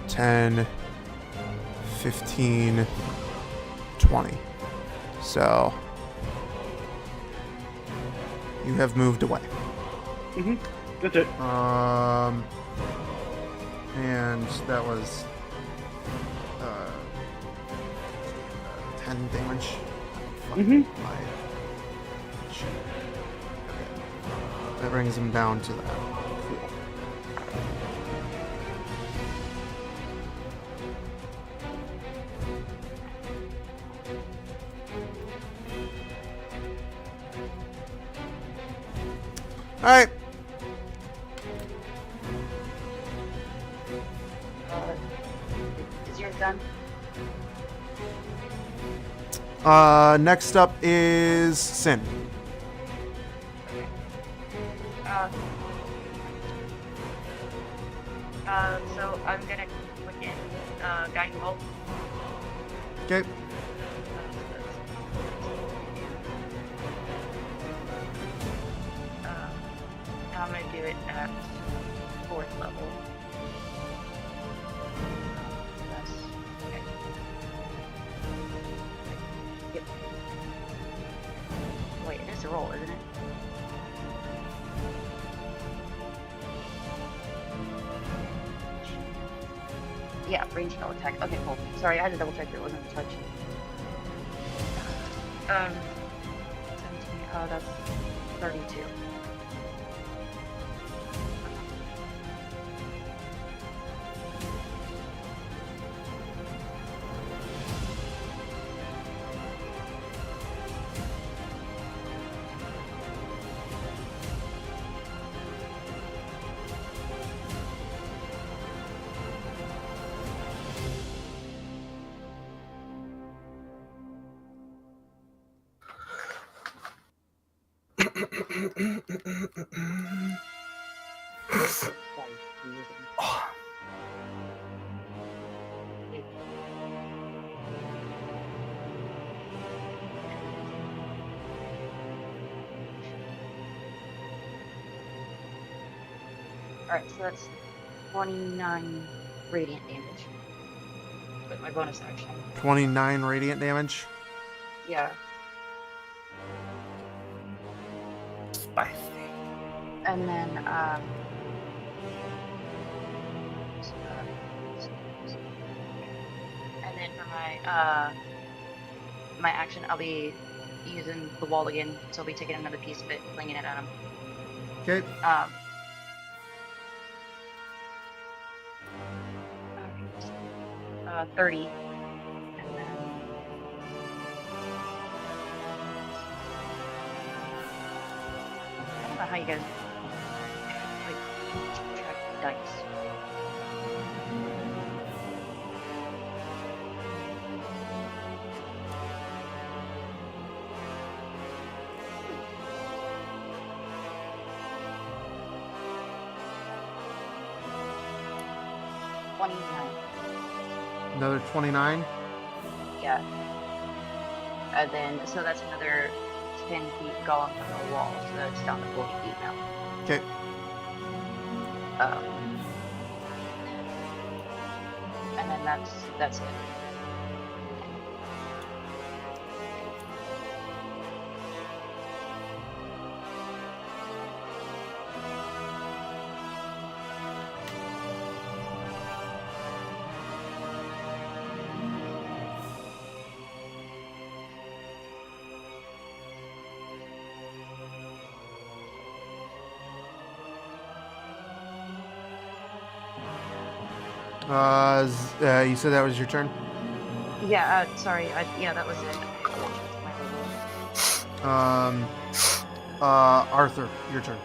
10, 15, 20. So you have moved away. Mm-hmm. That's it. And that was 10 damage. Mm-hmm. That brings him down to that. All right. Is yours done? Next up is Sin. So I'm gonna click in Guiding Bolt. Okay. I'm gonna do it at 4th level. Okay. Yep. Wait, it is a roll, isn't it? Yeah, range spell attack. Okay, cool. Sorry, I had to double check that it wasn't a touch. 17. Oh, that's 32. Alright, so that's 29 radiant damage. With my bonus action. 29 radiant damage. Yeah. Spicy. And then, for my action, I'll be using the wall again, so I'll be taking another piece of it, flinging it at him. Okay. 30. And then... I don't know how you guys track dice. Another 29. Yeah. And then, so that's another 10 feet gone from the wall, so that's down to 40 feet now. Okay. And then that's it. You said that was your turn? Yeah, sorry. Yeah, that was it. Arthur, your turn.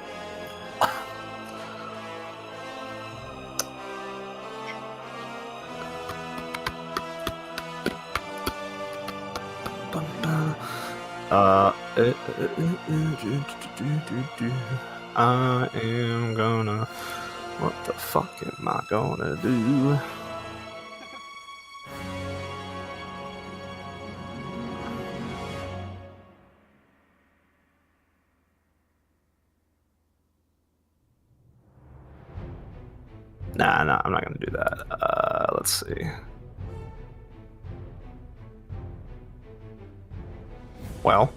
I am gonna. What the fuck am I gonna do? Nah, I'm not gonna do that. Let's see. Well.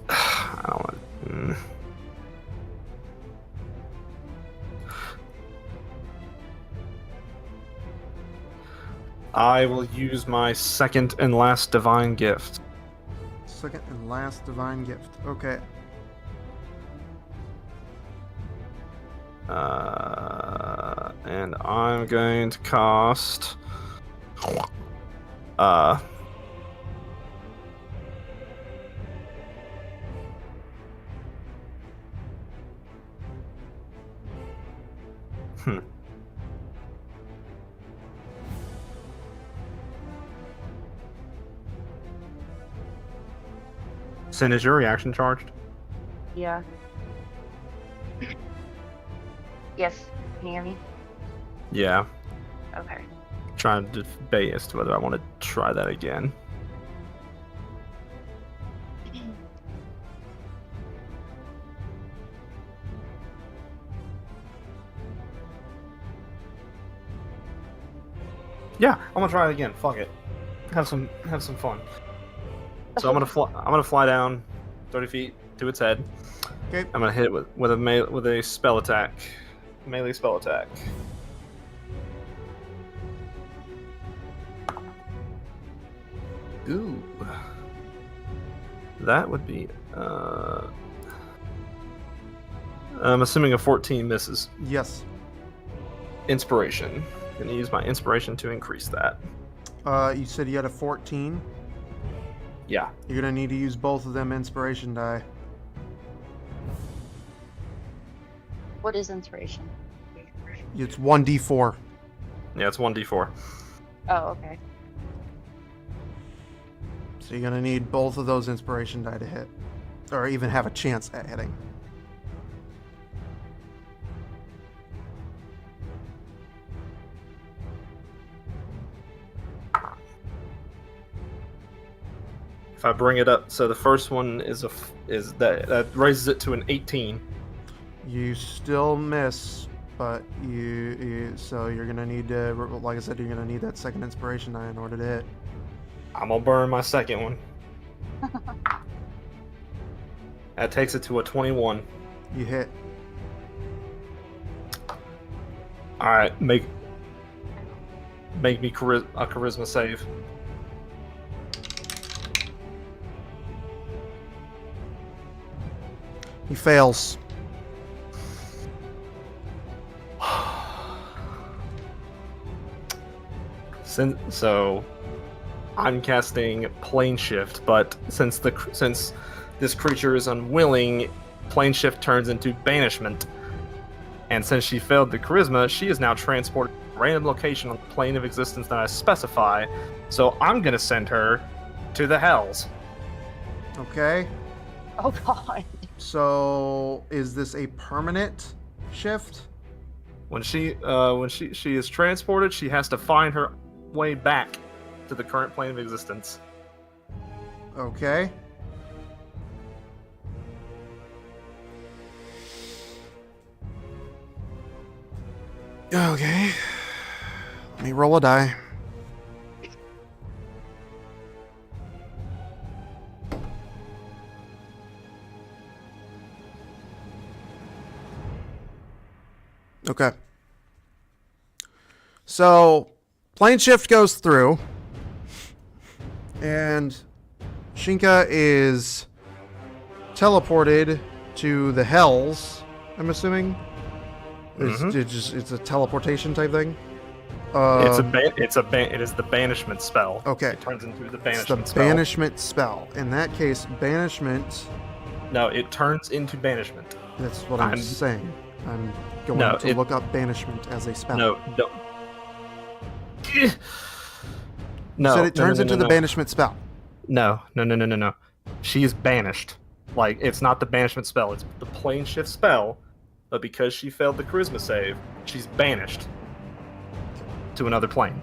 I don't want to. I will use my second and last divine gift. Second and last divine gift. Okay. And I'm going to cast. Sin, is your reaction charged? Yeah. Yes. Can you hear me? Yeah. Okay. Trying to debate as to whether I want to try that again. Yeah, I'm gonna try it again. Fuck it. Have some fun. So I'm gonna fly down 30 feet to its head. Okay. I'm gonna hit it with a spell attack, melee spell attack. Ooh, that would be. I'm assuming a 14 misses. Yes. Inspiration. Gonna use my inspiration to increase that. You said you had a 14. Yeah. You're gonna need to use both of them inspiration die. What is inspiration? It's 1d4. Yeah, it's 1d4. Oh, okay. So you're gonna need both of those inspiration die to hit, or even have a chance at hitting. If I bring it up, so the first one is that raises it to an 18. You still miss, but so you're gonna need to, like I said, you're gonna need that second inspiration die in order to hit. I'm gonna burn my second one. That takes it to a 21. You hit. All right, make me a charisma save. He fails. So I'm casting plane shift, but since this creature is unwilling, plane shift turns into banishment. And since she failed the charisma, she is now transported to a random location on the plane of existence that I specify. So I'm gonna send her to the hells. Okay. Oh god. So is this a permanent shift? When she is transported, she has to find her way back to the current plane of existence. Okay. Okay. Let me roll a die. Okay. So, plane shift goes through, and Shinka is teleported to the hells, I'm assuming. Mhm. It's a teleportation type thing. It is the banishment spell. Okay. It turns into the It's banishment the spell. banishment spell. In that case, banishment. No, it turns into banishment. That's what I'm saying. I'm going to look up banishment as a spell. No, no. You said it turns into the banishment spell. No. She is banished. Like, it's not the banishment spell, it's the plane shift spell, but because she failed the charisma save, she's banished to another plane.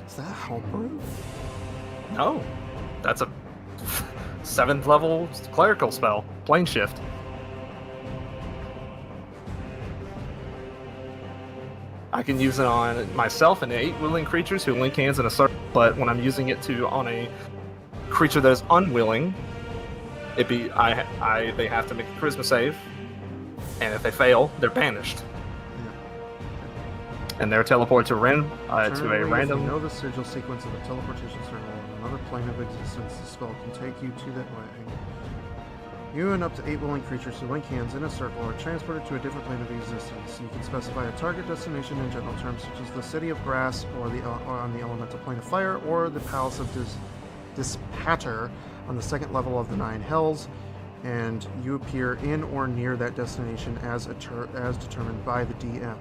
Is that homebrew? No. That's a 7th level clerical spell. Plane shift. I can use it on myself and 8 willing creatures who link hands in a circle, but when I'm using it on a creature that is unwilling, they have to make a charisma save, and if they fail, they're banished. And they're teleported to a random. If you know the sigil sequence of the teleportation circle on another plane of existence, the spell can take you to that way. You and up to 8 willing creatures who link hands in a circle are transported to a different plane of existence. You can specify a target destination in general terms, such as the City of Brass, or on the elemental plane of fire, or the Palace of Dispater on the 2nd level of the 9 Hells, and you appear in or near that destination as determined by the DM.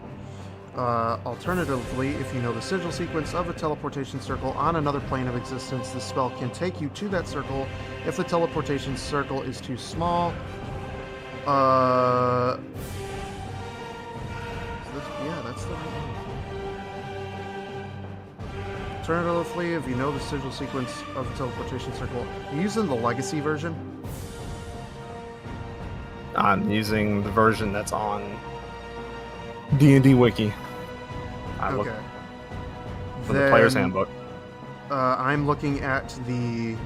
Alternatively, if you know the sigil sequence of a teleportation circle on another plane of existence, the spell can take you to that circle if the teleportation circle is too small. Yeah, that's the right one. Alternatively, if you know the sigil sequence of a teleportation circle, you're using the legacy version? I'm using the version that's on D&D Wiki. Okay. For the player's handbook. I'm looking at the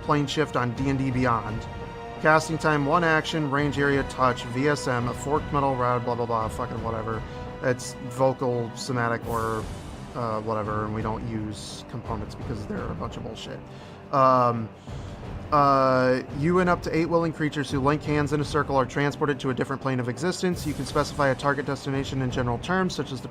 plane shift on D&D Beyond. Casting time, 1 action, range area, touch, VSM, a forked metal rod, blah blah blah, fucking whatever. It's vocal, somatic, or whatever, and we don't use components because they're a bunch of bullshit. You and up to 8 willing creatures who link hands in a circle are transported to a different plane of existence. You can specify a target destination in general terms, such as the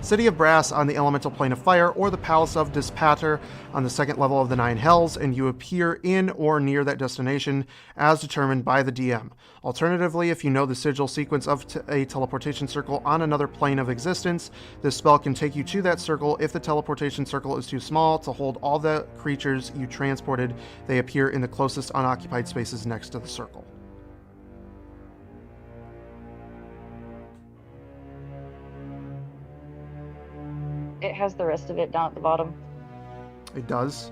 City of Brass on the elemental plane of fire, or the Palace of Dispater on the 2nd level of the 9 Hells, and you appear in or near that destination as determined by the DM. Alternatively, if you know the sigil sequence of a teleportation circle on another plane of existence, this spell can take you to that circle. If the teleportation circle is too small to hold all the creatures you transported, they appear in the closest unoccupied spaces next to the circle. It has the rest of it down at the bottom. It does?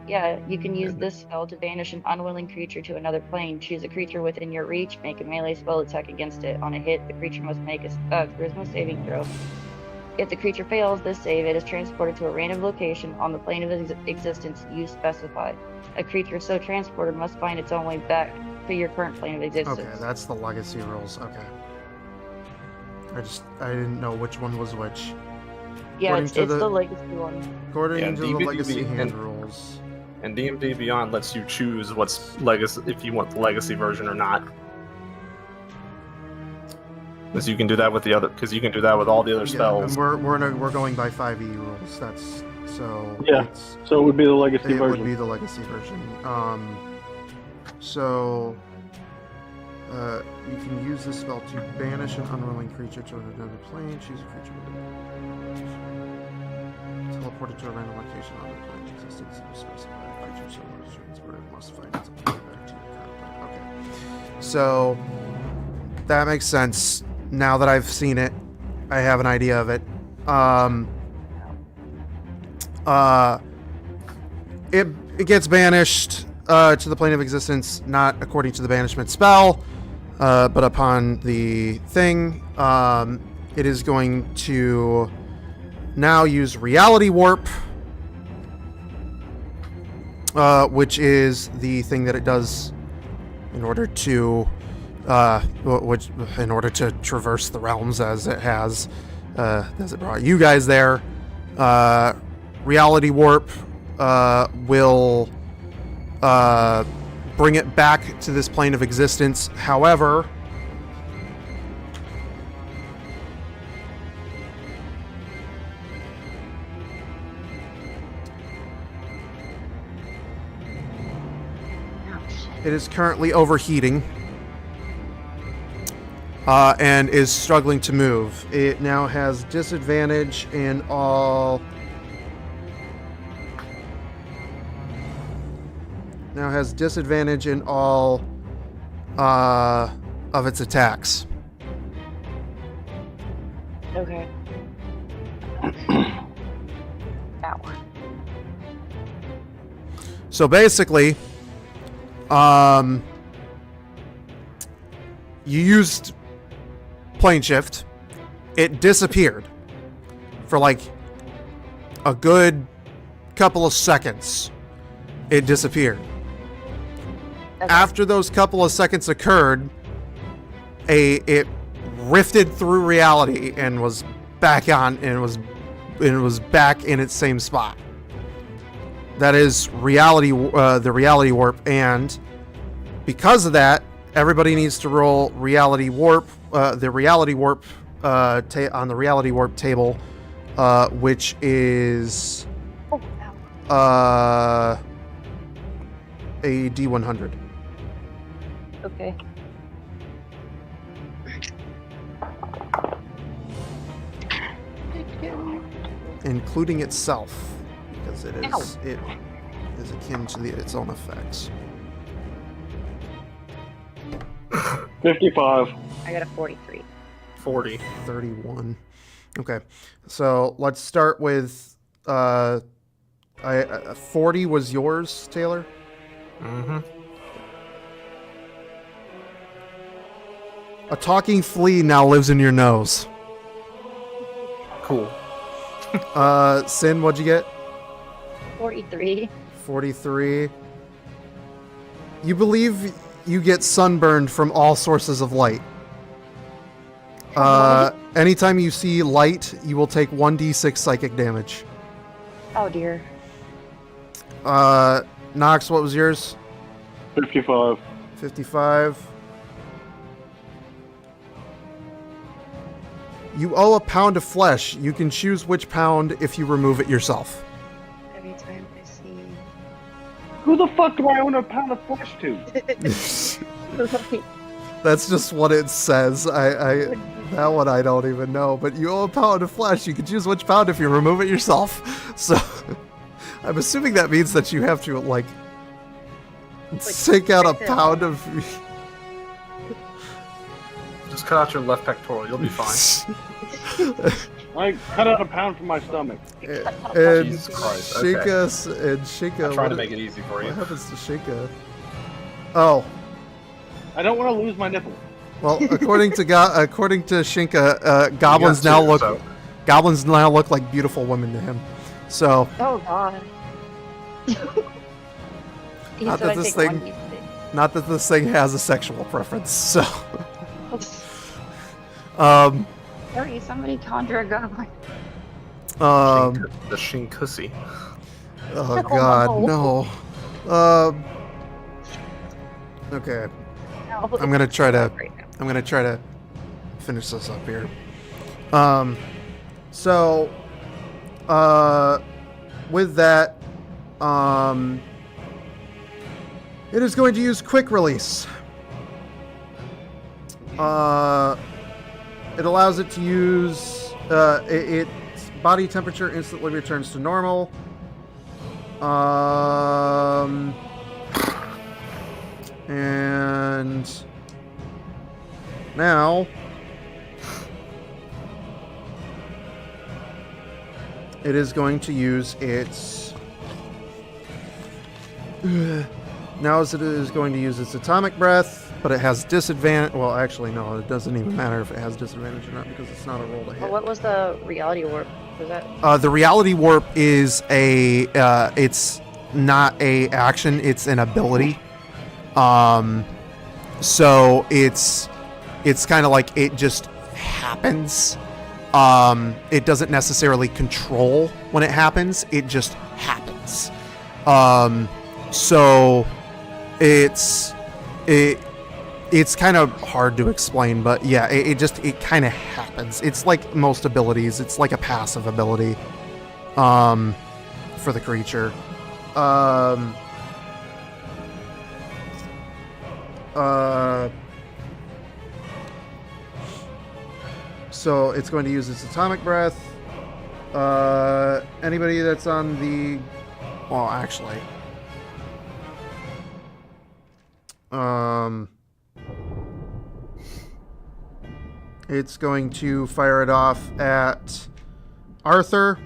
Yeah, you can use this spell to banish an unwilling creature to another plane. Choose a creature within your reach, make a melee spell attack against it. On a hit, the creature must make a charisma saving throw. If the creature fails this save, it is transported to a random location on the plane of existence you specify. A creature so transported must find its own way back to your current plane of existence. Okay, that's the legacy rules. Okay. I didn't know which one was which. Yeah, it's the legacy one. According to the legacy hand rules. And D&D Beyond lets you choose what's legacy, if you want the legacy version or not. Because you can do that with you can do that with all the other spells. We're going by 5e rules. That's so. Yeah. So it would be the legacy version. It would be the legacy version. You can use this spell to banish an unwilling creature to another plane. Choose a creature teleport it to a random location on the plane of existence. You specify a creature so it is transported must find its way back to your current plane. Okay. So that makes sense. Now that I've seen it, I have an idea of it. It gets banished to the plane of existence, not according to the banishment spell, but upon the thing. It is going to now use reality warp, which is the thing that it does in order to traverse the realms as it brought you guys there. reality warp will bring it back to this plane of existence. However, it is currently overheating and is struggling to move. It now has disadvantage in all... of its attacks. Okay. That one. So basically, you used plane shift. It disappeared for like a good couple of seconds. It disappeared. Okay. After those couple of seconds occurred, it rifted through reality and was back on, and was back in its same spot. That is reality, the reality warp, and because of that, everybody needs to roll reality warp, the reality warp on the reality warp table, which is a D100. Okay. Including itself, because it is akin to its own effects. 55. I got a 43. 40. 31. Okay, so let's start with 40 was yours, Taylor? Mm-hmm. A talking flea now lives in your nose. Cool. Sin, what'd you get? 43. 43. You believe you get sunburned from all sources of light. Anytime you see light, you will take 1d6 psychic damage. Oh dear. Nox, what was yours? 55. 55. You owe a pound of flesh. You can choose which pound if you remove it yourself. Every time I see. Who the fuck do I own a pound of flesh to? That's just what it says. That one I don't even know. But you owe a pound of flesh. You can choose which pound if you remove it yourself. So I'm assuming that means that you have to like take out a pound of. Just cut out your left pectoral. You'll be fine. I cut out a pound from my stomach. And Jesus Christ, okay. Shinka. I'm trying to make it easy for you. What happens to Shinka? Oh. I don't want to lose my nipple. Well, according to Shinka, goblins now look like beautiful women to him. So. Oh god. Not that this thing has a sexual preference. So. Hurry, somebody conjure a goblin. The Shinkusi. Oh god, no. Okay. No. I'm gonna try to finish this up here. So with that, it is going to use quick release. It allows it to use its body temperature instantly returns to normal. And now it is going to use its atomic breath, but it has disadvantage. Well, actually, no, it doesn't even matter if it has disadvantage or not because it's not a roll to hit. Well, what was the reality warp? Was that? The reality warp is it's not a action, it's an ability. So it's kind of like it just happens. It doesn't necessarily control when it happens. It just happens. So it's kind of hard to explain, but yeah, it kind of happens. It's like most abilities. It's like a passive ability for the creature. So it's going to use its atomic breath. Anybody that's on the... Well, actually... It's going to fire it off at Arthur.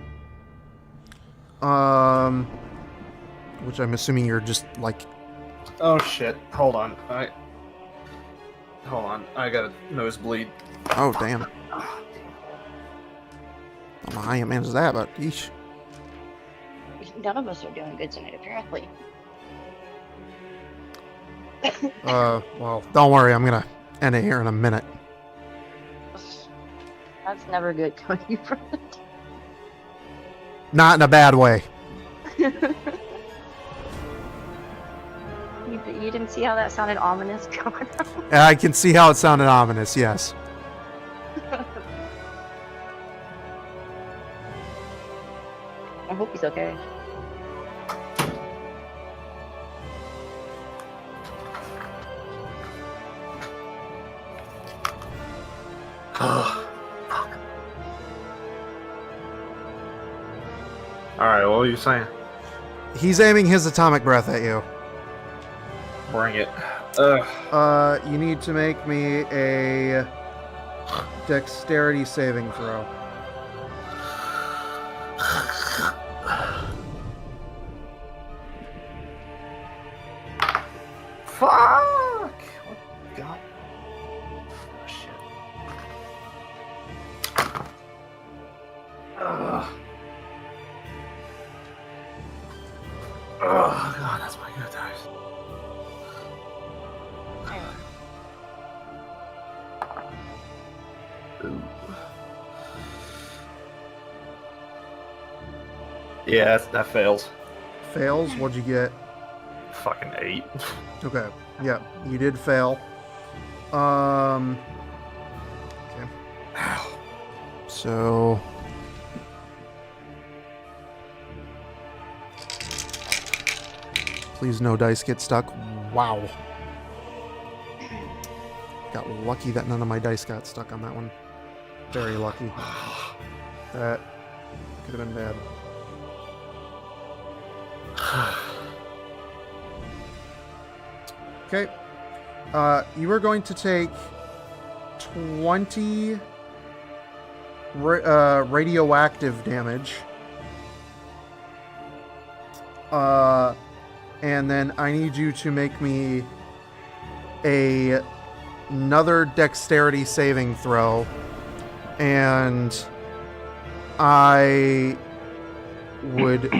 Which I'm assuming you're just like... Oh shit! Hold on. I got a nosebleed. Oh damn! I don't know how you managed that, but yeesh. None of us are doing good tonight, apparently. Well, don't worry. I'm gonna end it here in a minute. That's never good coming from it. Not in a bad way. You didn't see how that sounded ominous going on? I can see how it sounded ominous. Yes. I hope he's okay. Alright, what were you saying? He's aiming his atomic breath at you. Bring it. You need to make me a dexterity saving throw. Fuck! God. Shit. Oh god, that's my good dice. Ooh. Yeah, that fails. Fails? What'd you get? Fucking 8. Okay. Yeah, you did fail. Okay. So... Please no dice get stuck. Wow. Got lucky that none of my dice got stuck on that one. Very lucky. That could have been bad. Okay. You are going to take 20 radioactive damage. And then I need you to make me another dexterity saving throw. And I would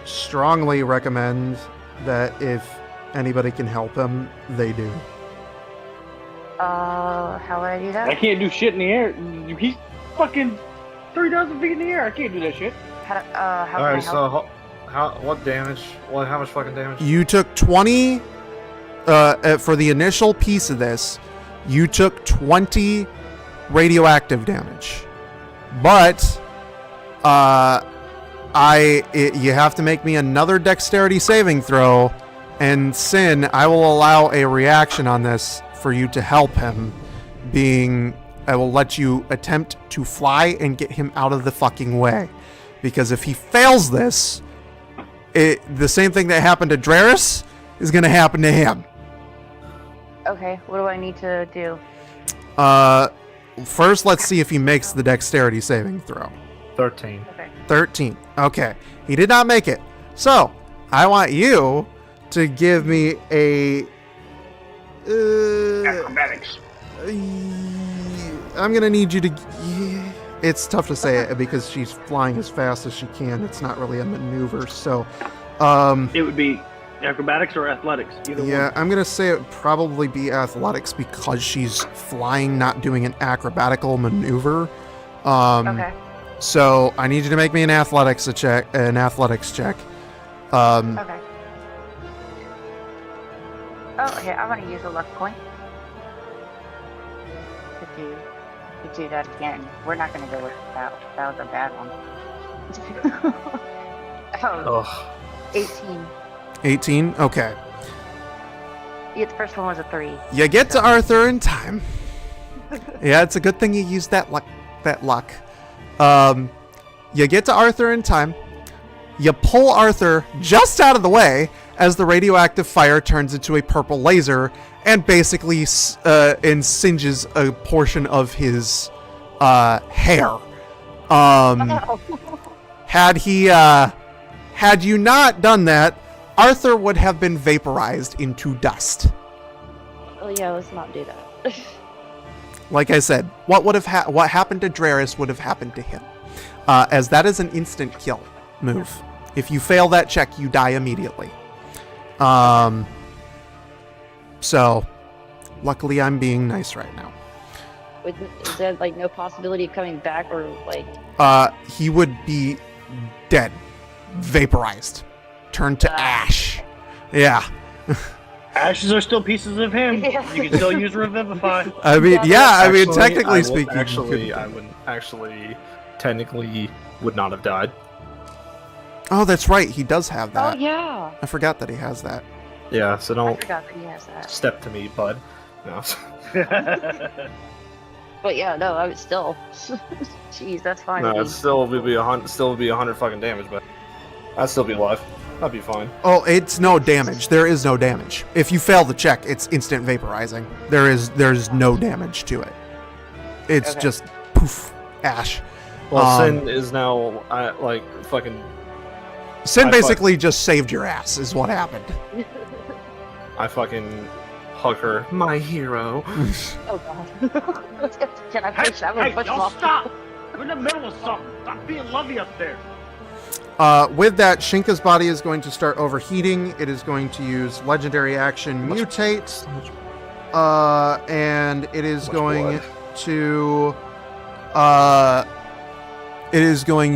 strongly recommend that if anybody can help him, they do. How would I do that? I can't do shit in the air. He's fucking 3,000 feet in the air. I can't do that shit. How can I Alright, help? so what damage? How much fucking damage? You took 20 for the initial piece of this. You took 20 radioactive damage, but you have to make me another dexterity saving throw, and Sin, I will allow a reaction on this for you to help him. I will let you attempt to fly and get him out of the fucking way, because if he fails this, the same thing that happened to Draris is going to happen to him. Okay, what do I need to do? First, let's see if he makes the dexterity saving throw. 13. Okay. 13. Okay. He did not make it. So, I want you to give me a... Acrobatics. I'm going to need you to... It's tough to say it because she's flying as fast as she can. It's not really a maneuver, so... It would be acrobatics or athletics. Either Yeah, one. I'm going to say it would probably be athletics because she's flying, not doing an acrobatical maneuver. Okay. So I need you to make me an athletics check. Okay. Oh, here, I'm gonna use a luck point to do that again. We're not gonna go with that. That was a bad one. Oh, Ugh. 18. 18. Okay. Yeah, the first one was a 3. You get to Arthur in time. Yeah, it's a good thing you used that luck. You get to Arthur in time. You pull Arthur just out of the way as the radioactive fire turns into a purple laser and basically singes a portion of his hair. Had you not done that, Arthur would have been vaporized into dust. Oh yeah, let's not do that. Like I said, what happened to Draris would have happened to him, as that is an instant kill move. If you fail that check, you die immediately. So, luckily, I'm being nice right now. Is there like no possibility of coming back or like? He would be dead, vaporized, turned to ash. Yeah. Ashes are still pieces of him. Yeah. You can still use Revivify. I mean, Actually, technically speaking, I would actually technically would not have died. Oh, that's right. He does have that. Oh yeah. I forgot that he has that. Yeah, so I don't forgot that he has that. step to me, bud. No. But yeah, no, I would still. Jeez, that's fine. No, it still would be 100 fucking damage, but I'd still be alive. I'd be fine. Oh, it's no damage. There is no damage. If you fail the check, it's instant vaporizing. There's no damage to it. It's Okay. just poof, ash. Well, Sin is now like fucking. Sin basically just saved your ass, is what happened. I fucking hug her, my hero. Oh god. Can I push? I'm gonna Hey, push him y'all off. stop! We're in the middle of something. Stop being lovey up there. With that, Shinka's body is going to start overheating. It is going to use legendary action mutate, and it is going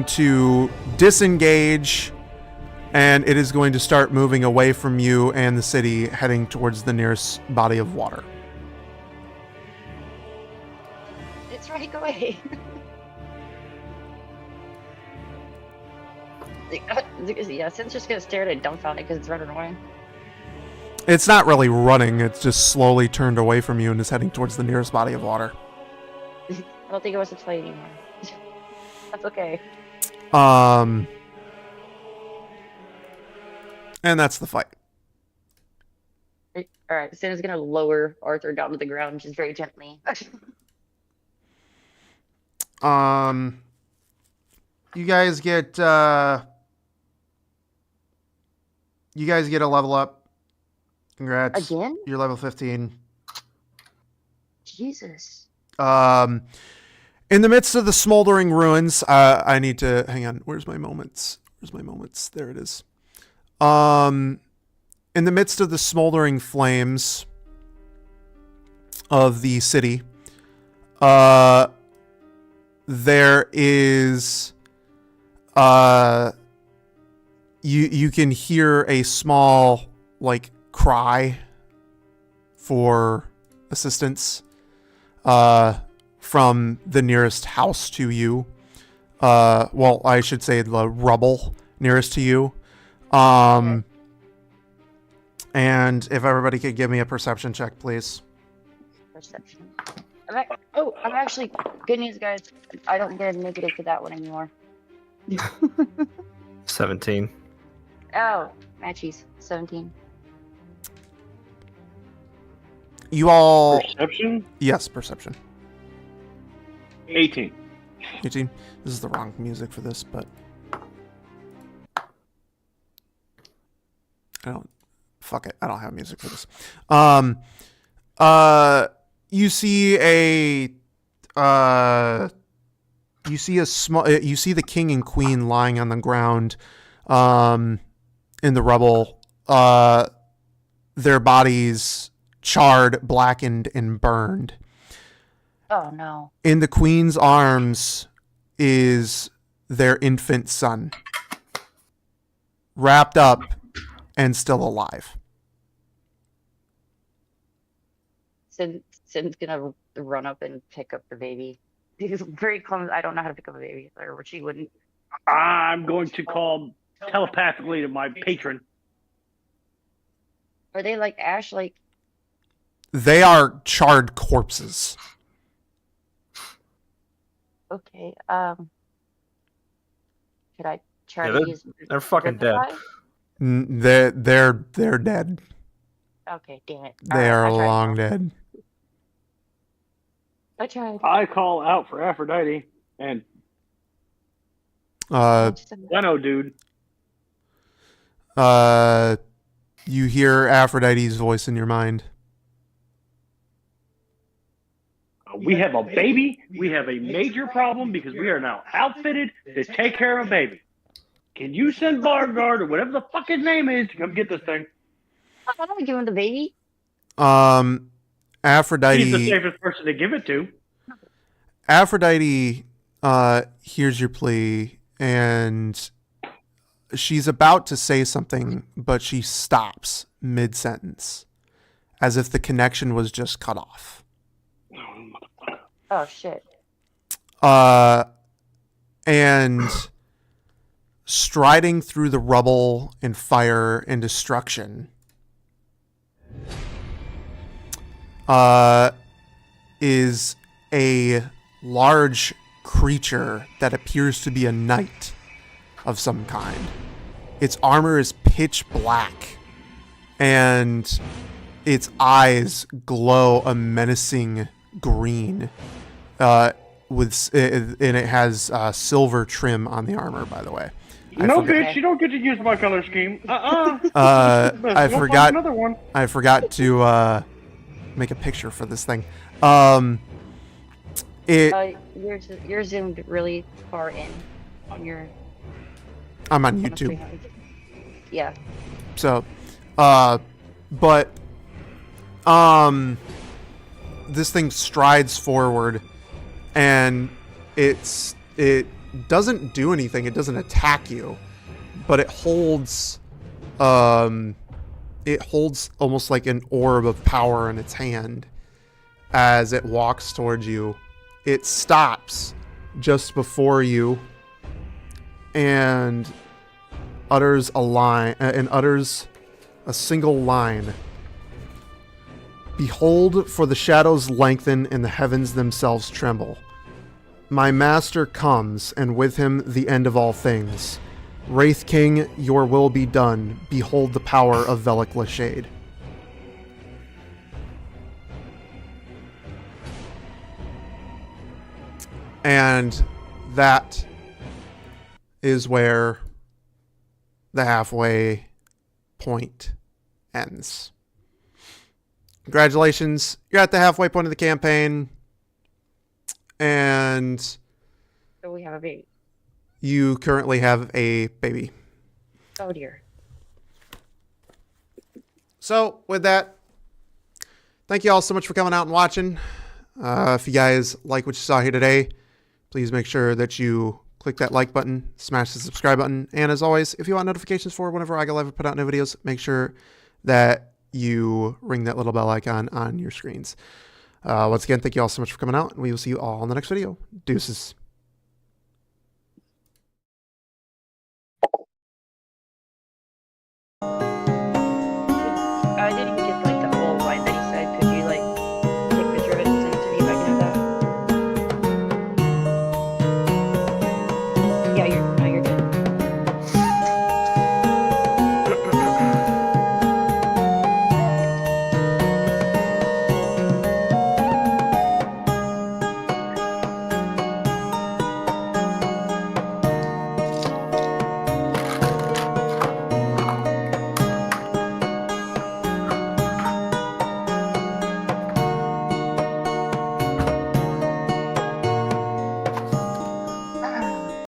to disengage, and it is going to start moving away from you and the city, heading towards the nearest body of water. It's running away. Yeah, Sin's just gonna stare at it dumbfounded because it's running away. It's not really running, it's just slowly turned away from you and is heading towards the nearest body of water. I don't think it wants to play anymore. That's okay. And that's the fight. Alright, Sin is gonna lower Arthur down to the ground just very gently. You guys get a level up. Congrats. Again? You're level 15. Jesus. In the midst of the smoldering ruins, I need to hang on. Where's my moments? There it is. In the midst of the smoldering flames of the city, there is you can hear a small like cry for assistance from the nearest house to you. Well, I should say the rubble nearest to you. And if everybody could give me a perception check, please. Perception. I'm actually, good news, guys. I don't get a negative for that one anymore. 17. Oh, matchies. 17. You all... Perception? Yes, perception. 18. 18. This is the wrong music for this, but... Fuck it. I don't have music for this. You see the king and queen lying on the ground, in the rubble, their bodies charred, blackened, and burned. Oh no. In the queen's arms, is their infant son, wrapped up and still alive. Sin's gonna run up and pick up the baby. He's very clumsy. I don't know how to pick up a baby, or she wouldn't. I'm going to call telepathically to my patron. Are they like Ash? Like they are charred corpses. Okay. Should I try Yeah, to use? they're fucking dead. They're dead. Okay, damn it. They are long dead. I tried. I call out for Aphrodite and Leno, dude. You hear Aphrodite's voice in your mind. We have a baby. We have a major problem because we are now outfitted to take care of a baby. Can you send Bargard or whatever the fuck his name is to come get this thing? I don't give him the baby. Aphrodite. He's the safest person to give it to. Aphrodite hears your plea, and she's about to say something, but she stops mid-sentence, as if the connection was just cut off. Oh shit. And striding through the rubble and fire and destruction is a large creature that appears to be a knight of some kind. Its armor is pitch black, and its eyes glow a menacing green. And it has silver trim on the armor, by the way. Bitch, you don't get to use my color scheme. I forgot. Another one. I forgot to make a picture for this thing. You're zoomed really far in on your. I'm on YouTube. Yeah. So, this thing strides forward, and it doesn't do anything. It doesn't attack you, but it holds almost like an orb of power in its hand as it walks towards you. It stops just before you and utters a single line. Behold, for the shadows lengthen and the heavens themselves tremble. My master comes, and with him the end of all things. Wraith King, your will be done. Behold the power of Velik Lashade. And that is where the halfway point ends. Congratulations, you're at the halfway point of the campaign, and So we have a baby. You currently have a baby. Oh dear. So with that, thank you all so much for coming out and watching. If you guys like what you saw here today, please make sure that you click that like button, smash the subscribe button, and as always, if you want notifications for whenever I go live and put out new videos, make sure that you ring that little bell icon on your screens. Once again, thank you all so much for coming out, and we will see you all in the next video. Deuces.